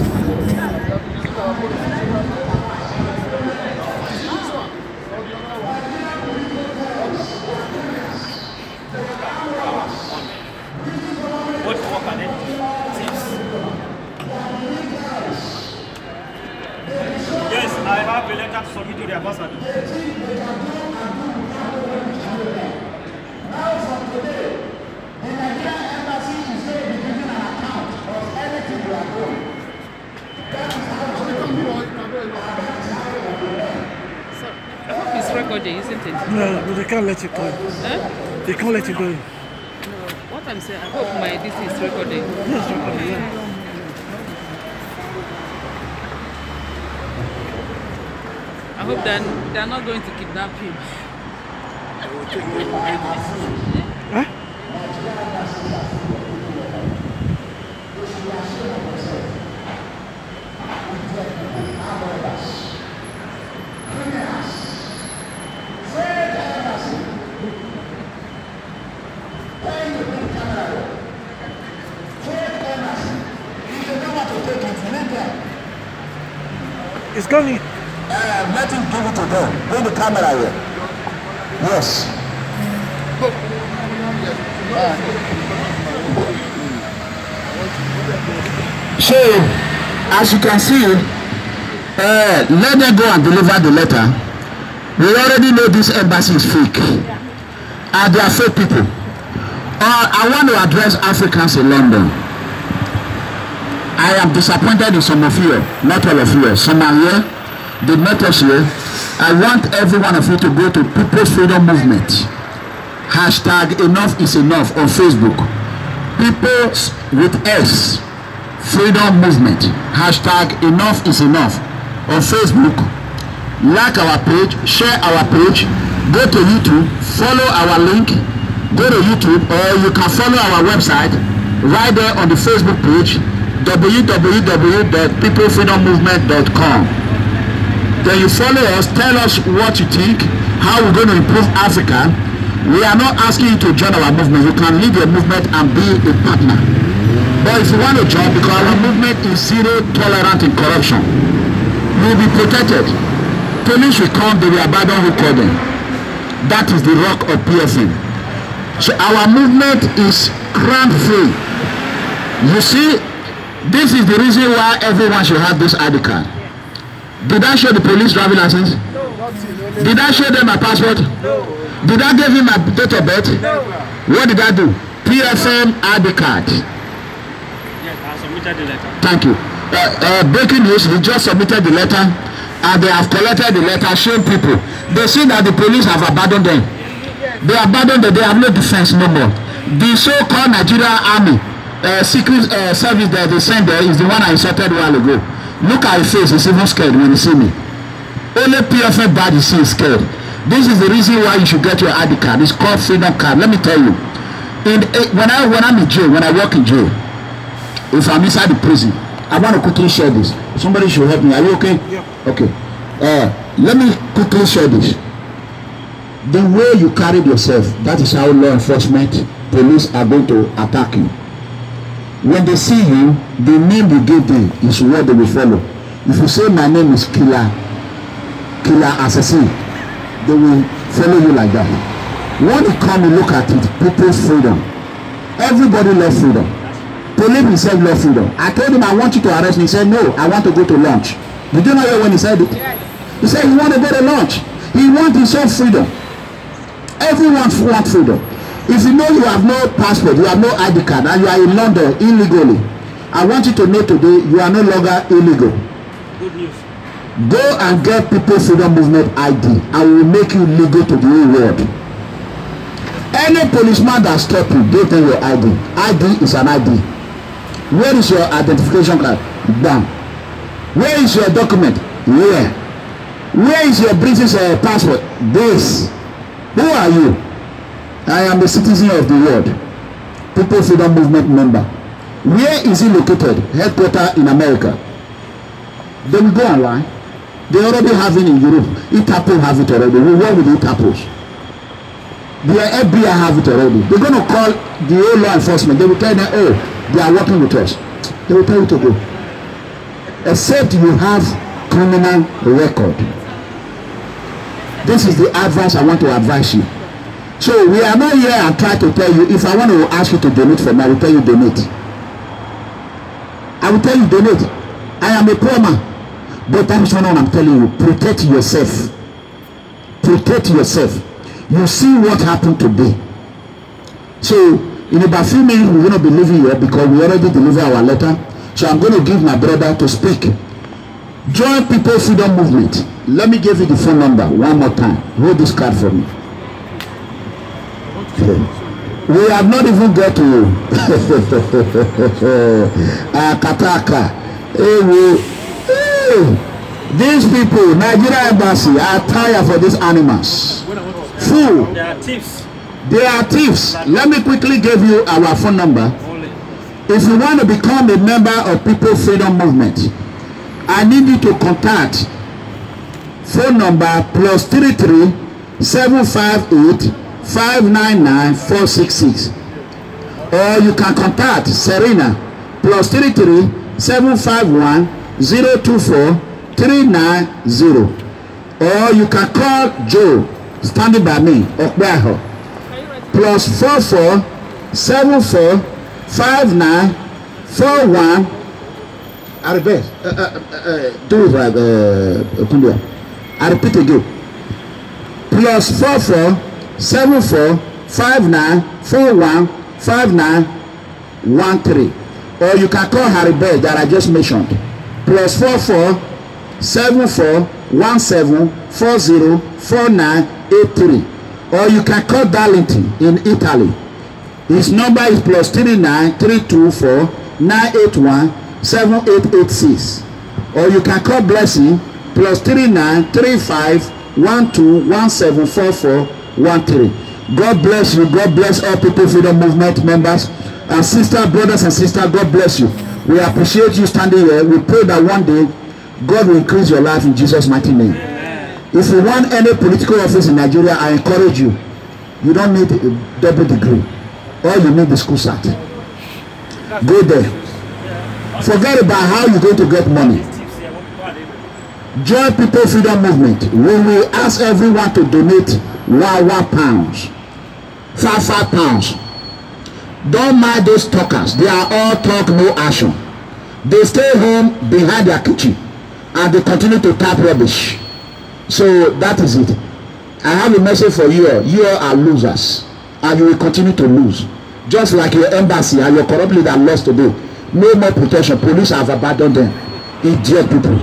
Yes, I have a letter to submit to the ambassador. Now from today, the Nigerian embassy is going to be giving an account of everything you are doing. That is how it's recording, isn't it? No, but they can't let you go. Huh? They can't let you go. No, what I'm saying, I hope my this is recording. Yes, recording, yeah. I hope that they're not going to kidnap him. Huh? It's going. Let him give it to them. Bring the camera here. Yes. So, as you can see, let them go and deliver the letter. We already know this embassy is fake. And they are fake people. I want to address Africans in London. I am disappointed in some of you, not all of you. Some are here, they met us here. I want every one of you to go to People's Freedom Movement. Hashtag enough is enough on Facebook. People's with S Freedom Movement. Hashtag enough is enough on Facebook. Like our page, share our page, go to YouTube, follow our link, go to YouTube, or you can follow our website right there on the Facebook page, www.peoplefreedommovement.com. Then you follow us, tell us what you think, how we're going to improve Africa. We are not asking you to join our movement. You can lead your movement and be a partner. But if you want to join, because our movement is zero tolerant in corruption, you will be protected. Police will come, they will abandon who call them. That is the rock of PFN. So our movement is crime free. You see, this is the reason why everyone should have this ID card. Did I show the police driving license? No. Did I show them my passport? No. Did I give him my date of birth? No. What did I do? PFM ID card. Yes, I submitted the letter. Thank you. Breaking news, we just submitted the letter and they have collected the letter, showing people. They see that the police have abandoned them. They abandoned them, they have no defense no more. The so-called Nigerian army, secret service that they sent there is the one I insulted a while ago. Look at his face, he's even scared when he see me. Only PFF bad is scared. This is the reason why you should get your ID card. It's called Freedom Card. Let me tell you. When I'm in jail, when I work in jail, if I'm inside the prison, I want to quickly share this. Somebody should help me. Are you okay? Yeah. Okay. Let me quickly share this. The way you carried yourself, that is how law enforcement, police are going to attack you. When they see you, the name you give them is what they will follow. If you say my name is Killer Assassin, they will follow you like that. When you come and look at it, people's freedom. Everybody loves freedom. Police himself love freedom. I told him I want you to arrest me. He said no, I want to go to lunch. Did you not hear when he said it? Yes. He said he want to go to lunch. He wants his own freedom. Everyone wants freedom. If you know you have no passport, you have no ID card, and you are in London illegally, I want you to know today you are no longer illegal. Good news. Go and get People Freedom Movement ID, and we will make you legal to the whole world. Any policeman that stop you, give them your ID. ID is an ID. Where is your identification card? Bam. Where is your document? Where? Where is your British passport? This. Who are you? I am a citizen of the world. People Freedom Movement member. Where is it located? Headquarters in America. They will go online. They already have it in Europe. Interpol have it already. We work with Interpol. The FBI have it already. They're going to call the whole law enforcement. They will tell them, oh, they are working with us. They will tell you to go. Except you have criminal record. This is the advice I want to advise you. So we are not here and try to tell you, if I want to ask you to donate for me, I will tell you donate. I will tell you donate. I am a poor man. But that is what I'm telling you. Protect yourself. Protect yourself. You see what happened today. So in about a few minutes we're going to be leaving here because we already delivered our letter. So I'm going to give my brother to speak. Join People Freedom Movement. Let me give you the phone number one more time. Hold this card for me. Okay. We have not even got to Kataka. These people, Nigeria embassy, are tired for these animals. Fool. They are thieves. They are thieves. Let me quickly give you our phone number. If you want to become a member of People Freedom Movement, I need you to contact phone number +33 758 599 466, or you can contact Serena +33 751 024 390, or you can call Joe standing by me, OKPEAHIOR, +44 74 59 41. I repeat, do it like I repeat again. +44 74 59 41 5913, or you can call Harry Bear that I just mentioned, +44 74 17 40 4983, or you can call Darlington in Italy. His number is +39 324 981 7886, or you can call Blessing +39 35 12 17 44 13. God bless you. God bless all People Freedom Movement members and sisters, brothers and sisters. God bless you. We appreciate you standing here. We pray that one day God will increase your life in Jesus' mighty name. If you want any political office in Nigeria, I encourage you. You don't need a double degree. All you need is school cert. Go there. Forget about how you're going to get money. Join People Freedom Movement. We will ask everyone to donate £1. £5. Don't mind those talkers. They are all talk, no action. They stay home behind their kitchen and they continue to tap rubbish. So that is it. I have a message for you all. You all are losers and you will continue to lose. Just like your embassy and your corrupt leader lost today. No more protection. Police have abandoned them. Idiot people.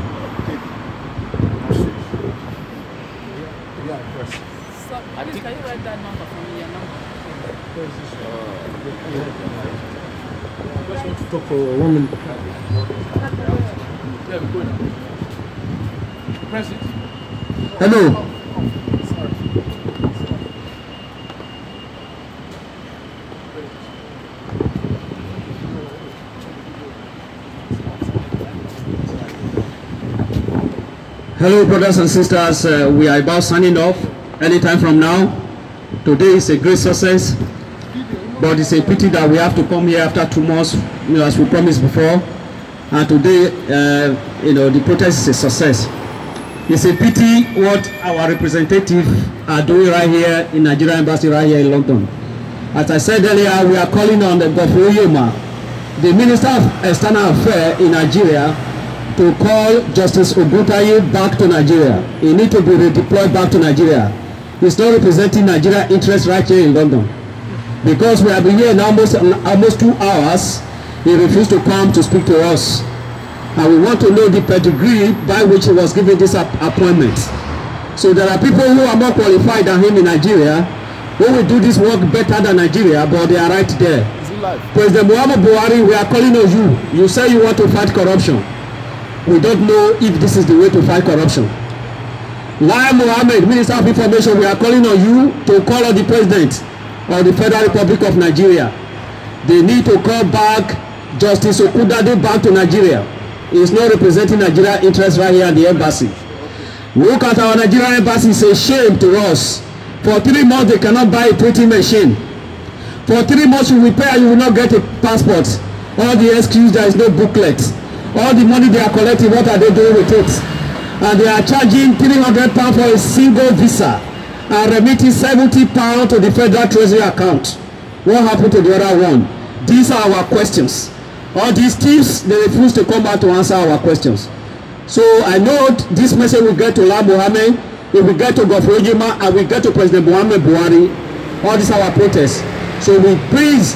So, please, can you write that number for me? Your number. I just want to talk for a woman. Hello. Hello, brothers and sisters. We are about signing off anytime from now. Today is a great success, but it's a pity that we have to come here after 2 months, as we promised before. And today, the protest is a success. It's a pity what our representatives are doing right here in Nigeria Embassy, right here in London. As I said earlier, we are calling on the Governor the Minister of External Affairs in Nigeria to call Justice Oguntaye back to Nigeria. He needs to be redeployed back to Nigeria. He's not representing Nigeria interests right here in London. Because we have been here in almost 2 hours, he refused to come to speak to us. And we want to know the pedigree by which he was given this appointment. So there are people who are more qualified than him in Nigeria, who will do this work better than Nigeria, but they are right there. President Muhammad Buhari, we are calling on you. You say you want to fight corruption. We don't know if this is the way to fight corruption. Lai Mohammed, Minister of Information, we are calling on you to call on the President of the Federal Republic of Nigeria. They need to call back Justice Okudade back to Nigeria. He is not representing Nigeria interests right here at the embassy. Look at our Nigerian embassy, it's a shame to us. For 3 months they cannot buy a printing machine. For 3 months you will pay and you will not get a passport. All the excuse, there is no booklet. All the money they are collecting, what are they doing with it? And they are charging £300 for a single visa and remitting £70 to the Federal Treasury account. What happened to the other one? These are our questions. All these thieves, they refuse to come back to answer our questions. So I know this message will get to Lai Mohammed, it will get to Godfrey Ojima, and we get to President Muhammad Buhari. All these are our protests. So we please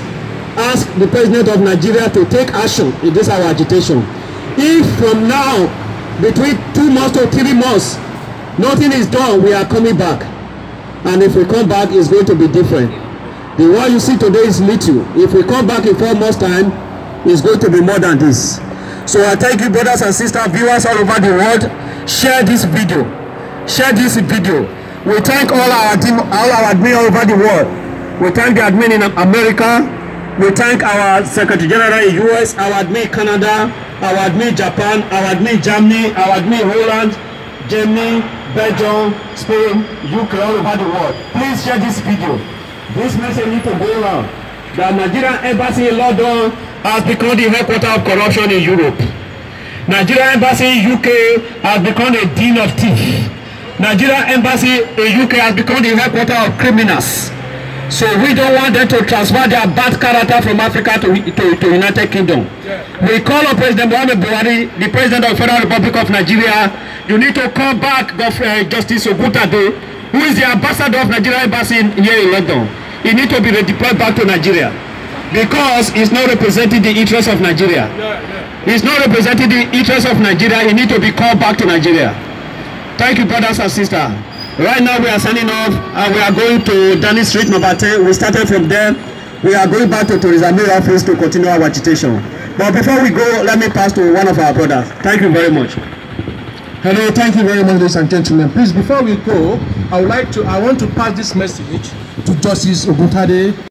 ask the President of Nigeria to take action in this our agitation. If from now, between 2 months to 3 months, nothing is done, we are coming back. And if we come back, it's going to be different. The one you see today is little. If we come back in 4 months' time, it's going to be more than this. So I thank you, brothers and sisters, viewers all over the world. Share this video. Share this video. We thank all our admin all over the world. We thank the admin in America. We thank our Secretary General in US, our admin in Canada, our admin in Japan, our admin in Germany, our admin in Holland, Germany, Belgium, Spain, UK, all over the world. Please share this video. This message needs to go around. The Nigerian embassy in London has become the headquarters of corruption in Europe. Nigerian embassy in UK has become a den of thieves. Nigerian embassy in UK has become the headquarters of criminals. So we don't want them to transfer their bad character from Africa to United Kingdom. We call on President Muhammad Buhari, the President of the Federal Republic of Nigeria. You need to call back Justice Oguntaye, who is the ambassador of Nigerian embassy here in London. He needs to be redeployed back to Nigeria because he's not representing the interests of Nigeria. He's not representing the interests of Nigeria. He needs to be called back to Nigeria. Thank you, brothers and sisters. Right now we are signing off and we are going to Downing Street number 10. We started from there. We are going back to Theresa May's office to continue our agitation. But before we go, let me pass to one of our brothers. Thank you very much. Hello, thank you very much, ladies and gentlemen. Please, before we go, I want to pass this message to Justice Oguntaye